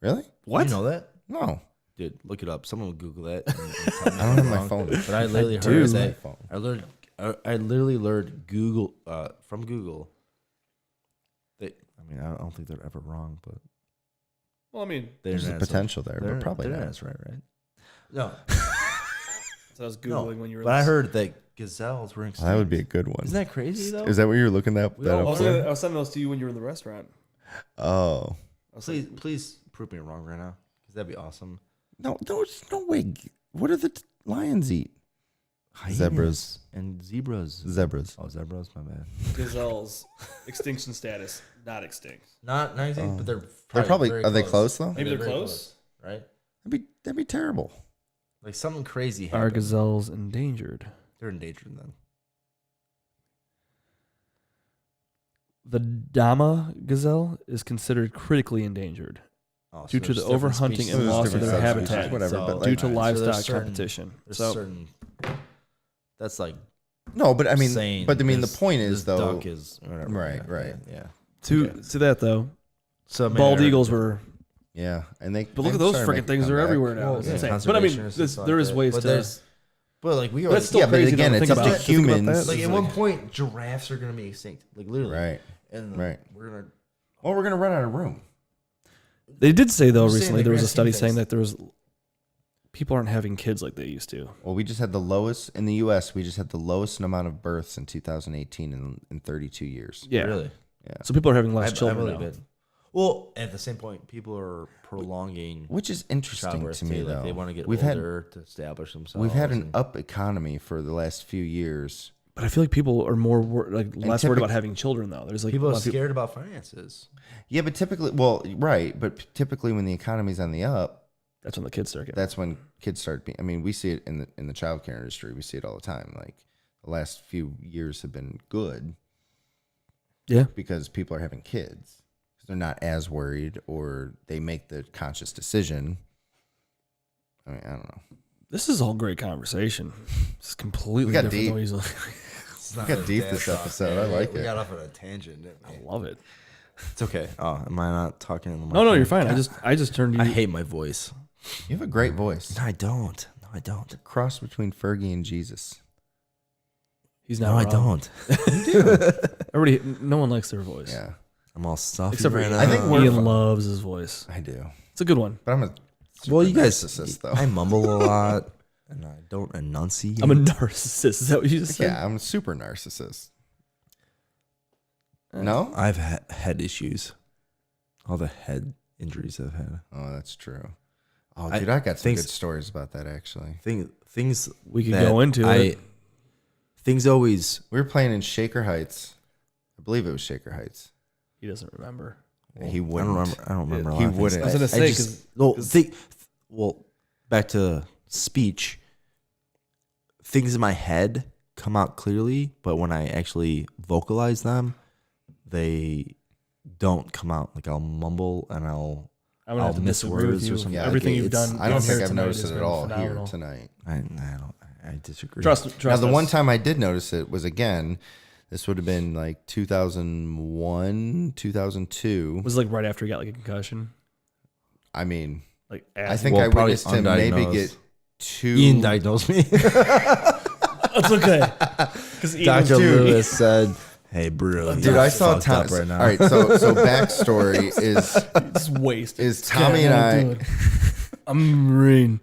Really? What? Did you know that? No, Dude, look it up. Someone will Google that. And tell me I don't if have I'm my wrong. phone. But I literally do. heard My that. phone. I literally learned Google from Google. I don't think they're ever wrong, but Well, I mean, There's a potential there, but probably not. That's right. No, so I was no. googling when you were. But I heard that gazelles were extinct. That would be a good one. Isn't that crazy though? Is that what you were looking that We all- up I for? was sending those to you when you were in the restaurant. Oh. I was Please, please prove me wrong right now, because that'd be awesome. No, there's no way. What do the lions eat? Zebras. and zebras. Zebras. Oh, zebras. My bad. gazelles extinction status not extinct. Not anything, but they're They're probably. very Are they close though? Maybe they're very close? right? That'd be terrible. Like something crazy Are happened. gazelles endangered? They're endangered then. The Dama gazelle is considered critically endangered Oh, due so to the there's different overhunting species. and There's loss of different their subspecies, habitat, whatever, but due like- to so livestock there's certain- competition. There's So certain. That's like No, but I mean, saying but I mean, the this- point is this though. duck is whatever. Right, yeah, right. Yeah. to that though, So bald eagles were. Yeah, and they. But look they at those started freaking making things; they're comeback. everywhere now. Well, It's yeah, insane. But I mean, conservationists and stuff there like is that. ways But to. there's- But like we But already. it's still Yeah, but crazy again, to it's think up to about. Think about humans. that. Like at one point, giraffes are gonna be extinct. Like literally. Right. And Right. we're gonna. Well, we're gonna run out of room. They did say though I'm saying recently the there was a grand study scheme saying things. that there was people aren't having kids like they used to. Well, we just had the lowest in the U.S. We just had the lowest amount of births in 2018 in 32 years. Yeah. Really. Yeah, So people are having less I children believe now. it. Well, at the same point, people are prolonging which is interesting childbirth to me too. though. Like they want to get we've older to establish themselves. we've had an and- up economy for the last few years. But I feel like people are more less worried typic- about having children though. There's like people a are lot of scared about finances. Yeah, but typically, well, right, but typically when the economy's on the up, That's when the kids start getting. that's when kids start being. I mean, we see it in the childcare industry. We see it all the time. Like the last few years have been good. Yeah. Because people are having kids. They're not as worried, or they make the conscious decision. I mean, I don't know. This is all great conversation. It's completely We got different deep. than what he's We got deep this episode. I like We it. got off on a tangent, didn't we? I love it. It's okay. Oh, am I not talking in the mic? No, you're fine. I just turned you. I hate my voice. You have a great voice. No, I don't. No, I don't. Cross between Fergie and Jesus. He's No, not. I wrong. don't. Everybody, no one likes their voice. Yeah, I'm all stuffy Except for right now. I think we're- Ian loves his voice. I do. It's a good one. But I'm a Well, you guys, narcissist, though. I mumble a lot, and I don't enunciate. I'm a narcissist. Is that what you just said? Yeah, I'm a super narcissist. No? I've had head issues. All the head injuries I've had. Oh, that's true. Oh, I- dude, I got some things- good stories about that, actually. Things We could that go into it. Things always. We were playing in Shaker Heights. I believe it was Shaker Heights. He doesn't remember. He wouldn't. I don't remember. A He lot of things. wouldn't. I was gonna say, just- 'cause- well, back to speech. Things in my head come out clearly, but when I actually vocalize them, they don't come out. Like I'll mumble and I'll I'm gonna have to miss disagree with words or you. something. Yeah, Everything like, you've it's- done. I don't here think I've tonight noticed has it at been all phenomenal. here tonight. I disagree. Trust Now, the us. one time I did notice it was, again, this would have been like 2001, 2002. was like right after he got like a concussion. I mean, Like I think Well, I probably witnessed him maybe undiagnosed. get two. Ian diagnosed me. That's okay. Because Dr. Lewis said, "Hey, Brew, Dude, I saw fucked Tom. up right now." All right, so backstory is it's wasted. is Tommy and I. I'm Marine.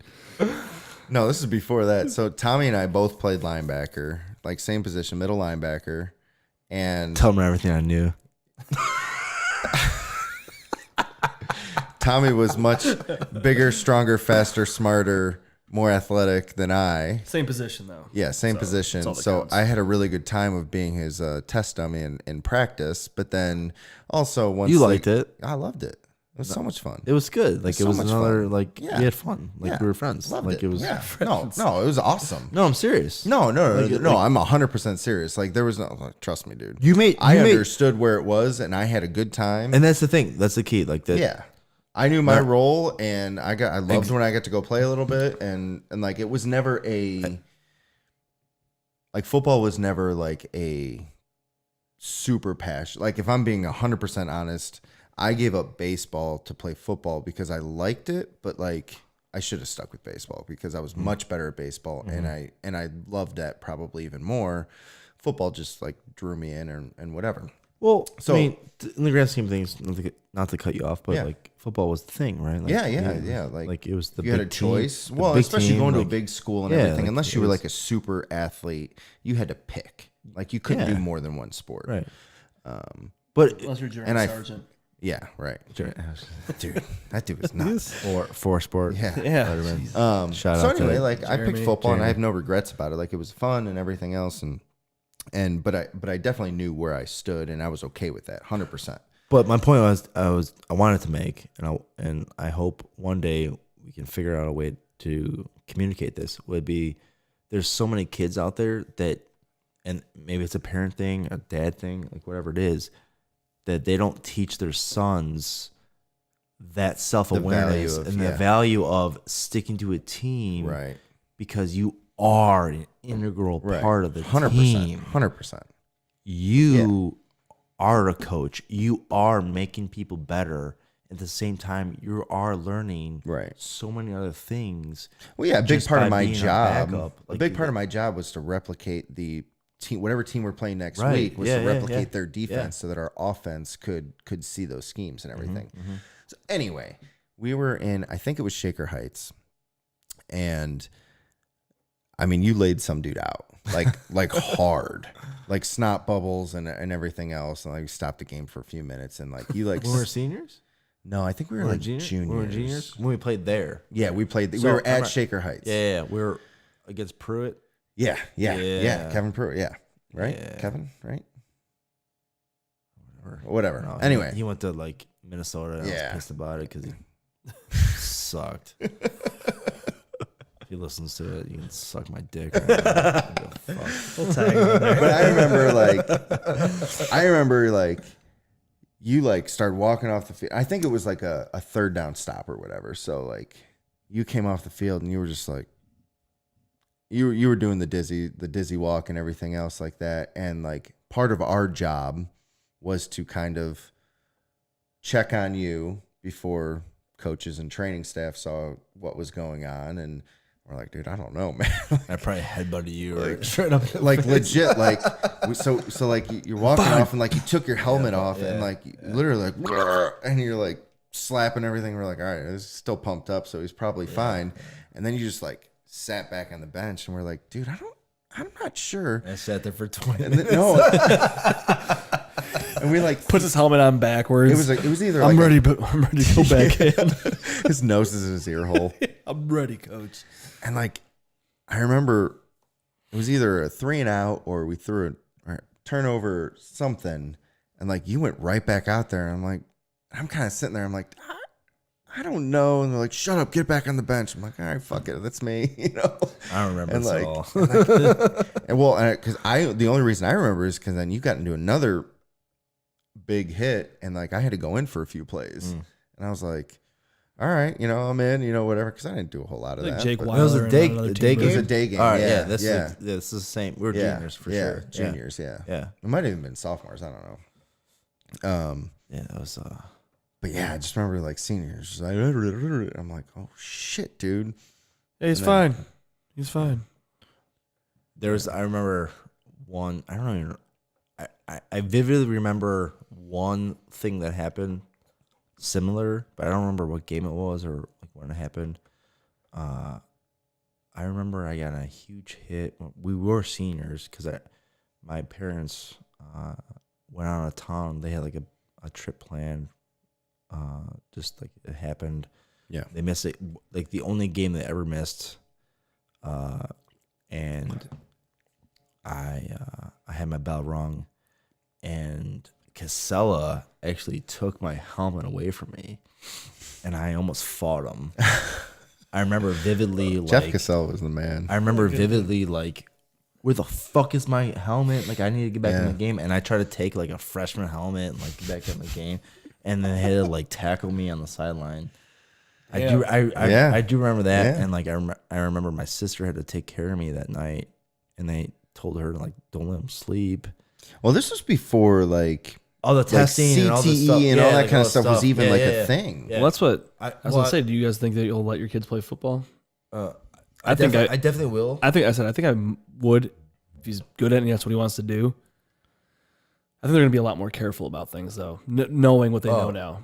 No, this is before that. So Tommy and I both played linebacker, like same position, middle linebacker, and Tell him everything I knew. Tommy was much bigger, stronger, faster, smarter, more athletic than I. Same position though. Yeah, same So, position. that's all that So counts. I had a really good time of being his test dummy in practice. But then also once You liked it. I loved it. It was so much fun. It was good. Like It's it so was much another fun. like Yeah. we had fun. Like Yeah. we were friends. Loved like it was. Yeah. No, it was awesome. No, I'm serious. No, Like, I'm 100% serious. Like there was no, like, trust me, dude. You I made, understood where it was, and I had a good time. and that's the thing. That's the key. Like that. Yeah, I knew my Yeah. role, and I loved when I got to go play a little bit, and like it was never like football was never like a super passion. Like if I'm being 100% honest, I gave up baseball to play football because I liked it, but like I should have stuck with baseball because I was much better at baseball, and I loved that probably even more. Football just like drew me in, and whatever. Well, So- I mean, in the grand scheme of things, not to cut you off, but Yeah. like football was the thing, right? Like, Yeah. Like it was the you big had a team, choice. the Well, big especially team, going to a like- big school and yeah, everything. like, Unless you it were was- like a super athlete, you had to pick. Like you couldn't Yeah. do more than one sport. right? Um, But Unless you're Jeremy And I- Sargent. yeah. Right. Dude, that dude was nuts. for sport, Yeah. Yeah. Letterman. Shout So out to anyway, like I picked Jeremy. football, and I Jeremy. have no regrets about it. Like it was fun and everything else, but I definitely knew where I stood, and I was okay with that, 100%. But my point I wanted to make, and I hope one day we can figure out a way to communicate this. Would be there's so many kids out there that, and maybe it's a parent thing, a dad thing, like whatever it is, that they don't teach their sons that self-awareness of- and the yeah. value of sticking to a team, Right. because you are an integral Right. part of the 100%. team. 100%. You are a coach. You are making people better. At the same time, you are learning Right. so many other things. Well, yeah, a big just part by of my being a job. backup. A Like, big part of my job was to replicate the team, whatever team we're playing next Right. week, was Yeah, to yeah, replicate yeah. their defense so that our offense could see those schemes and everything. So anyway, we were in, I think it was Shaker Heights, and I mean, you laid some dude out like hard, like snot bubbles and everything else, and like we stopped the game for a few minutes, and like you like When we were seniors? no, I think we were When we like juniors? juniors. When we were juniors? When we played there. Yeah, we played. We So, were at remember- Shaker Heights. Yeah, we were against Pruitt. Yeah. Yeah. Kevin Pruitt. Yeah. Right? Yeah. Kevin, right? Whatever. No, Anyway. He went to like Minnesota, and I Yeah. was pissed about it because he sucked. If he listens to it, you can suck my dick. Right now. Fuck. We'll tag him in there. But I remember like you like started walking off the field. I think it was like a third down stop or whatever. So like you came off the field and you were just like you were doing the dizzy walk and everything else like that. And like part of our job was to kind of check on you before coaches and training staff saw what was going on. And we're like, dude, I don't know, man. I probably headbutted you or straight up. Like legit, like so like you're walking off and like you took your helmet off and like literally like "Grr," and you're like slapping everything. We're like, all right, it's still pumped up, so he's probably fine. And then you just like sat back on the bench and we're like, dude, I'm not sure. I sat there for 20 And minutes. then, no. And we like Puts his helmet on backwards. it was either I'm like ready, but I'm ready to go back in. his nose is in his ear hole. I'm ready, coach. And like, I remember it was either a 3 and out or we threw a turnover something. And like, you went right back out there. And I'm kind of sitting there. I'm like, I don't know. And they're like, shut up, get back on the bench. I'm like, all right, fuck it. That's me. You know? I don't remember And this like, at all. and well, cause the only reason I remember is cause then you got into another big hit and like, I had to go in for a few plays and I was like, all right, you know, I'm in, you know, whatever. Cause I didn't do a whole lot of Like that. Jake but- Wilder. It was a and day- another a team day It was member. a day game. All right, yeah. this yeah. is the same. We're Yeah, juniors for yeah, sure. Juniors, yeah. Yeah. It might have even been sophomores. I don't know. Yeah, that was But yeah, I just remember like seniors. Just like, I'm like, oh shit, dude. Yeah, he's And then- fine. He's fine. I remember one, I don't even, I vividly remember one thing that happened similar, but I don't remember what game it was or like when it happened. I remember I got a huge hit. We were seniors because my parents went out of town. They had like a trip planned. Just like it happened. Yeah. They missed it, like the only game they ever missed. And I had my bell rung, and Casella actually took my helmet away from me, and I almost fought him. I remember vividly, Jeff like Cassell was the man. I remember vividly, like, where the fuck is my helmet? Like, I need to get back in the game, and I tried to take like a freshman helmet and like get back in the game, and then had to like tackle me on the sideline. I do remember that, Yeah. and like I remember my sister had to take care of me that night, and they told her like don't let him sleep. Well, this was before like All the like testing CTE and all this stuff, and all that like, kind all of stuff was stuff. even Yeah, like yeah, a yeah. thing. Well, that's what I I was gonna say. Do you guys think that you'll let your kids play football? I definitely will. I think I would if he's good at it and that's what he wants to do. I think they're gonna be a lot more careful about things though, knowing what they know now.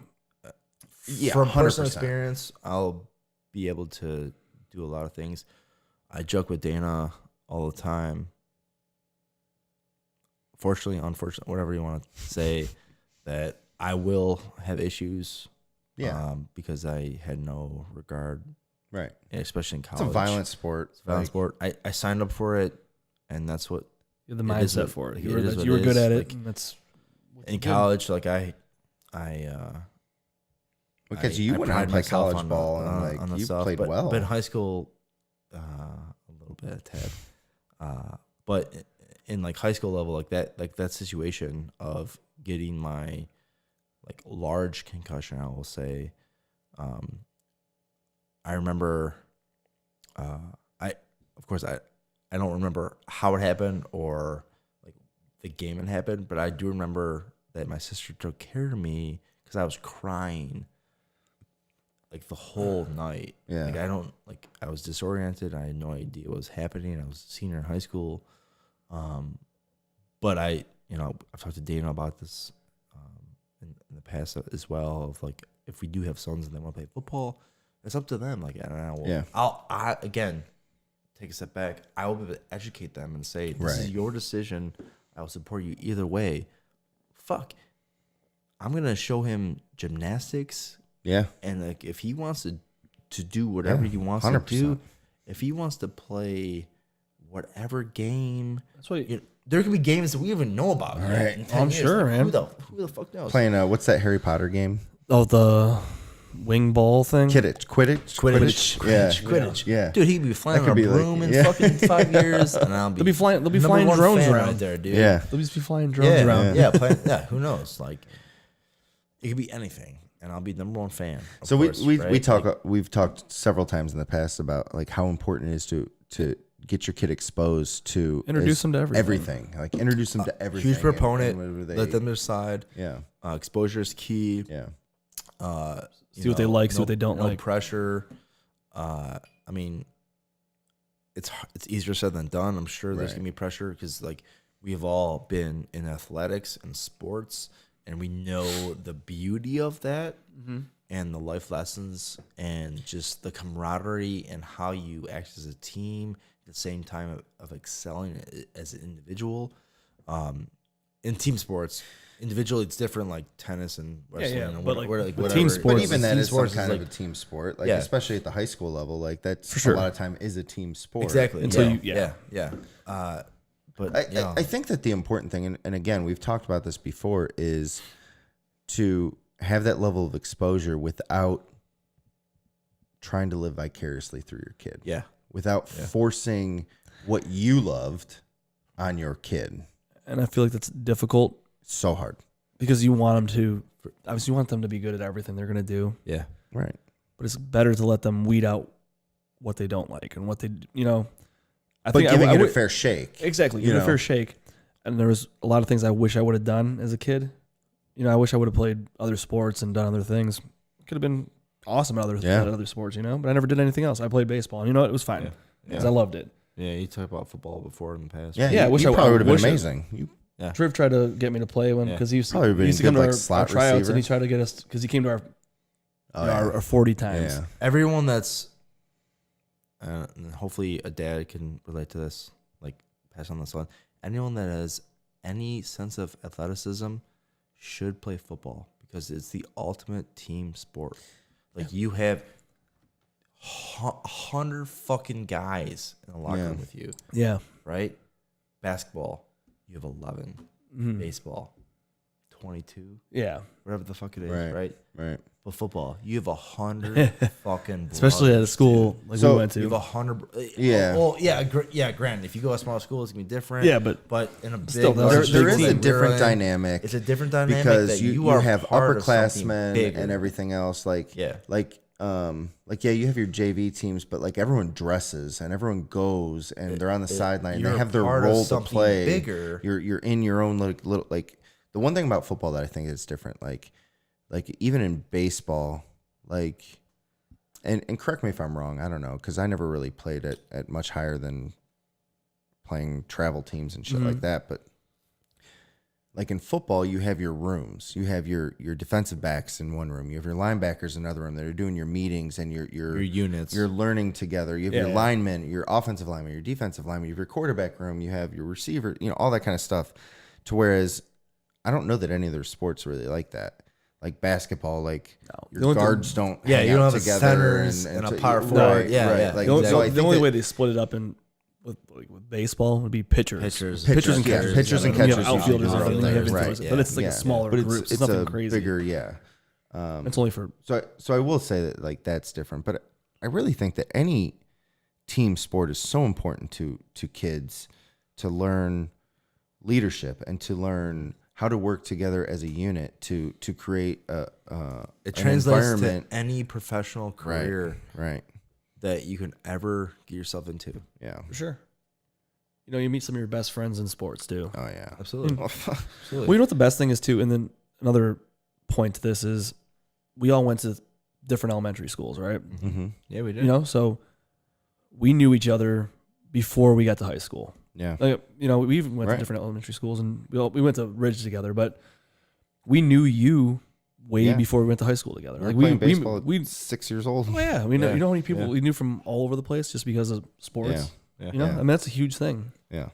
Yeah, From 100%. personal experience, I'll be able to do a lot of things. I joke with Dana all the time. Fortunately, unfortunately, whatever you want to say, that I will have issues. Yeah. Because I had no regard, Right. especially in college. It's a violent sport. It's a violent Like, sport. I signed up for it, and that's what You have the It is mindset what- for it. it You were, is what you were it good is. at it. Like, And that's what you in did. college. Like Because you went out pride and played myself college on ball the- and on like the you stuff, played but, well. But in high school, a little bit, a tad. But in like high school level, like that situation of getting my like large concussion, I will say, I remember, I don't remember how it happened or like the game it happened, but I do remember that my sister took care of me because I was crying like the whole night. Yeah. Like I was disoriented. I had no idea what was happening. I was a senior in high school. But I've talked to Dana about this in the past as well, of like, if we do have sons and they want to play football, it's up to them. Like, I don't know. Yeah. I again, take a step back. I will be able to educate them and say, this is Right. your decision. I will support you either way. Fuck. I'm going to show him gymnastics. Yeah. And like, if he wants to do whatever he wants 100%. to do, if he wants to play whatever game, That's why there could be games that we even know about. Right. in 10 I'm years. sure, Like, man. Who the fuck knows? Playing what's that Harry Potter game? the wing ball thing. Quidditch. Yeah. Dude, he could be flying That on could a be like- broom in yeah. fucking 5 years, and I'll be. They'll be flying number drones one fan around right there, dude. Yeah. They'll just be flying drones Yeah, around. yeah. Who knows? Like, it could be anything, and I'll be number one fan. of So course, we right? talk Like, we've talked several times in the past about like how important it is to get your kid exposed to Introduce them to everything. Like introduce them to everything. huge and proponent. whatever they- Let them decide. Yeah. Exposure is key. Yeah. See what they like, see what they don't no like. pressure. I mean, it's easier said than done. I'm sure there's Right. gonna be pressure because like we've all been in athletics and sports, and we know the beauty of that and the life lessons and just the camaraderie and how you act as a team at the same time of excelling as an individual. In team sports, individually it's different, like tennis and wrestling yeah, and but, whatever. like, Like, with team whatever. sports- But even that Team is some sports kind like, of a team sport, like Yeah. especially at the high school level. Like that's sure. a lot of time is a team sport. exactly. Until yeah, you- yeah. yeah. But I think that the important thing, and again, we've talked about this before, is to have that level of exposure without trying to live vicariously through your kid. yeah. Without forcing what you loved on your kid. And I feel like that's difficult So hard. because you want them to, obviously you want them to be good at everything they're going to do, Yeah. Right. but it's better to let them weed out what they don't like and what they, I But think giving I it a would- fair shake. Exactly. you Give it a know. fair shake. And there was a lot of things I wish I would have done as a kid. I wish I would have played other sports and done other things. Could have been awesome at other sports, but I never did anything else. I played baseball, and it was fine because I loved it. Yeah, you talked about football before in the past. Yeah, Yeah, I you, wish you I- probably I would have been wish I- amazing. You, Triv tried to get me to play one because he used Probably to, been he used to good, come to like, our slot tryouts receiver. and he tried to get us because he came to our, oh, our 40 times. yeah. Everyone that's, and hopefully a dad can relate to this, like pass on this on. Anyone that has any sense of athleticism should play football because it's the ultimate team sport. Like you have 100 fucking guys in the locker Yeah. room with you, Yeah. right? Basketball, you have 11. Mhm. Baseball, 22. Yeah. Whatever the fuck it is, Right. right? Right. But football, you have 100 fucking Especially at a brothers, school dude. like So, we went You have to. 100. Yeah. Well, yeah, granted, if you go to a small school, it's gonna be different. Yeah, but in a big, still, There, That's there big is a team. different dynamic. It's a different dynamic because that you are have part of something upperclassmen bigger. and everything else. Like Yeah. you have your JV teams, but like everyone dresses and everyone goes and they're on the sideline. And they you're have their part of role to something play. bigger. You're in your own little like the one thing about football that I think is different. Like even in baseball, like and correct me if I'm wrong. I don't know because I never really played at much higher than playing travel teams and shit like that. But like in football, you have your rooms. You have your defensive backs in one room. You have your linebackers in another room that are doing your meetings and your units. You're learning together. You have your Yeah. linemen, your offensive linemen, your defensive linemen. You have your quarterback room. You have your receiver. All that kind of stuff. To whereas, I don't know that any of their sports really like that. Like basketball, like The your only thing- guards don't. Yeah, hang you don't out have together centers and a to- power forward. Right, Yeah, right. yeah. Like, The only, so I the think only that- way they split it up in with baseball would be pitchers. Pitchers. Pitchers and yeah, catchers. pitchers and And then you catchers have outfielders usually and do everything. that, Right. right, But it's like yeah. a smaller but group. It's nothing a crazy. bigger, yeah. It's only for So I will say that like that's different, but I really think that any team sport is so important to kids to learn leadership and to learn how to work together as a unit to create It an translates to environment. any professional career Right. that you can ever get yourself into. Yeah. for sure. You meet some of your best friends in sports too. Oh yeah. Absolutely. Well, you know what the best thing is too, and then another point to this is we all went to different elementary schools, right? Mm-hmm. Yeah, we did. So we knew each other before we got to high school. Yeah. Like, we even went Right. to different elementary schools, and we went to Ridge together, but we knew you way Yeah. before we went to high school together. We Like were playing we baseball we at 6 years old. oh yeah, we know Yeah. you know how many people Yeah. we knew from all over the place just because of sports. Yeah. Yeah. You know, Yeah. I mean that's a huge thing. Yeah.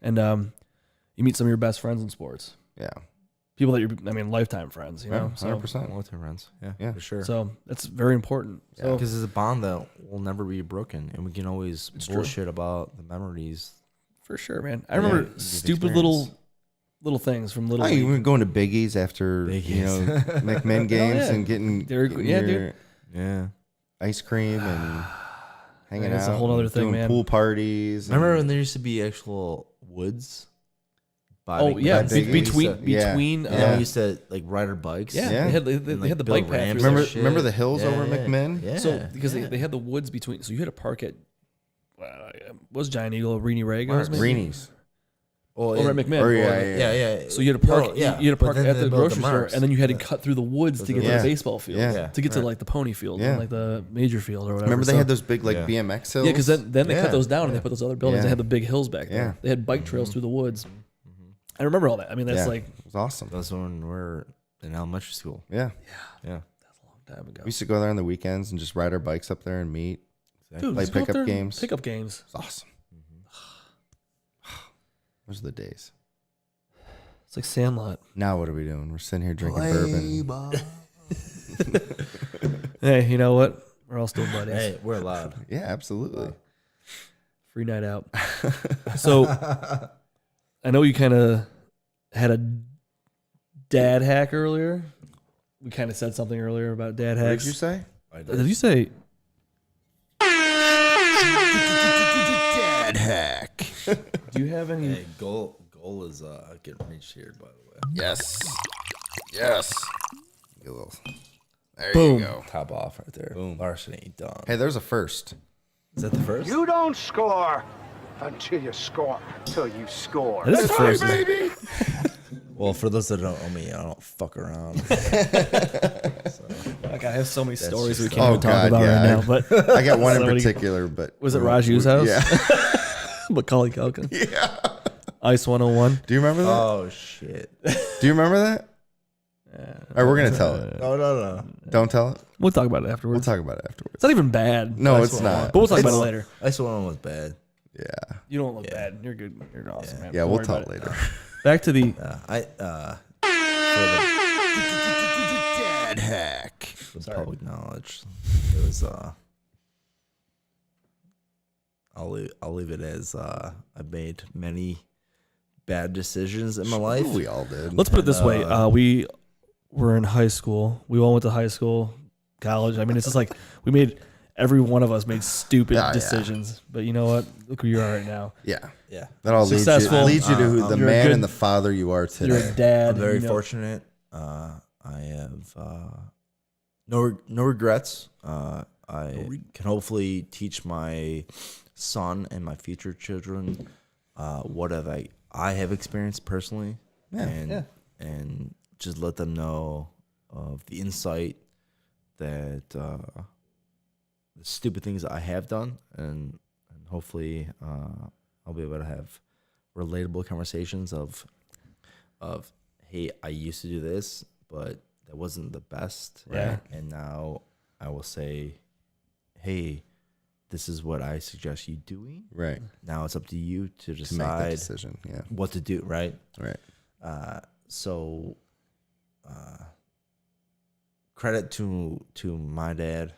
And you meet some of your best friends in sports, Yeah. people that lifetime friends. You know, 100%. Long-term friends. Yeah, Yeah. for sure. So that's very important. So Because it's a bond that will never be broken, and we can always It's true. bullshit about the memories. for sure, man. I Yeah, remember you've stupid experienced. little little things from little. Oh, you league. were going to Biggie's after McMinn games yeah. and getting Dude. Yeah. ice cream and hanging That's out. a whole other and thing, doing man. Pool parties. Remember and- when there used to be actual woods? By Oh yeah, Biggie. between Yeah. between. And we Uh, used to like ride our bikes. yeah, Yeah. they had and, they had the build bike path. ramps through Remember- and there. shit. remember the hills over McMinn? Yeah. So because yeah. they had the woods between, so you had to park at was Giant Eagle, Reedy Rego's, maybe? Greenies. Oh, Over at McMinn. Or yeah. So you had to park. No, yeah. You had to But park then at they the built grocery store, marks. and then you had to Yeah. cut through the woods to get to Yeah. the baseball field. Yeah. To get to Right. like the pony field, Yeah. and like the major field or whatever. Remember they So- had those big like Yeah. BMX hills? Yeah, because then they Yeah. cut those down and they put those other buildings. Yeah. They had the big hills back there. Yeah. They had bike trails through the woods. I remember all that. I mean, that's Yeah. like It was awesome. That's when we're in elementary school. Yeah. Yeah. that's a long time ago. We used to go there on the weekends and just ride our bikes up there and meet. Dude, play just go up pickup there and games. Pickup games. It was awesome. Those are the days. It's like Sandlot. Now what are we doing? We're sitting here drinking bourbon. Hey, you know what? We're all still buddies. Hey, we're allowed. Yeah, absolutely. Free night out. So I know you kind of had a dad hack earlier. We kind of said something earlier about dad What hacks. did you say? Did you say? Dad hack. Do you have any? Hey, goal is getting reached here, by the way. Yes. Yes. Get a little. There Boom. you go. Top off right there. Boom. Larson ain't done. Hey, there's a first. Is that the first? You don't score until you score. Till you score. That is the first. baby. Well, for those that don't know me, I don't fuck around. Like I have so many stories we just- can't even talk about right now. But I got one in Somebody- particular, but Was it Raju's house? Yeah. Macaulay Culkin. Yeah. Ice 101. Do you remember that? Oh shit! Do you remember that? All right, we're gonna tell it. No. Don't tell it. We'll talk about it We'll afterwards. talk about it afterwards. It's not even bad. No, That's it's what I not. want. But we'll talk about it It's- later. I saw one was bad. Yeah. You don't look Yeah. bad. You're good. You're awesome, man. Yeah, Don't we'll worry tell it about later. Back to the. For Dad hack. the public knowledge, it was I'll leave it as I've made many bad decisions in my life. We all did. Let's put it this way. We were in high school. We all went to high school, college. I mean, it's just like we made every one of us made stupid Yeah. decisions. But you know what? Look where you are right now. Yeah. Yeah, That all Successful. leads you to who the You're a man good- and the father you are You're a today. dad. I'm very you know- fortunate. I have no regrets. I can hopefully teach my son and my future children what I have experienced personally, and just let them know of the insight that the stupid things I have done, and hopefully I'll be able to have relatable conversations of hey, I used to do this, but that wasn't the best. Yeah. And now I will say, hey, this is what I suggest you doing. Right. Now it's up to you to To make that decide decision. Yeah. what to do, right? Right. So credit to my dad.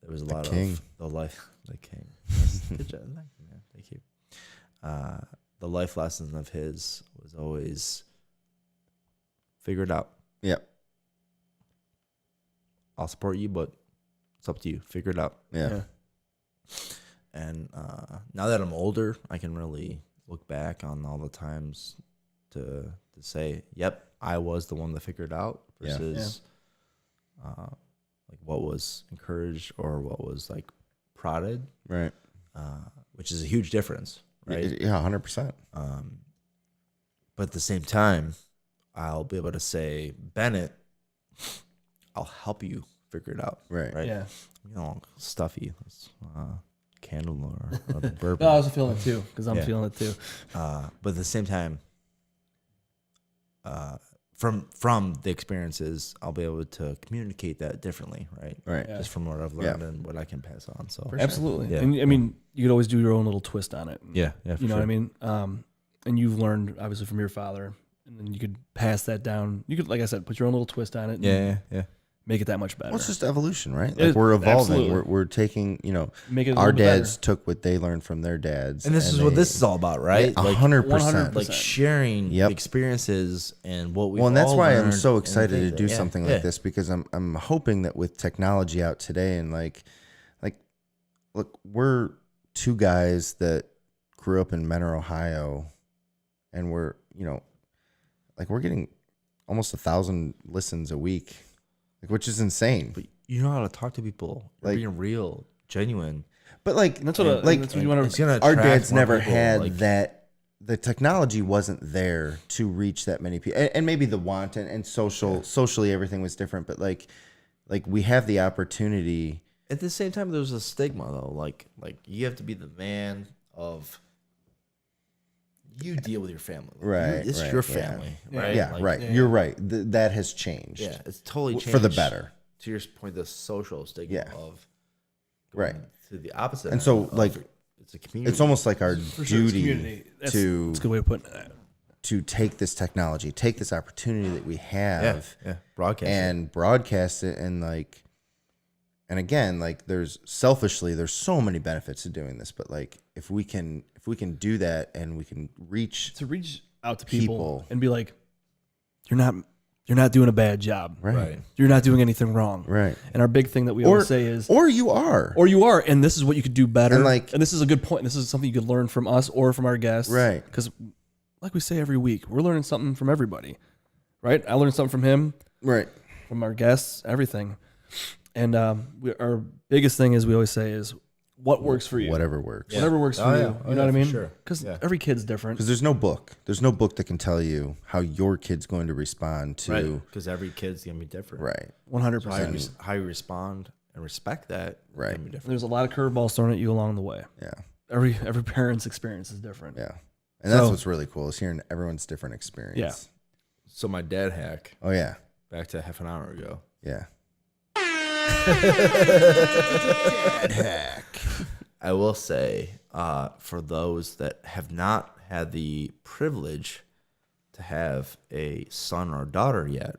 There was a lot king. of the king. Good job. Thank you, man. Thank you. The life lesson of his was always figure it out. Yep. I'll support you, but it's up to you. Figure it out. Yeah. And now that I'm older, I can really look back on all the times to say, yep, I was the one that figured it out Yeah. versus like what was encouraged or what was like prodded, Right. which is a huge difference, right? Yeah. 100%. But at the same time, I'll be able to say, Bennett, I'll help you figure it out. Right. Right. Yeah. You know, stuffy. Candle or the bourbon. No, I was feeling it too because I'm Yeah. feeling it too. But at the same time, from the experiences, I'll be able to communicate that differently, right? Right. Yeah. Just from what I've learned and what I can pass on. So Absolutely. Yeah. And I mean, you could always do your own little twist on it. yeah, for You know what I sure. mean? And you've learned obviously from your father, and then you could pass that down. You could, like I said, put your own little twist on it. and Yeah. make it that much better. Well, it's just evolution, right? It- Like we're evolving. absolutely. We're taking, Make it a our little bit dads better. took what they learned from their dads, And this is what this is all about, right? Yeah, Like 100%. like sharing Yep. the experiences and what we. Well, and that's why I'm learned so and excited to things do that- something yeah. like this, because I'm hoping that with technology out today and like look, we're two guys that grew up in Menor, Ohio, and we're we're getting almost 1,000 listens a week, like, which is insane. But you know how to talk to people, Like- being real, genuine. But like And that's what that's what you want It's to. gonna our attract dads more never people, had like- that. The technology wasn't there to reach that many people, and maybe the want and socially everything was different. But like we have the opportunity. At the same time, there's a stigma though. Like you have to be the man of. You deal with your family, Right, It's right, your yeah. family, right? Yeah, Like, right. You're right. That has changed. Yeah, it's totally changed for the better. To your point, the social stigma Yeah. of Right. to the opposite. And end so, of like, it's a community. It's almost like our For sure, it's duty community. That's to a good way of putting it. to take this technology, take this opportunity that we have, broadcast and broadcast it, and like, and again, like, there's so many benefits to doing this, but like, if we can do that and we can reach To reach out to people, People. and be like, you're not doing a bad job. right, You're not doing anything wrong. right, And our big thing that we always say is, or you are, or you are, and this is what you could do better. And, like- and this is a good point. This is something you could learn from us or from our guests. Right. Because like we say every week, we're learning something from everybody. Right? I learned something from him, right, from our guests, everything. And our biggest thing is we always say is what works for you. whatever works. Whatever works for Oh, you. yeah. You Oh, know yeah, what I for mean? sure. Because Yeah. every kid's different. Because there's no book that can tell you how your kid's going to respond to because every kid's gonna be different. right. 100%. How you respond and respect that. is Right. gonna be different. There's a lot of curveballs thrown at you along the way. Yeah. Every parent's experience is different. Yeah. And that's So- what's really cool is hearing everyone's different experience. Yeah. So my dad hack Oh yeah. back to half an hour ago. Yeah. I will say, for those that have not had the privilege to have a son or daughter yet,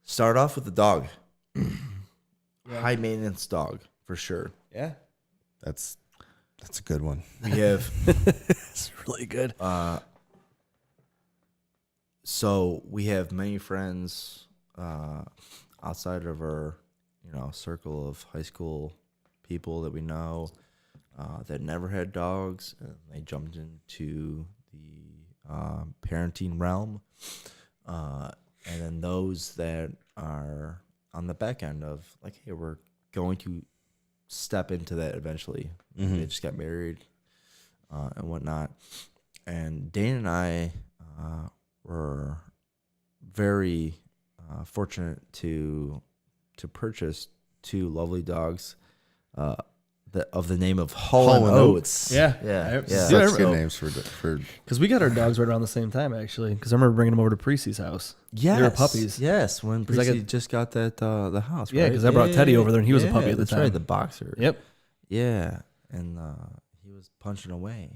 start off with a dog. High maintenance dog for sure. Yeah. That's a good one. We have It's really good. so we have many friends outside of our circle of high school people that we know that never had dogs, and they jumped into the parenting realm, and then those that are on the back end of like, hey, we're going to step into that eventually. They just got married and whatnot, and Dane and I were very fortunate to purchase two lovely dogs of the name of Hull and Oates. Yeah. Yeah. Yeah. Such good names for Because we got our dogs right around the same time, actually. Because I remember bringing them over to Precy's house. Yes. They were puppies. Yes, when 'Cause I Precy got- just got that the house, Yeah, right? 'cause I brought Teddy over there, and he was a puppy at the that's time. right, the boxer. Yep. Yeah, and he was punching away.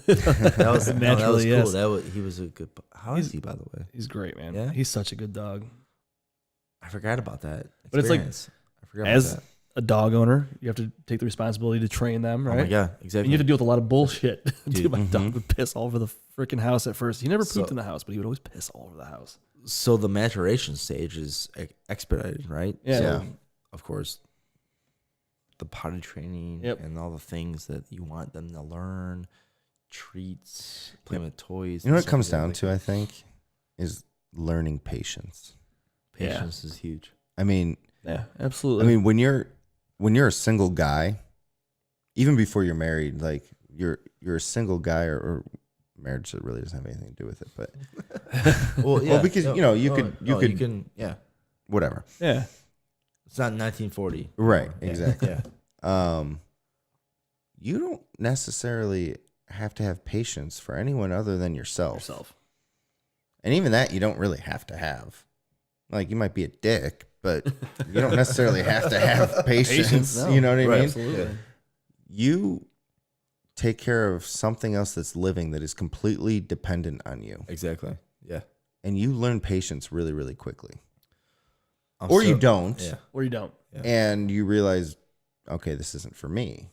That was Naturally, that was cool. yes. He was a good. How is he, by the way? He's great, man. Yeah? He's such a good dog. I forgot about that. But it's like, experience. I forgot As about that. a dog owner, you have to take the responsibility to train them, right? Oh my god, And exactly. you have to deal with a lot of bullshit. Dude, Dude, my dog would piss all over the freaking house at first. He never pooped So- in the house, but he would always piss all over the house. So the maturation stage is expedited, right? Yeah. So, Yeah. of course, the potty training Yep. and all the things that you want them to learn, treats, playing with toys. You know what and it stuff comes like down that. to, I think, is learning patience. Patience is huge. I mean, Yeah, absolutely. when you're a single guy, even before you're married, like you're a single guy or marriage that really doesn't have anything to do with it, but Well, because, you could yeah. whatever. yeah. It's not 1940. Right, Yeah, exactly. Yeah. You don't necessarily have to have patience for anyone other than yourself. And even that you don't really have to have. Like, you might be a dick, but you don't necessarily have to have patience. no. You know what I mean? Absolutely. Yeah. You take care of something else that's living that is completely dependent on you. Exactly. Yeah. And you learn patience really, really quickly. or you don't, Yeah. Or you don't. and you realize, okay, this isn't for me,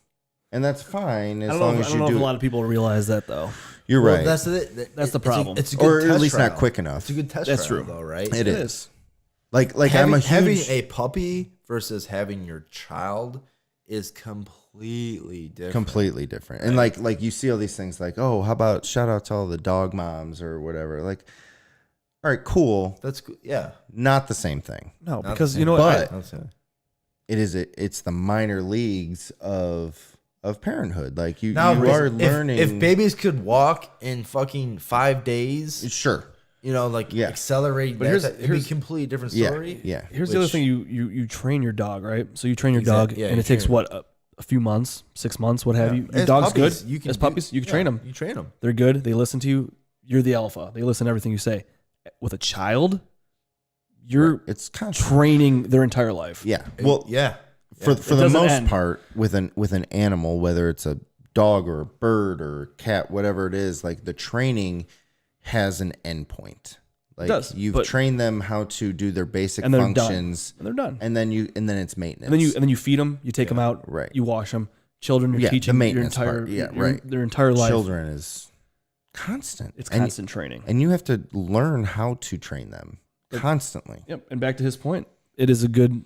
and that's fine as I long don't as know you if do a it. lot of people realize that though. You're Well, right. That's the problem. It's a good Or at test least not trial. quick enough. It's a good test That's trial, true. though, right? It is. Like having, I'm a huge having a puppy versus having your child is completely different. completely different. And like you see all these things like, oh, how about shout out to all the dog moms or whatever. Like, all right, cool. That's good. Yeah. Not the same thing. No, Not because the you same. know what? But it's the minor leagues of parenthood. Like you are learning. If babies could walk in fucking 5 days, Sure. you know, like Yeah. accelerate. But It'd be a completely different story. Yeah. Here's the other thing: you train your dog, right? So you train your Exact- dog, yeah, and you it takes train what a few months, 6 months, what have you. Your As dog's puppies, good. you can As puppies, you can train them. You train them. They're good. They listen to you. You're the alpha. They listen to everything you say. With a child, you're It's constant. training their entire life. Yeah. Well, Yeah. for It the doesn't most end. part with an animal, whether it's a dog or a bird or a cat, whatever it is, like the training has an end point. Like does, you've but- trained them how to do their basic And they're done. functions, And they're done. and then it's maintenance. And then you feed them. You take them out. Right. You wash them. Children, you're Yeah, the teaching your maintenance entire part. Yeah, your- right. their entire life. Children is constant. It's And- constant training. and you have to learn how to train them constantly. Yep. And back to his point, it is a good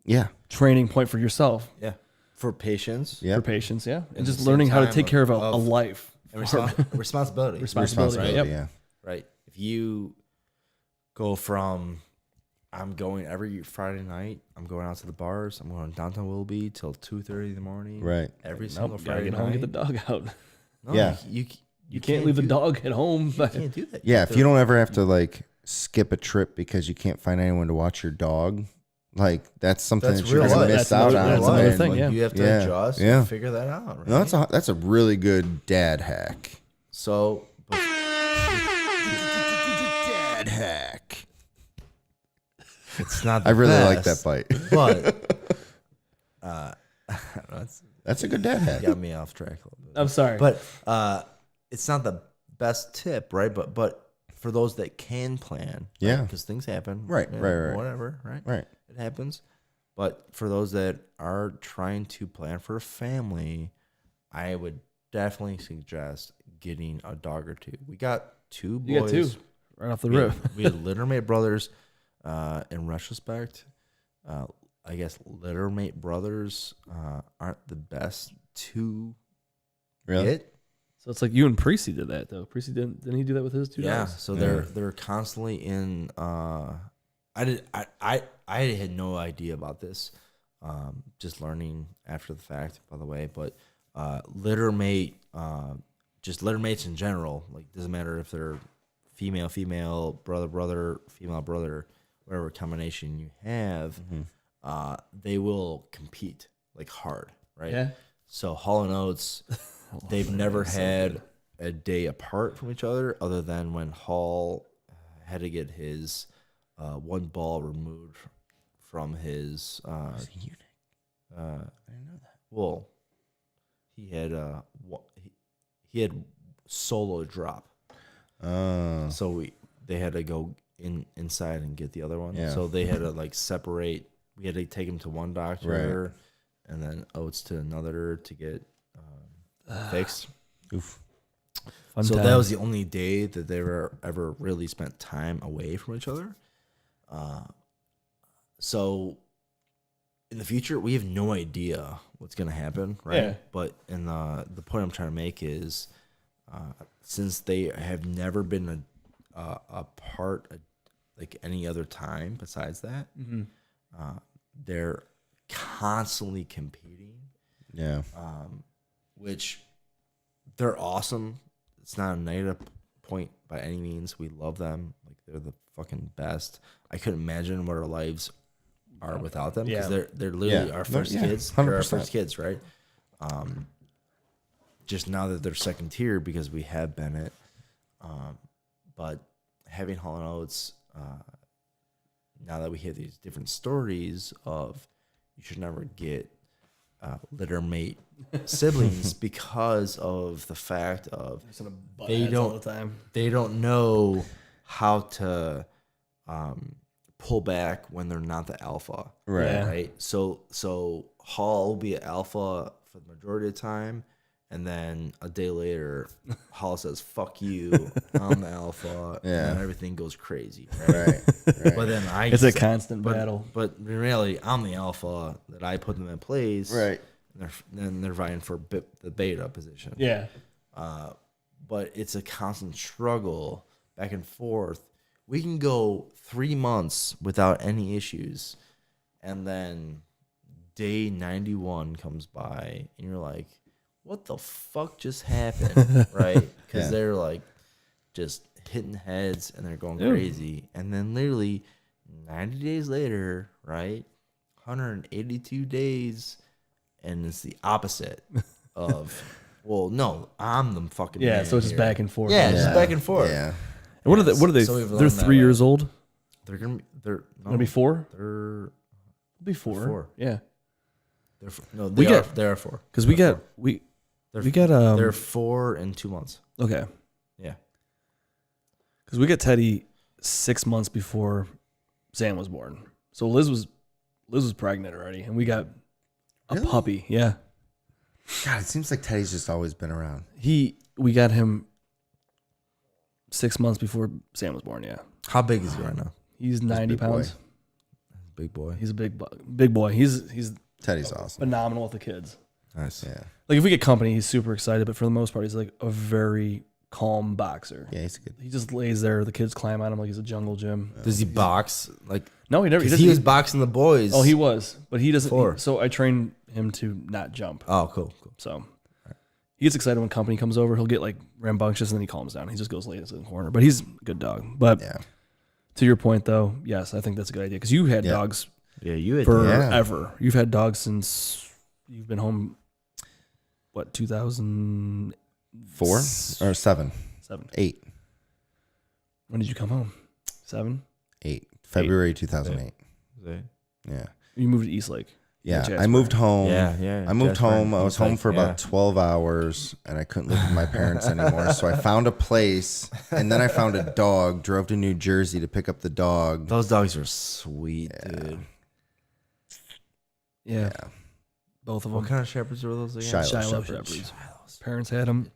Yeah. training point for yourself Yeah. For patience. Yeah. for patients. Yeah. And At just the same learning how to time take care of a of- life. And responsibility. Responsibility. Yep. Yeah. Right. If you go from, I'm going every Friday night, I'm going out to the bars, I'm going downtown Willoughby till 2:30 in the morning. Right. Every single Nope, gotta Friday get home and night. get the dog out. No, Yeah. You can't leave the do- dog at home. You can't do that. Yeah, have if to- you don't ever have to like skip a trip because you can't find anyone to watch your dog, like that's something That's that you're real gonna life. miss That's out another- on. that's another man. thing, Like, yeah. You have to Yeah. adjust Yeah. and figure that out. Right? No, that's a really good dad hack. So, Dad hack. it's not. I The really like best, that bite. but that's That's a good dad hack. got me off track a little bit. I'm sorry. But it's not the best tip, right? But for those that can plan, Yeah. because things happen, Right, right. whatever, right, Right. it happens. But for those that are trying to plan for a family, I would definitely suggest getting a dog or two. We got two boys. you got two right off the We rip. had, we had littermate brothers. In retrospect, I guess littermate brothers aren't the best to Really? get. So it's like you and Precy did that though. Precy didn't he do that with his two Yeah, dogs? so Yeah. they're constantly in. I had no idea about this. Just learning after the fact, by the way. But littermate, just littermates in general, like doesn't matter if they're female, brother, female, brother, whatever combination you have, they will compete like hard, right? Yeah. So Hall and Oates, they've never had a day apart from each other than when Hall had to get his one ball removed from his. I didn't know that. Well, he had he had solo drop, so they had to go inside and get the other one. Yeah. So they had to like separate. We had to take him to one doctor, and then Oates to another to get fixed. Oof. Fun So time. that was the only day that they ever really spent time away from each other. So in the future, we have no idea what's going to happen, right? Yeah. But in the point I'm trying to make is, since they have never been a part of, like any other time besides that, they're constantly competing. Yeah. Which they're awesome. It's not a negative point by any means. We love them. Like they're the fucking best. I couldn't imagine what our lives are without them because Yeah. they're literally Yeah. our first Yeah, kids. They're our 100%. first kids, right? Just now that they're second tier because we have Bennett. But having Hall and Oates, now that we hear these different stories of you should never get litter mate siblings because of the fact of they Buttheads all don't the time. they don't know how to pull back when they're not the alpha. Right. Yeah. Right. So Hall will be an alpha for the majority of the time. And then a day later, Hall says, "Fuck you, I'm the alpha," Yeah. and then everything goes crazy. Right? Right. But then It's a constant battle. But in reality, I'm the alpha that I put them in place. Right. And then they're vying for the beta position. Yeah. But it's a constant struggle back and forth. We can go 3 months without any issues, and then day 91 comes by, and you're like, what the fuck just happened? Right? Because Yeah. they're like just hitting heads and they're going Dude. crazy. And then literally 90 days later, right? 182 days, and it's the opposite of, well, no, I'm the fucking Yeah. man So it's just here. back and forth. Yeah, it's just back and forth. Yeah. And what are they? What are they? So we've They're learned that 3 way. years old. They're gonna Gonna be 4. they're Be 4. 4. Yeah. no, We they are 4. Because we They're got 4. we got They're 4 in 2 months. okay. Yeah. Because we got Teddy 6 months before Sam was born. So Liz was pregnant already, and we got a Really? puppy. Yeah. God, it seems like Teddy's just always been around. We got him 6 months before Sam was born. Yeah. How big is he right now? He's 90 big boy. pounds. Big boy. He's a big boy. He's Teddy's awesome. phenomenal with the kids. Nice. Yeah. Like if we get company, he's super excited, but for the most part, he's like a very calm boxer. Yeah, he's good. He just lays there. The kids climb on him like he's a jungle gym. Does he box? Like, No, he never. because doesn't- he was boxing the boys. Oh, he was, but he doesn't. Before. So I trained him to not jump. Oh, cool. So he gets excited when company comes over. He'll get like rambunctious and then he calms down. He just goes lays in the corner. But he's a good dog. But Yeah. to your point, though, yes, I think that's a good idea because you had Yeah. dogs Yeah, you had forever. You've had dogs since you've been home. What 2007? 4 or 7, 8, When did you come home? 7. 8. February 2008. Yeah. Yeah. You moved to Eastlake. Yeah. Jasper. I moved home. Yeah. I moved Jasper home. I and was home Eastlake, for yeah. about 12 hours and I couldn't live with my parents anymore. So I found a place and then I found a dog, drove to New Jersey to pick up the dog. Those dogs are sweet, dude. Yeah. Both of them. What kind of shepherds were those again? Shiloh Shiloh Shepherds. Shepherds. Parents had them.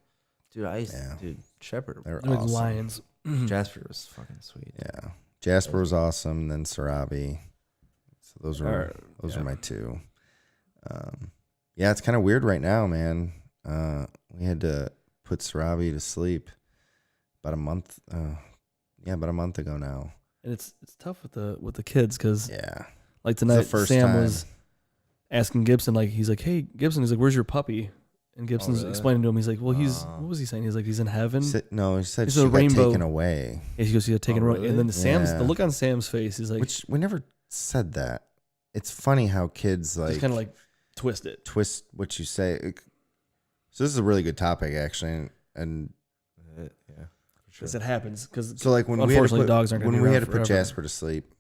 Dude, Yeah. shepherd. They're They're like awesome. lions. Jasper was fucking sweet. Yeah. Jasper was awesome. Then Sarabi. So those were Yeah. my two. Yeah, it's kind of weird right now, man. We had to put Sarabi to sleep about a month. About a month ago now. And it's tough with the kids because Yeah. like the tonight first Sam time. was asking Gibson, like he's like, "Hey Gibson," he's like, "Where's your puppy?" And Gibson's really? explaining to him, he's like, "Well, what was he saying?" He's like, "He's in heaven." No, he said It's she a got rainbow. taken away. And he goes, "Yeah, taken away." really? And then the Yeah. look on Sam's face, he's like, Which we never said that. It's funny how kids just kind of like twist it. twist what you say. So this is a really good topic, actually, and Yeah, for sure. Because it happens. Because so like when we had to unfortunately put, dogs aren't going when to be we around had to put forever. Jasper to sleep,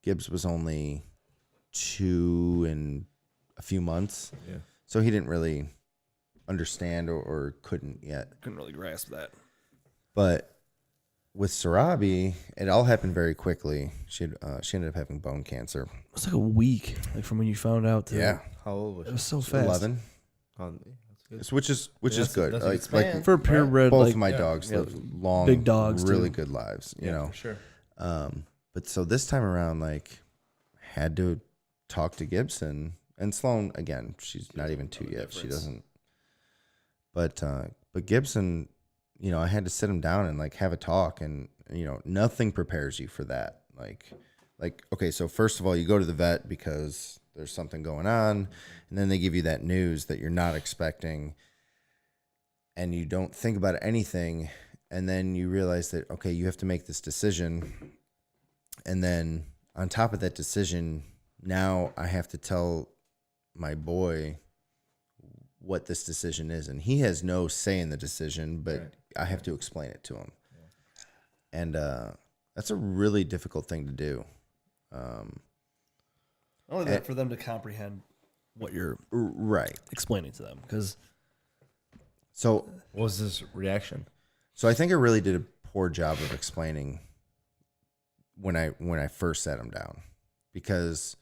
Gibbs was only 2 and a few months, Yeah. so he didn't really understand or couldn't yet. Couldn't really grasp that. But with Sarabi, it all happened very quickly. She ended up having bone cancer. It was like a week, like from when you found out. To, How old was it she? was so fast. 11, Oh, that's good. which is good. that's a good Like span. For a purebred, both like of my dogs yeah, live long, big dogs, really too. good lives. You know. For sure. But so this time around, like, had to talk to Gibson and Sloan again. She's not even 2 yet. She doesn't. But Gibson, you know, I had to sit him down and like have a talk, and you know, nothing prepares you for that. Like okay, so first of all, you go to the vet because there's something going on, and then they give you that news that you're not expecting, and you don't think about anything, and then you realize that okay, you have to make this decision. And then on top of that decision, now I have to tell my boy what this decision is. And he has no say in the decision, but Right. I have to explain it to him. And that's a really difficult thing to do. Only that for them to comprehend what you're Right. explaining to them. Because So What was his reaction? I think I really did a poor job of explaining when I first sat him down, because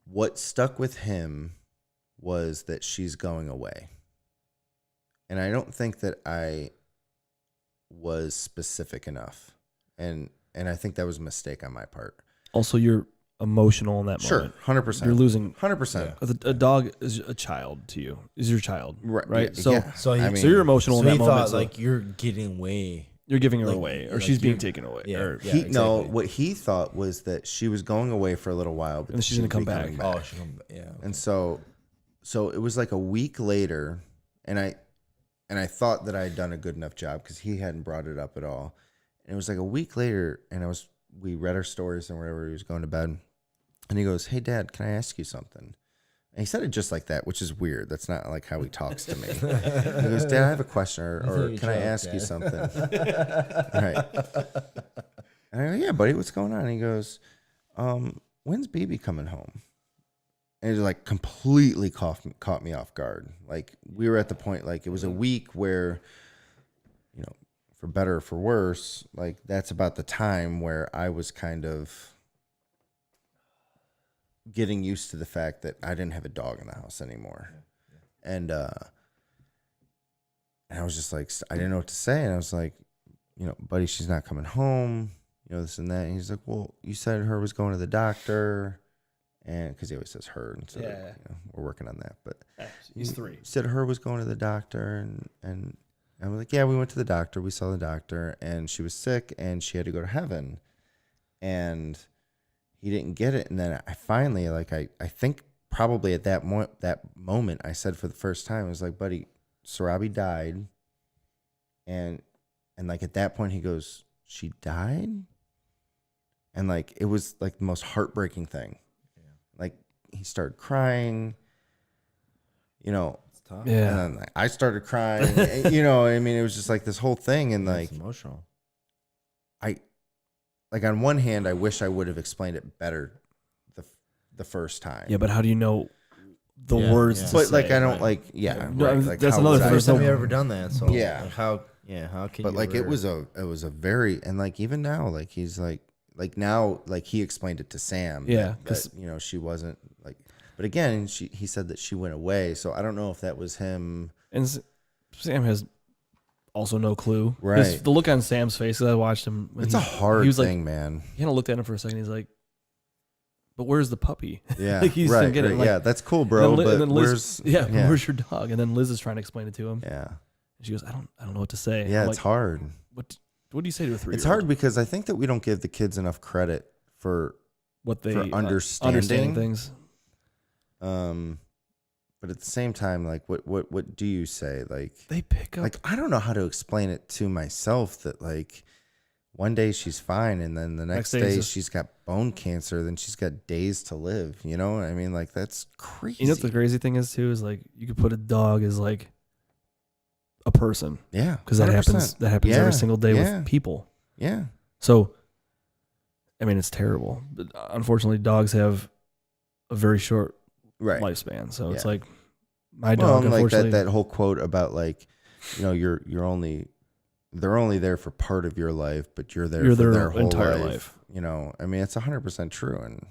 what stuck with him was that she's going away. And I don't think that I was specific enough. And I think that was a mistake on my part. Also, you're emotional in that moment. Sure, 100%. You're losing. 100%. A dog is a child to you. Is your child, right? Yeah, So, yeah. So, I mean, so you're emotional so in that he moment. thought So like you're getting away. you're giving her like- away, or like she's being you're- taken away. yeah. Or, No, exactly. what he thought was that she was going away for a little while, but And she's she gonna would come be coming back. Oh, she come, yeah. Okay. And so it was like a week later, and I thought that I had done a good enough job because he hadn't brought it up at all. And it was like a week later, and we read our stories and wherever he was going to bed, and he goes, "Hey, Dad, can I ask you something?" And he said it just like that, which is weird. That's not like how he talks to me. He goes, "Dad, I have a question, or can I ask you something?" Right. And I go, "Yeah, buddy, what's going on?" And he goes, "When's BB coming home?" And it like completely caught me off guard. Like we were at the point, like it was a week where, you know, for better or for worse, like that's about the time where I was kind of getting used to the fact that I didn't have a dog in the house anymore. And I was just like, I didn't know what to say. And I was like, you know, buddy, she's not coming home, you know, this and that. And he's like, well, you said her was going to the doctor. And because he always says her. And so you know, we're working on that. But he's 3. he said her was going to the doctor. And I was like, yeah, we went to the doctor. We saw the doctor. And she was sick. And she had to go to heaven. And he didn't get it. And then I finally, like, I think probably at that moment, I said for the first time, I was like, buddy, Sarabi died. And like at that point, he goes, she died? And like, it was like the most heartbreaking thing. Yeah. Like he started crying, you know. It's tough. Yeah. And then like, I started crying, you know, I mean, it was just like this whole thing. And like, It's emotional. like on one hand, I wish I would have explained it better the first time. Yeah, but how do you know the Yeah, words yeah. to But say? like I don't right. like No, right. I mean, Like, that's how another would I- thing. First time So- you ever done that. So Yeah. like, how can But you? like it ever- was a very, and like even now, like he's like now, like he explained it to Sam. Yeah, that, 'cause- you know, she wasn't like, but again, he said that she went away. So I don't know if that was him. And Sam has also no clue. Right. The look on Sam's face, 'cause I watched him. when It's he- a hard he was thing, like, man. He kind of looked at him for a second. He's like, "But where's the puppy?" Yeah. Like, he just right. didn't get it. right, Like, yeah. That's cool, and bro. then Li- But and then Liz, where's, where's your dog? And then Liz is trying to explain it to him. yeah. And she goes, I don't know what to say. Yeah. I'm It's like, hard. What do you say to a 3-year-old? It's hard because I think that we don't give the kids enough credit for What they understanding. things. But at the same time, like, what do you say? Like, They pick up. like I don't know how to explain it to myself that like one day she's fine and then the next Next day is day just- she's got bone cancer, then she's got days to live. You know what I mean? Like that's crazy. You know what the crazy thing is too is like you could put a dog as like a person Yeah, because that 100%. happens. That happens Yeah, every single day yeah. with people. Yeah, So, I mean, it's terrible. But unfortunately, dogs have a very short right. lifespan. So it's Yeah. like my Well, dog. and like Unfortunately, that whole quote about like, you know, they're only there for part of your life, but you're there You're for their their whole entire life. life. You know, I mean, it's 100% true, and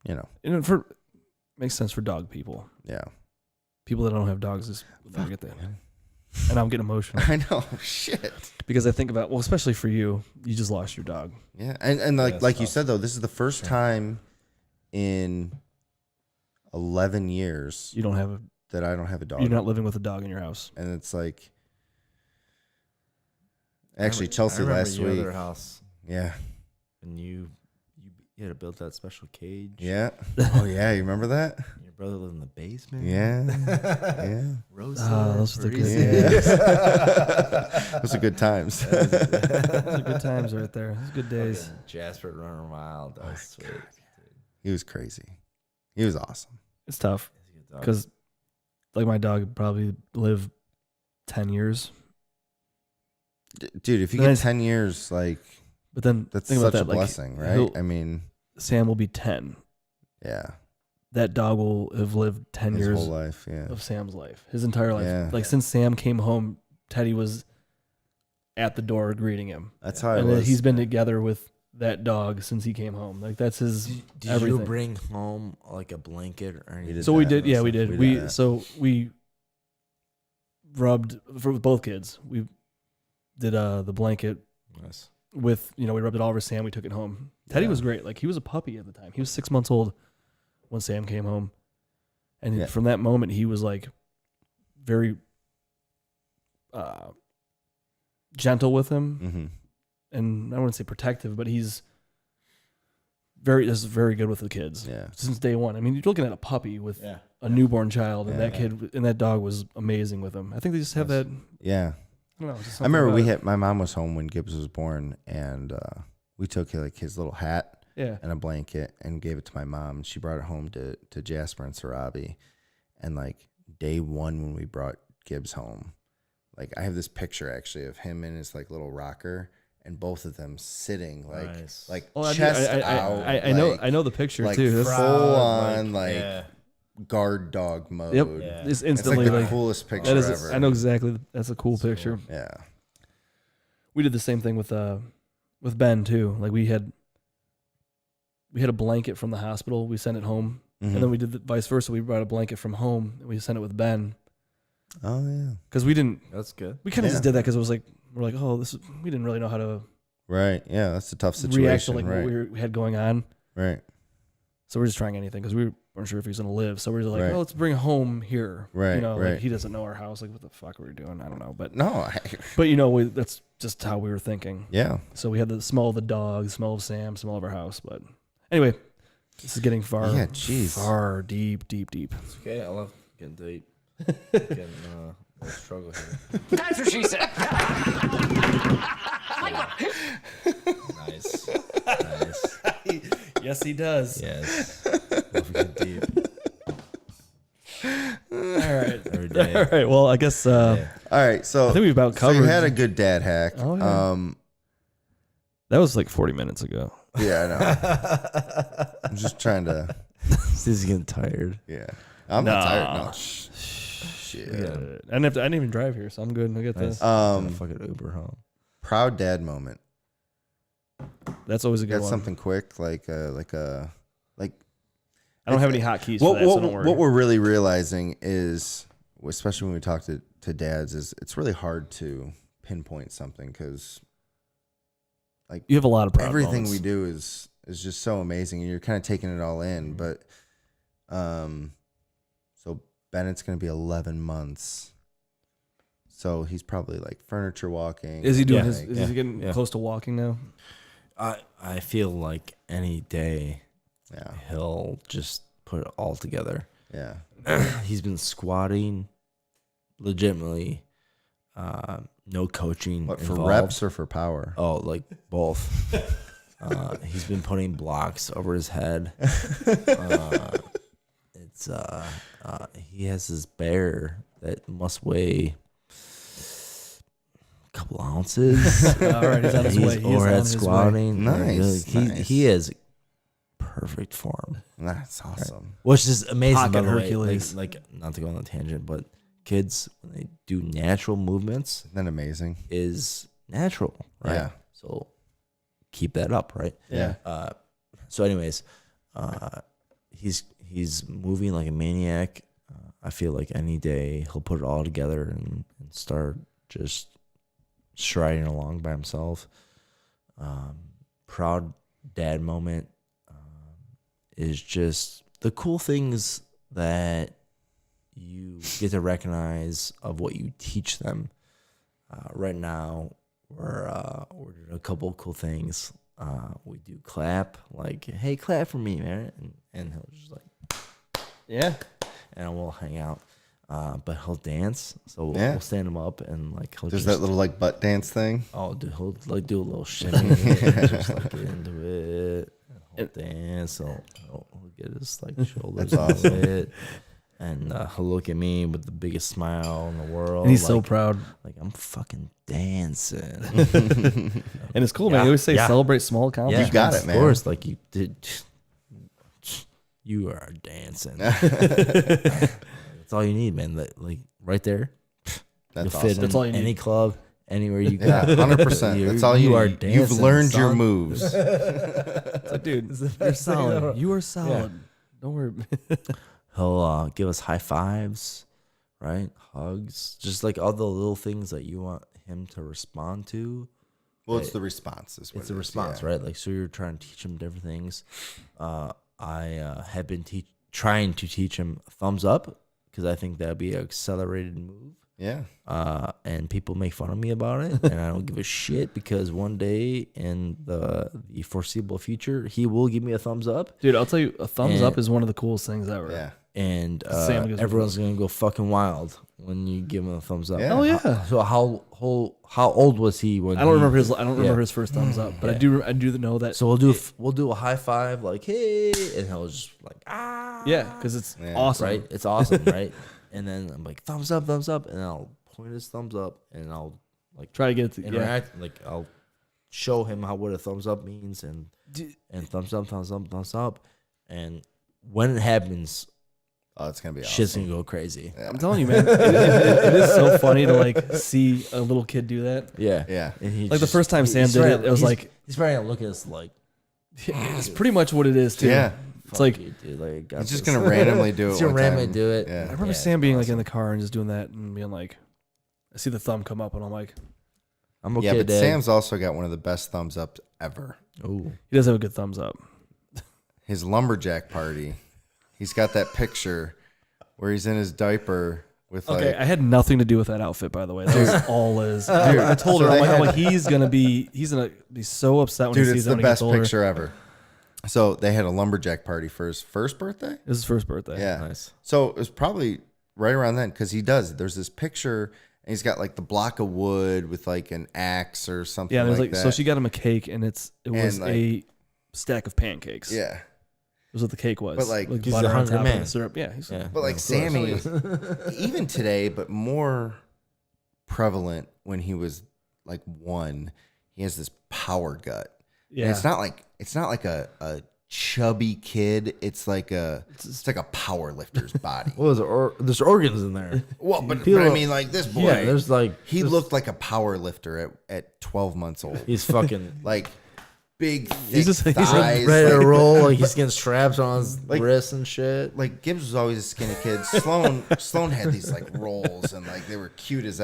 you know, and makes sense for dog people. yeah. People that don't have dogs just forget that. And I'm getting emotional I know, shit. because I think about, well, especially for you, you just lost your dog. Yeah, and like it's like you tough. said though, this is the first time in 11 years You don't have that I don't have a dog. you're not living with a dog in your house. And it's like, actually, I Chelsea remember last you were at week. their house Yeah, and you had to build that special cage. yeah. Oh yeah, you remember that? Your brother lived in the basement. Yeah, yeah. Rosa. Those were the good Yeah. Those are good times. Those are good times right there. Those are good days. Fucking Jasper running wild. That was sweet. He was crazy. He was awesome. It's tough He's a good dog. because, like, my dog would probably live 10 years. Dude, if you Then get I- 10 years, like, But then that's think such about a that, like, blessing, right? he'll- I mean, Sam will be 10. yeah. That dog will have lived 10 His years whole life, yeah. of Sam's life, his entire life. Yeah. Like, since Sam came home, Teddy was at the door greeting him. That's how I And was. he's been together with that dog since he came home. Like that's his Did everything. you bring home like a blanket or anything? So we did, that. yeah, we did. We We did that. so we rubbed for both kids. We did the blanket Nice. with we rubbed it all over Sam. We took it home. Teddy was great. Like he was a puppy at the time. He was 6 months old when Sam came home, and Yeah. from that moment he was like very gentle with him, Mm-hmm. and I wouldn't say protective, but he's very good with the kids. Yeah. Since day one. I mean, you're looking at a puppy with Yeah. a newborn child, and Yeah. that kid and that dog was amazing with him. I think they just have that. Yeah. I don't know. Just I remember something about it. my mom was home when Gibbs was born, and we took like his little hat Yeah. and a blanket and gave it to my mom. And she brought it home to Jasper and Sarabi. And like day one when we brought Gibbs home, like I have this picture actually of him in his like little rocker and both of them sitting like Nice. chest out. I know the picture like too. That's, full on like yeah. guard dog mode. yep. Yeah. It's It's like instantly the like, coolest picture that is. ever. I know exactly. That's a cool picture. Yeah. We did the same thing with Ben too. Like we had a blanket from the hospital. We sent it home, Mhm. and then we did the vice versa. We brought a blanket from home and we sent it with Ben Oh yeah. because we didn't. That's good. We kind of Yeah. just did that because it was like we're like, oh, we didn't really know how to Right. Yeah. That's a tough situation. react to like right. what we had going on. Right. So we're just trying anything because we weren't sure if he was gonna live. So we're just like, Right. oh, let's bring home here. Right, Like right. he doesn't know our house. Like what the fuck are we doing? I don't know. But No. that's just how we were thinking. Yeah. So we had the smell of the dog, the smell of Sam, smell of our house. But anyway, this is getting far, Yeah, jeez. far deep. It's okay. I love getting deep. Getting struggle here. That's what she said. Nice. Nice. Yes, he does. Yes. Love getting deep All right. every day. All right. Well, I guess Yeah. All right. So I think we've about so you covered. had a good dad hack. Oh, yeah. That was like 40 minutes ago. Yeah, I know. I'm just trying to. He's getting tired. Yeah. I'm not tired. Nah. No. Shit. I didn't even drive here, so I'm good. I get Nice. this. Fucking Uber home. Proud dad moment. That's always a You good got one. something quick, like I don't have any hotkeys for that, so don't worry. what we're really realizing is, especially when we talk to dads, is it's really hard to pinpoint something because You have a lot of proud everything moments. we do is just so amazing, and you're kind of taking it all in. But so Bennett's going to be 11 months, so he's probably like furniture walking. Is he doing Yeah. his? Is he getting Yeah. close to walking now? I feel like any day Yeah, he'll just put it all together. yeah. He's been squatting legitimately. No coaching. What, for involved. reps or for power? Oh, like both. He's been putting blocks over his head. He has this bear that must weigh a couple ounces. All right, he's on his way. He's on overhead his way. squatting. Nice, nice. He is perfect form, That's awesome. which is amazing. Pocket By the way. Hercules. Like not to go on a tangent, but kids when they do natural movements Isn't that amazing? is natural, right? Yeah. So keep that up, right? Yeah. So, anyways, he's moving like a maniac. I feel like any day he'll put it all together and start just striding along by himself. Proud dad moment is just the cool things that you get to recognize of what you teach them. Right now, we're doing a couple of cool things. We do clap, like, hey, clap for me, man. And he'll just like, Yeah. and we'll hang out. But he'll dance. So Yeah. we'll stand him up and like, he'll There's just, that little like butt dance thing. oh, dude, he'll like do a little shimmy, and just like get into it. And he'll dance. He'll get his like shoulders That's into it. And he'll look at me with the biggest smile in the world. And he's so like, proud. like I'm fucking dancing. And it's cool, man. Yeah, You always say yeah. celebrate small accomplishments. You got it, Of man. course, like you did. You are dancing. That's all you need, man. Like right there, That's you'll fit awesome. That's all in you any need. club, anywhere you Yeah, got. 100%. That's all you are You've dancing, learned your son. moves. It's like, dude, you're solid. You are solid. Don't worry. He'll give us high fives, right? Hugs, just like all the little things that you want him to respond to. Well, it's the response. It's a response, right? Like, so you're trying to teach him different things. I have been trying to teach him thumbs up because I think that'd be an accelerated move. Yeah. And people make fun of me about it, and I don't give a shit because one day in the foreseeable future, he will give me a thumbs up. Dude, I'll tell you, a thumbs up is one of the coolest things ever. Yeah. And Sam gives me everyone's gonna go fucking wild when you give him a thumbs up. Yeah. Oh yeah. So how old was he when? I don't remember his. Yeah. His first thumbs up, but I do know that. So we'll do a high five, like hey, and he'll just like ah. Yeah, because it's Yeah. awesome. Right? It's awesome, right? And then I'm like thumbs up, and I'll point his thumbs up, and I'll like Try to get it to interact, like I'll show him what a thumbs up means, and thumbs up, and when it happens, Oh, it's going to be shit's awesome. gonna go crazy. Yeah. I'm telling you, man, it is so funny to like see a little kid do that. Yeah, Yeah. And he Like the first time Sam did it, it was like he's probably gonna look at us like, it's pretty much what it is too. Yeah. It's like you, dude, like, I got He's just this. going to randomly do it. He's gonna one randomly time. do it. I Yeah. remember Yeah, Sam being like awesome. in the car and just doing that and being like, I see the thumb come up and I'm like, I'm okay, Yeah, but Dad. Sam's also got one of the best thumbs up ever. Ooh. he does have a good thumbs up. His lumberjack party. He's got that picture where he's in his diaper with Okay, like I had nothing to do with that outfit, by the way. That was all Liz. I told her, so I'm they like, had- he's gonna be so upset when dude, he it's sees the that when he gets best older. picture ever. So they had a lumberjack party for his first birthday. It was his first birthday. Yeah. Nice. So it was probably right around then because he does. There's this picture and he's got like the block of wood with like an axe or something. Yeah, and it was like like that. so she got him a cake and it was like- a stack of pancakes. Yeah. It was what the cake was. But, like, he's butter a on hungry top of man. the syrup. Yeah. Yeah. But like Sammy, even today, but more prevalent when he was like one, he has this power gut. Yeah. And it's not like a chubby kid. It's like a power lifter's body. Well, there's organs in there. Well, but People- I mean, like this boy, Yeah, there's like he looked like a power lifter at 12 months old. he's fucking Like big, thick He's just- he's thighs. ready to like, roll. Like he's getting straps on his Like- wrists and shit. like Gibbs was always a skinny kid. Sloan had these like rolls and like they were cute as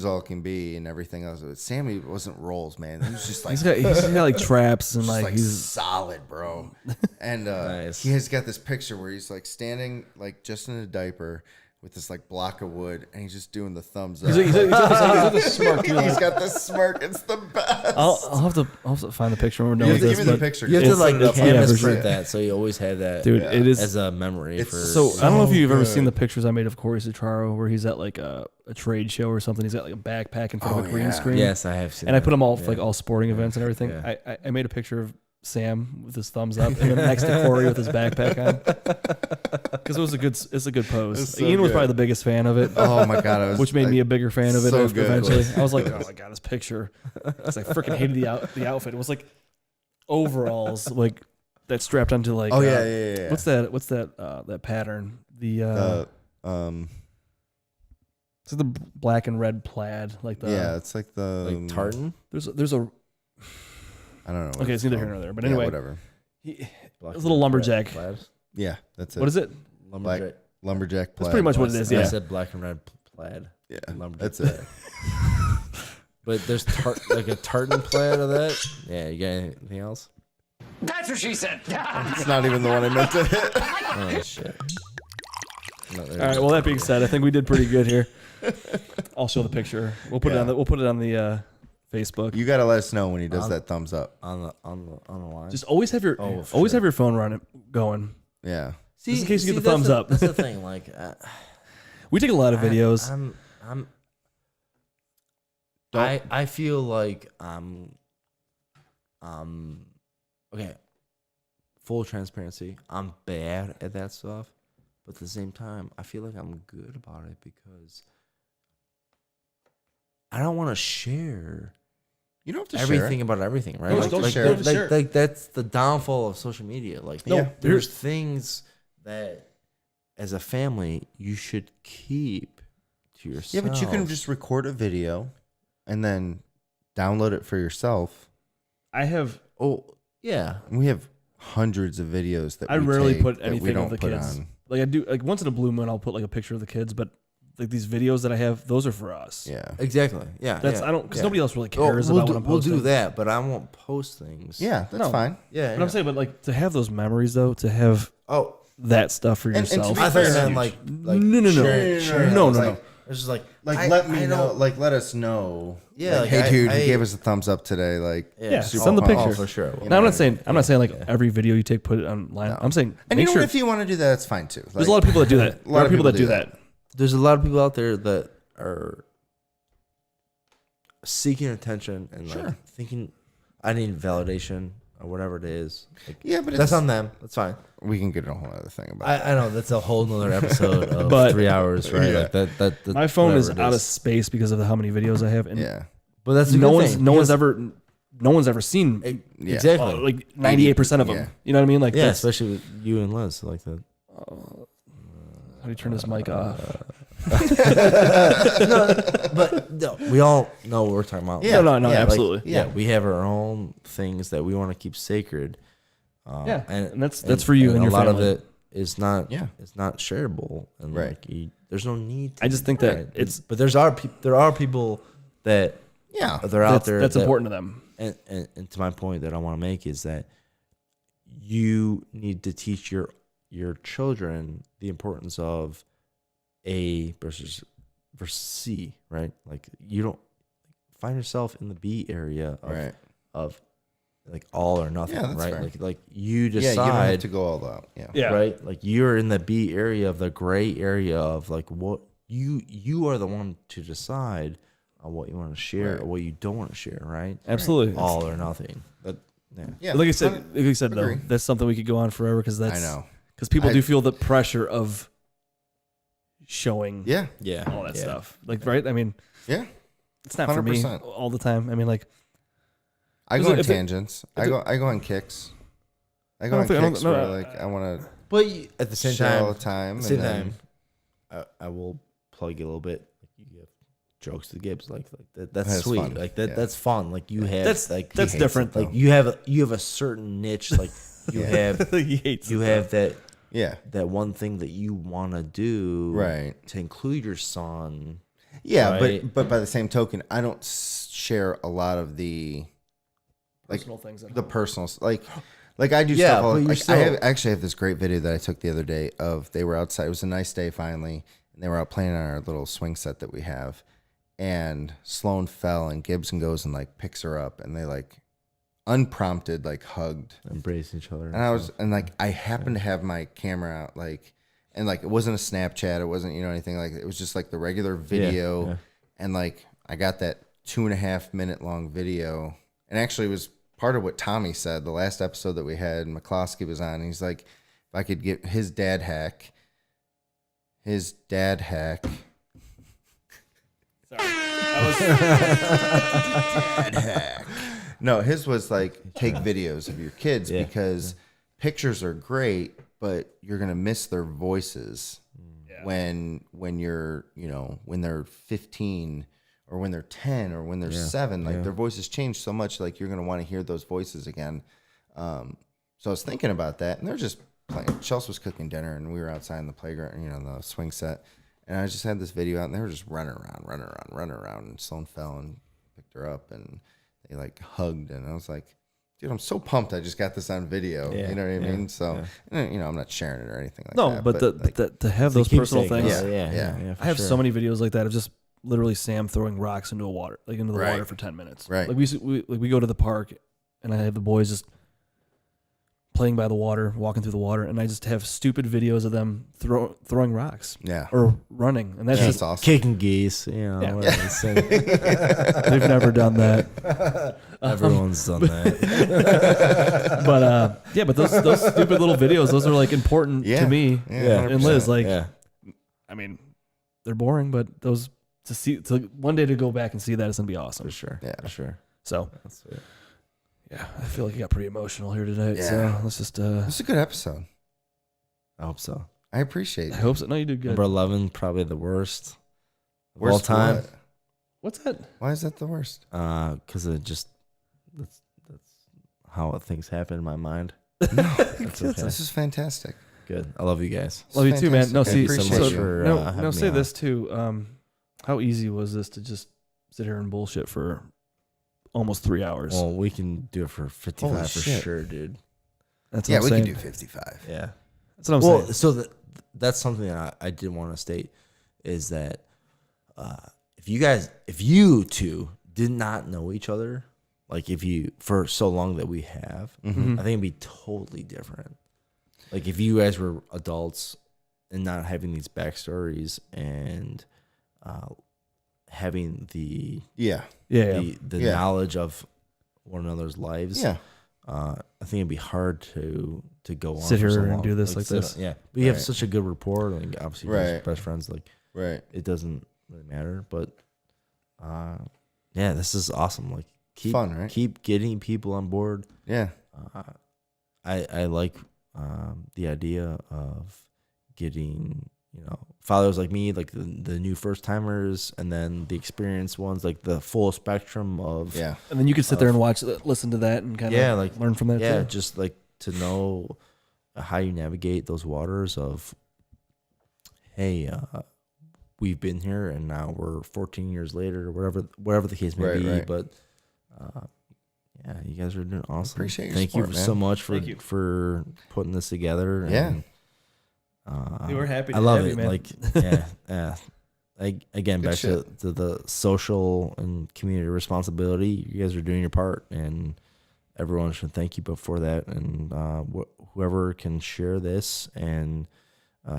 all can be and everything else. But Sammy wasn't rolls, man. He was just like he's got like traps and just like he's solid, bro. And Nice. he has got this picture where he's like standing like just in a diaper with this like block of wood and he's just doing the thumbs up. he's got this smirk too. He's Like, got this smirk. It's the best. I'll have to find the picture when we're done You with have to this. give me the but- picture. You have to It's- like it's- yeah, canvas for sure. print that, so you always have that, Dude, it is as a memory It's for. So I don't know if you've ever good. seen the pictures I made of Corey Citraro where he's at like a trade show or something. He's got like a backpack in front of a green yeah. screen. Yes, I have seen. And I that. put them all Yeah. for like all sporting events and everything. Yeah. I made a picture of Sam with his thumbs up, and then next to Corey with his backpack on, because it's a good pose. It's so Ian was good. probably the biggest fan of it, Oh my god! I was, which made me a bigger fan of it. so after good. eventually, I was like, oh my god, this picture, because I freaking hated the outfit. It was like overalls, like that strapped onto like. Oh yeah. What's that pattern? The it's the black and red plaid, like the yeah, it's like the like tartan. There's a I don't know. what okay, it's neither here nor there, but anyway, whatever. he, Black a little lumberjack. plaid. Yeah, that's it. What is it? Lumberjack. Lumberjack plaid. That's pretty much what it is. I Yeah. said black and red plaid. Yeah, Lumberjack that's it. But there's like a tartan plaid of that. Yeah, you got anything else? That's what she said. It's not even the one I meant to hit. Oh shit. No, All right. Well, that being said, I think we did pretty good here. I'll show the picture. We'll put it Yeah. on the Facebook. You gotta let us know when he does that thumbs up. on the line. Just always have your for always sure. have your phone running going. Yeah. Just in case you get the that's thumbs up. That's the thing. Like, We take a lot of videos. I feel like okay. Full transparency. I'm bad at that stuff, but at the same time, I feel like I'm good about it because I don't want to share You don't have to everything share. about everything, right? No, like, don't like, share. like, Share. like that's the downfall of social media. Like, No, there's things that as a family you should keep to yourself. Yeah, but you can just record a video and then download it for yourself. I have. Oh, yeah. We have hundreds of videos that I we rarely take put that we anything don't of the put kids. on. Like I do, like once in a blue moon, I'll put like a picture of the kids. But like these videos that I have, those are for us. Yeah. Exactly. Yeah. That's yeah, I don't because yeah. nobody else really Oh, cares about what I'm we'll posting. do that, but I won't post things. Yeah, that's No. fine. Yeah. But I'm saying, but like to have those memories though, to have Oh, that stuff for And to yourself. be I thought you fair, meant like No. sharing No, it. no. Like, it's just like Let me I know. don't- Like, let us know. Yeah, Like, like, hey, dude, I you gave us a thumbs up today. Like, Yeah, super send the pumped. picture. for sure. Now I'm not saying like every video you take put it online. No. I'm saying And make you know sure what? If you want to do that, that's fine too. there's a lot of people that do that. A lot of people that do that. There's a lot of people out there that are seeking attention and like thinking I need validation or whatever it is. Like, Yeah, but that's on them. That's fine. We can get a whole other thing about it. I know that's a whole nother episode of But- 3 hours, right? Yeah. Like that My phone is whatever it out of space because of how many videos I have, and Yeah. But that's a no good one's thing, no one's because- ever seen Yeah. exactly. like 98% of them. Yeah. You know what I mean? Like Yeah, that's, especially with you and Liz, like that. how do you turn this mic off? But no, we all know what we're talking about. Yeah. No, like, absolutely. yeah, we have our own things that we want to keep sacred. Yeah, and that's for you and a your lot family. of it is not. Yeah. it's not shareable, and Right. like there's no need. To I just think do that it's- but there are people that Yeah. they're out That's, there. that's that- important to them. And to my point that I want to make is that you need to teach your children the importance of A versus C, right? Like you don't find yourself in the B area of, Right. of like all or nothing, Yeah, that's right? fair. Like you Yeah, you don't have decide, to go all out. Yeah. Yeah. right? Like you're in the B area of the gray area of like what you are the one to decide on what you want to share Right. or what you don't want to share, right? Absolutely. All or nothing. But yeah. Yeah. Like I said though, Agree. that's something we could go on forever because I that's know. because people I- do feel the pressure of showing Yeah. Yeah. all that yeah. stuff. Like right? I mean, Yeah. it's not for me 100%. all the time. I mean, like I Is go it- on if it- tangents. I go on kicks. I go I on don't think- kicks no, where no, like I want But at the to same share time, all the time. at the same and then- time, I will plug you a little bit. Like you have jokes to Gibbs, like that. That's That's sweet. fun. Like that. Yeah. That's fun. Like you have. that's like that's he hates different it, like though. you have a certain niche. Like you have he hates you it, have that Yeah. one thing that you want to do, Right. To include your son. Yeah, Right. but by the same token, I don't share a lot of the personal things. At the home. personal like I do Yeah, stuff all, but you're like still- I actually have this great video that I took the other day of they were outside. It was a nice day finally, and they were out playing on our little swing set that we have, and Sloan fell and Gibson goes and like picks her up, and they like unprompted like hugged, Embrace each other. and I was and like I happened to have my camera out like, and like it wasn't a Snapchat, it wasn't anything like it was just like the regular video, yeah. and like I got that 2.5 minute long video, and actually it was part of what Tommy said the last episode that we had. McCloskey was on. And he's like, if I could get his dad hack. Sorry. Dad hack. No, his was like take videos of your kids Yeah. because pictures are great, but you're gonna miss their voices when you're when they're 15 or when they're 10 or when they're 7. Like their voices change so much. Like you're gonna want to hear those voices again. So I was thinking about that, and they're just playing. Chelsea was cooking dinner, and we were outside in the playground, the swing set. And I just had this video out, and they were just running around. And Sloan fell and picked her up, and they like hugged. And I was like, dude, I'm so pumped. I just got this on video. Yeah, You know what I yeah, mean? So, and, I'm not sharing it or anything like No, that. but to have those personal things. Yeah. for I have sure. so many videos like that of just literally Sam throwing rocks into the water Right. water for 10 minutes. Right. Like we go to the park, and I have the boys just playing by the water, walking through the water, and I just have stupid videos of them throwing rocks yeah. or running, and that's Yeah, just that's awesome. Kicking geese, Yeah. whatever, same. they've never done that. Everyone's done that. But those stupid little videos, those are like important Yeah. to me Yeah, and Liz. 100%. Like, Yeah. I mean, they're boring, but those to one day to go back and see that is gonna be awesome. For sure. Yeah. For sure. So That's it. yeah, I feel like I got pretty emotional here tonight. Yeah. So let's just It's a good episode. I hope so. I appreciate I it. hope so. No, you did good. Number 11, probably the worst of Worst all time. what? What's that? Why is that the worst? Because it just that's how things happen in my mind. That's okay. This is fantastic. Good. I love you guys. Love you too, man. No, Fantastic. I see, appreciate so, you. for, no, having no. me Say on. this too. How easy was this to just sit here and bullshit for almost 3 hours? Well, we can do it for 55 Holy for shit. sure, dude. That's Yeah, what we I'm can saying. do 55. Yeah. That's what I'm Well, saying. so that's something that I did want to state is that if you two did not know each other, like if you for so long that we have, Mm-hmm. I think it'd be totally different. Like if you guys were adults and not having these backstories and having the Yeah. Yeah. the Yeah. knowledge of one another's lives, Yeah. I think it'd be hard to go on Sit for here so and long. do this like this. Yeah, we have Right. such a good rapport. Like obviously, we're Right. best friends. Like Right. it doesn't really matter. But yeah, this is awesome. Like keep Fun, right? keep getting people on board. Yeah. I like the idea of getting fathers like me, like the new first timers, and then the experienced ones, like the full spectrum of Yeah. And then you could sit there and watch, listen to that, and kind of Yeah, like, learn from that. yeah, too. just like to know how you navigate those waters of, hey, we've been here and now we're 14 years later, whatever the case may Right, be. right. But yeah, you guys are doing awesome. Appreciate your Thank support, you man. so much Thank you. for putting this together. Yeah. And, Hey, we're happy I to love have it. you, man. Like, yeah. Again, Good back shit. to the social and community responsibility. You guys are doing your part, and everyone should thank you for that. And whoever can share this and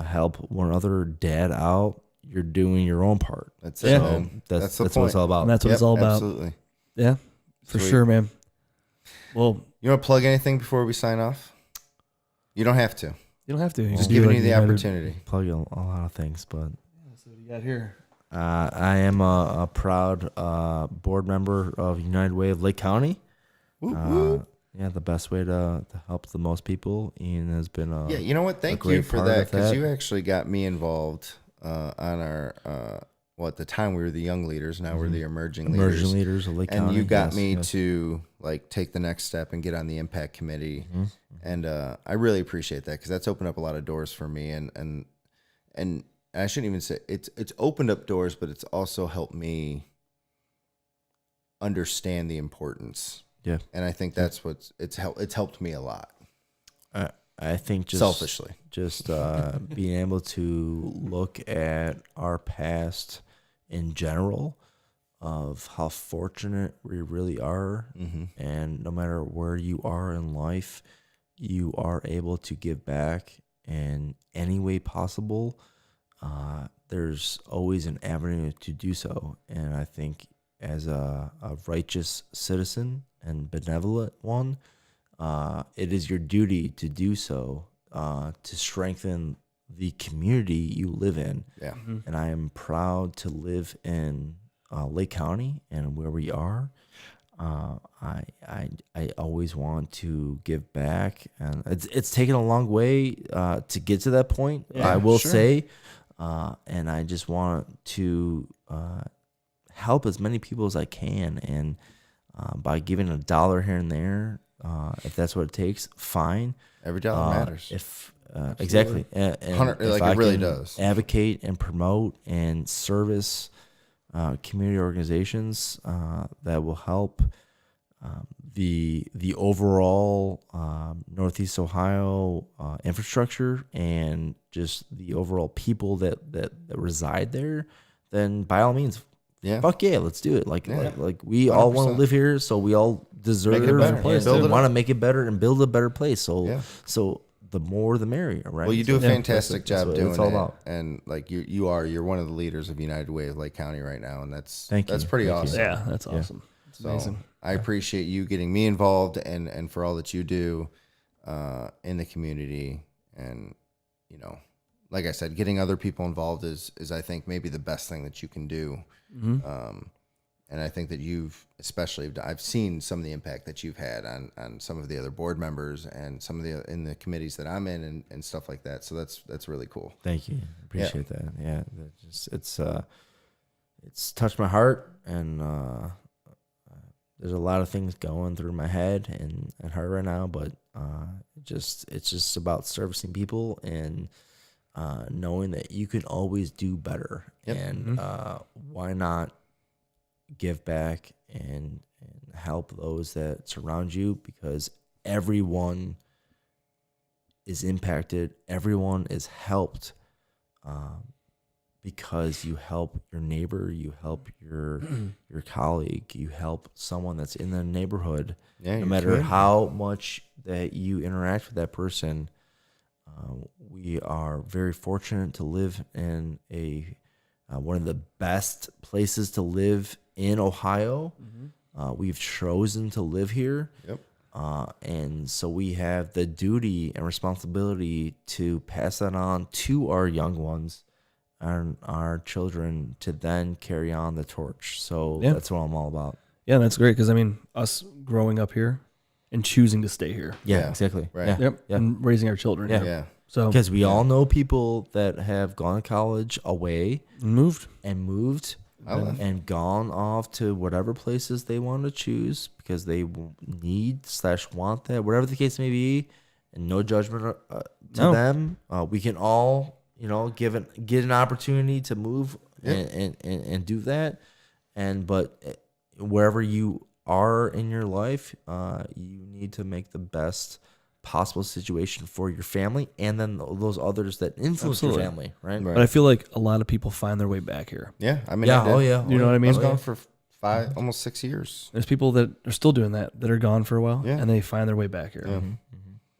help one other dad out, you're doing your own part. That's it, Yeah. man. That's the what point. it's all about. And that's what it's all about. Absolutely. Yeah, for Sweet. sure, man. Well, You want to plug anything before we sign off? You don't have to. you don't have to. You Just can do giving like you the United- opportunity. Plug a lot of things, but So what do you got here? I am a proud board member of United Way of Lake County. Whoop, whoop. Yeah, the best way to help the most people. Ian has been Yeah, you know what? Thank great you for part that of because that. you actually got me involved on our. At the time we were the young leaders. Now we're the emerging leaders. leaders of Lake And County. you got yes, me yes. to like take the next step and get on the impact committee. Mhm. And I really appreciate that because that's opened up a lot of doors for me. And I shouldn't even say it's opened up doors, but it's also helped me understand the importance. Yeah. And I think that's it's helped me a lot. I think just Selfishly. just being able to look at our past in general of how fortunate we really are, Mm-hmm. and no matter where you are in life, you are able to give back in any way possible. There's always an avenue to do so, and I think as a righteous citizen and benevolent one, it is your duty to do so to strengthen the community you live in. Yeah. And I am proud to live in Lake County and where we are. I always want to give back, and it's taken a long way to get to that point. Yeah, I will sure. say, and I just want to help as many people as I can, and by giving $1 here and there, if that's what it takes, fine. Every dollar matters. If exactly, and if Like, it really can does. advocate and promote and service community organizations that will help the overall Northeast Ohio infrastructure and just the overall people that reside there, then by all means, Yeah. fuck yeah, let's do it. Like Yeah. like we all want to 100%. live here, so we all deserve Make it a better and place, build it want to up. make it better and build a better place. So Yeah. so the more the merrier, right? Well, you do a So fantastic that's job what doing it's all it, about. and like you're one of the leaders of United Way of Lake County right now, and that's Thank you. pretty Thank you. awesome. Yeah, that's Yeah. awesome. It's So amazing. I appreciate you getting me involved and for all that you do in the community, and like I said, getting other people involved is I think maybe the best thing that you can do. And I think that I've seen some of the impact that you've had on some of the other board members and some of in the committees that I'm in and stuff like that. So that's really cool. Thank you. Appreciate that. Yeah, it's touched my heart, and there's a lot of things going through my head and heart right now, but it's just about servicing people and knowing that you can always do better. Yep. And why not give back and help those that surround you, because everyone is impacted, everyone is helped, because you help your neighbor, you help your colleague, you help someone that's in the neighborhood. Yeah, no matter how much that you interact with that person, we are very fortunate to live in one of the best places to live in Ohio. We've chosen to live here. Yep. And so we have the duty and responsibility to pass that on to our young ones and our children to then carry on the torch. So that's what I'm all about. Yeah, that's great because, I mean, us growing up here and choosing to stay here. Yeah, exactly. Right. Yeah. Yep. Yeah. And raising our children. Yeah. Yeah. So Because we all know people that have gone to college away moved. and moved I left. and gone off to whatever places they want to choose because they need/want that, whatever the case may be, and no judgment to them. We can all, get an opportunity to move and do that. But wherever you are in your life, you need to make the best possible situation for your family and then those others that influence your family, right? But I feel like a lot of people find their way back here. Yeah. I mean, Yeah. I did. Oh, yeah. You know what I mean? I was gone for almost 6 years. There's people that are still doing that are gone for a while, Yeah. and they find their way back here. Yeah.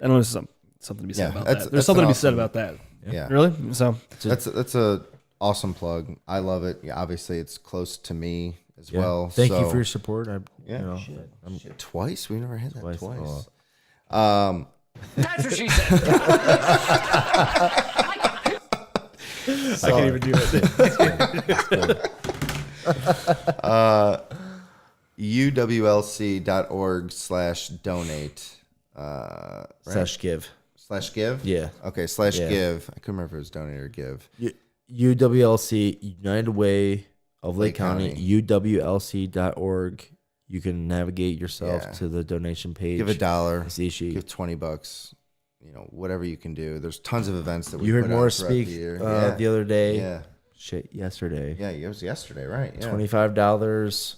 I know there's something to be said Yeah, about that's- that. There's that's something an to be said awesome- about that. Yeah. Really? So That's a awesome plug. I love it. Yeah, obviously, it's close to me as Yeah. well. Thank you so- for your support. Yeah. Twice? We never had that twice. That's what she said. I can't even do it. uwlc.org/donate. Right? /give. /give? Yeah. Okay, /give. I couldn't remember if it was donate or give. UWLC, United Way of Lake Lake County, County. UWLC.org. You can navigate yourself Yeah. to the donation page. Give $1. See a sheet. Give $20. Whatever you can do. There's tons of events that we You heard put out Morris throughout speak the year. the other day. Yeah. Shit, yesterday. Yeah, it was yesterday, right? Yeah. $25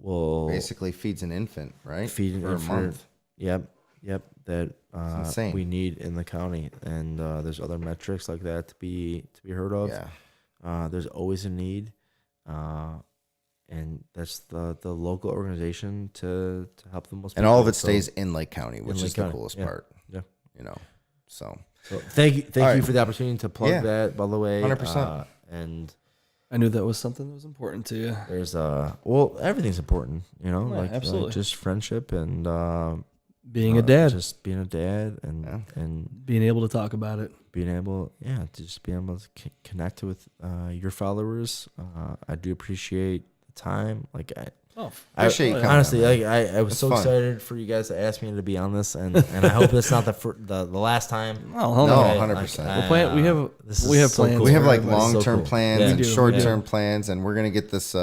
will Basically feeds an infant, right? feed an for infant. a month. Yep. That insane. we need in the county, and there's other metrics like that to be heard of. Yeah. There's always a need, and that's the local organization to help the most. And all of people. it stays in Lake County, which Lake is the County, coolest yeah. part. Yeah. So So thank you All right. for the opportunity to plug Yeah. that. By the way, 100%. And I knew that was something that was important to you. there's everything's important, like absolutely. just friendship and Being a dad, just being a dad, and being able to talk about it. being able, to just be able to connect with your followers. I do appreciate the time. Like Appreciate you coming honestly, on, I was It's so fun. excited for you guys to ask me to be on this, and I hope it's not the last time. Oh, hold No, on. 100%. We're plan- we have- this we is have so plans. cool. we have like This is so long-term cool. plans Yeah. and We do, short-term plans, and we're gonna get this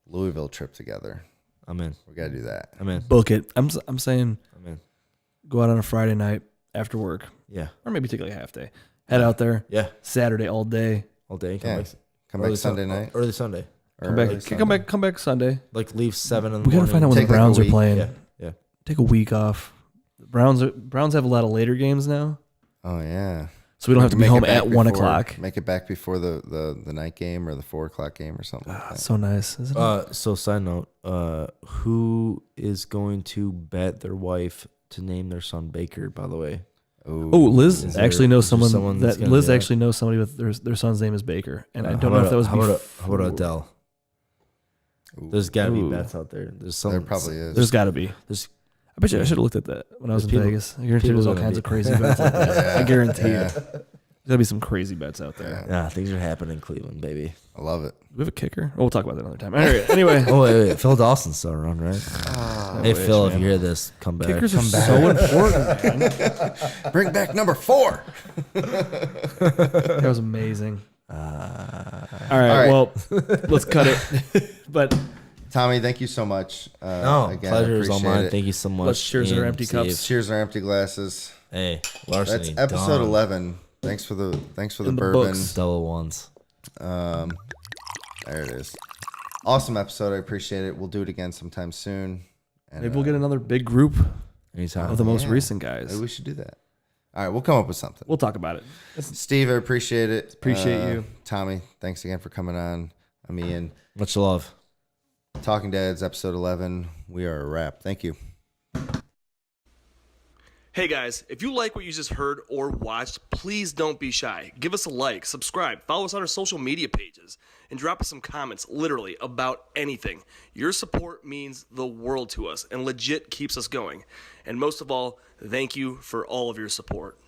Louisville trip together. I'm in. We gotta do that. I'm in. Book it. I'm saying I'm in. go out on a Friday night after work, Yeah. or maybe take like a half day. Head out there Yeah. Saturday all day. All day. Yeah. Come early back Sunday night. Early Sunday. Or Come back. early Come back Sunday. Like leave 7 in the We gotta morning. find out when the Take like a Browns are week. playing. Yeah. Yeah. Take a week off. The Browns have a lot of later games now, Oh yeah. so we don't have to be Make it home back at 1 before- o'clock. Make it back before the night game or the 4 o'clock game or something. Like that. So nice, isn't it? So side note, who is going to bet their wife to name their son Baker, by the way? Oh, Liz Is actually there- knows is there someone someone that's that gonna Liz do that? actually knows somebody with their son's name is Baker, and I How don't know if about- that was how about before. Adele? Ooh. There's got to be Ooh. bets out there. There's some. There probably is. There's got to be. There's I bet you I should have looked at that when I was in There's people- Vegas. I guarantee people there's all gonna kinds be- of crazy bets out there. I guarantee Yeah. it. There's gotta be some crazy bets out there. Yeah. yeah, things are happening in Cleveland, baby. I love it. Do we have a kicker? Oh, we'll talk about that another time. Anyway, Oh wait, Phil Dawson's still around, right? Hey Phil, if you hear this, come back. kickers are so important, man. Bring back number 4. That was amazing. All right. All right. Well, let's cut it. But Tommy, thank you so much. No, Again, I pleasure is all appreciate mine. it. Thank you so much. Let's cheers our Ian, empty Steve. cups. Cheers our empty glasses. Hey, larceny. That's episode done. 11. Thanks for the In the bourbon. books. Double ones. There it is. Awesome episode. I appreciate it. We'll do it again sometime soon. And, Maybe we'll get another big group Anytime. of the most Yeah. recent guys. Maybe we should do that. All right, we'll come up with something. We'll talk about it. Steve, I appreciate it. Appreciate you. Tommy, thanks again for coming on. I'm Ian. Much love. Talking Dads, episode 11. We are a wrap. Thank you. Hey guys, if you like what you just heard or watched, please don't be shy. Give us a like, subscribe, follow us on our social media pages, and drop us some comments literally about anything. Your support means the world to us and legit keeps us going. And most of all, thank you for all of your support.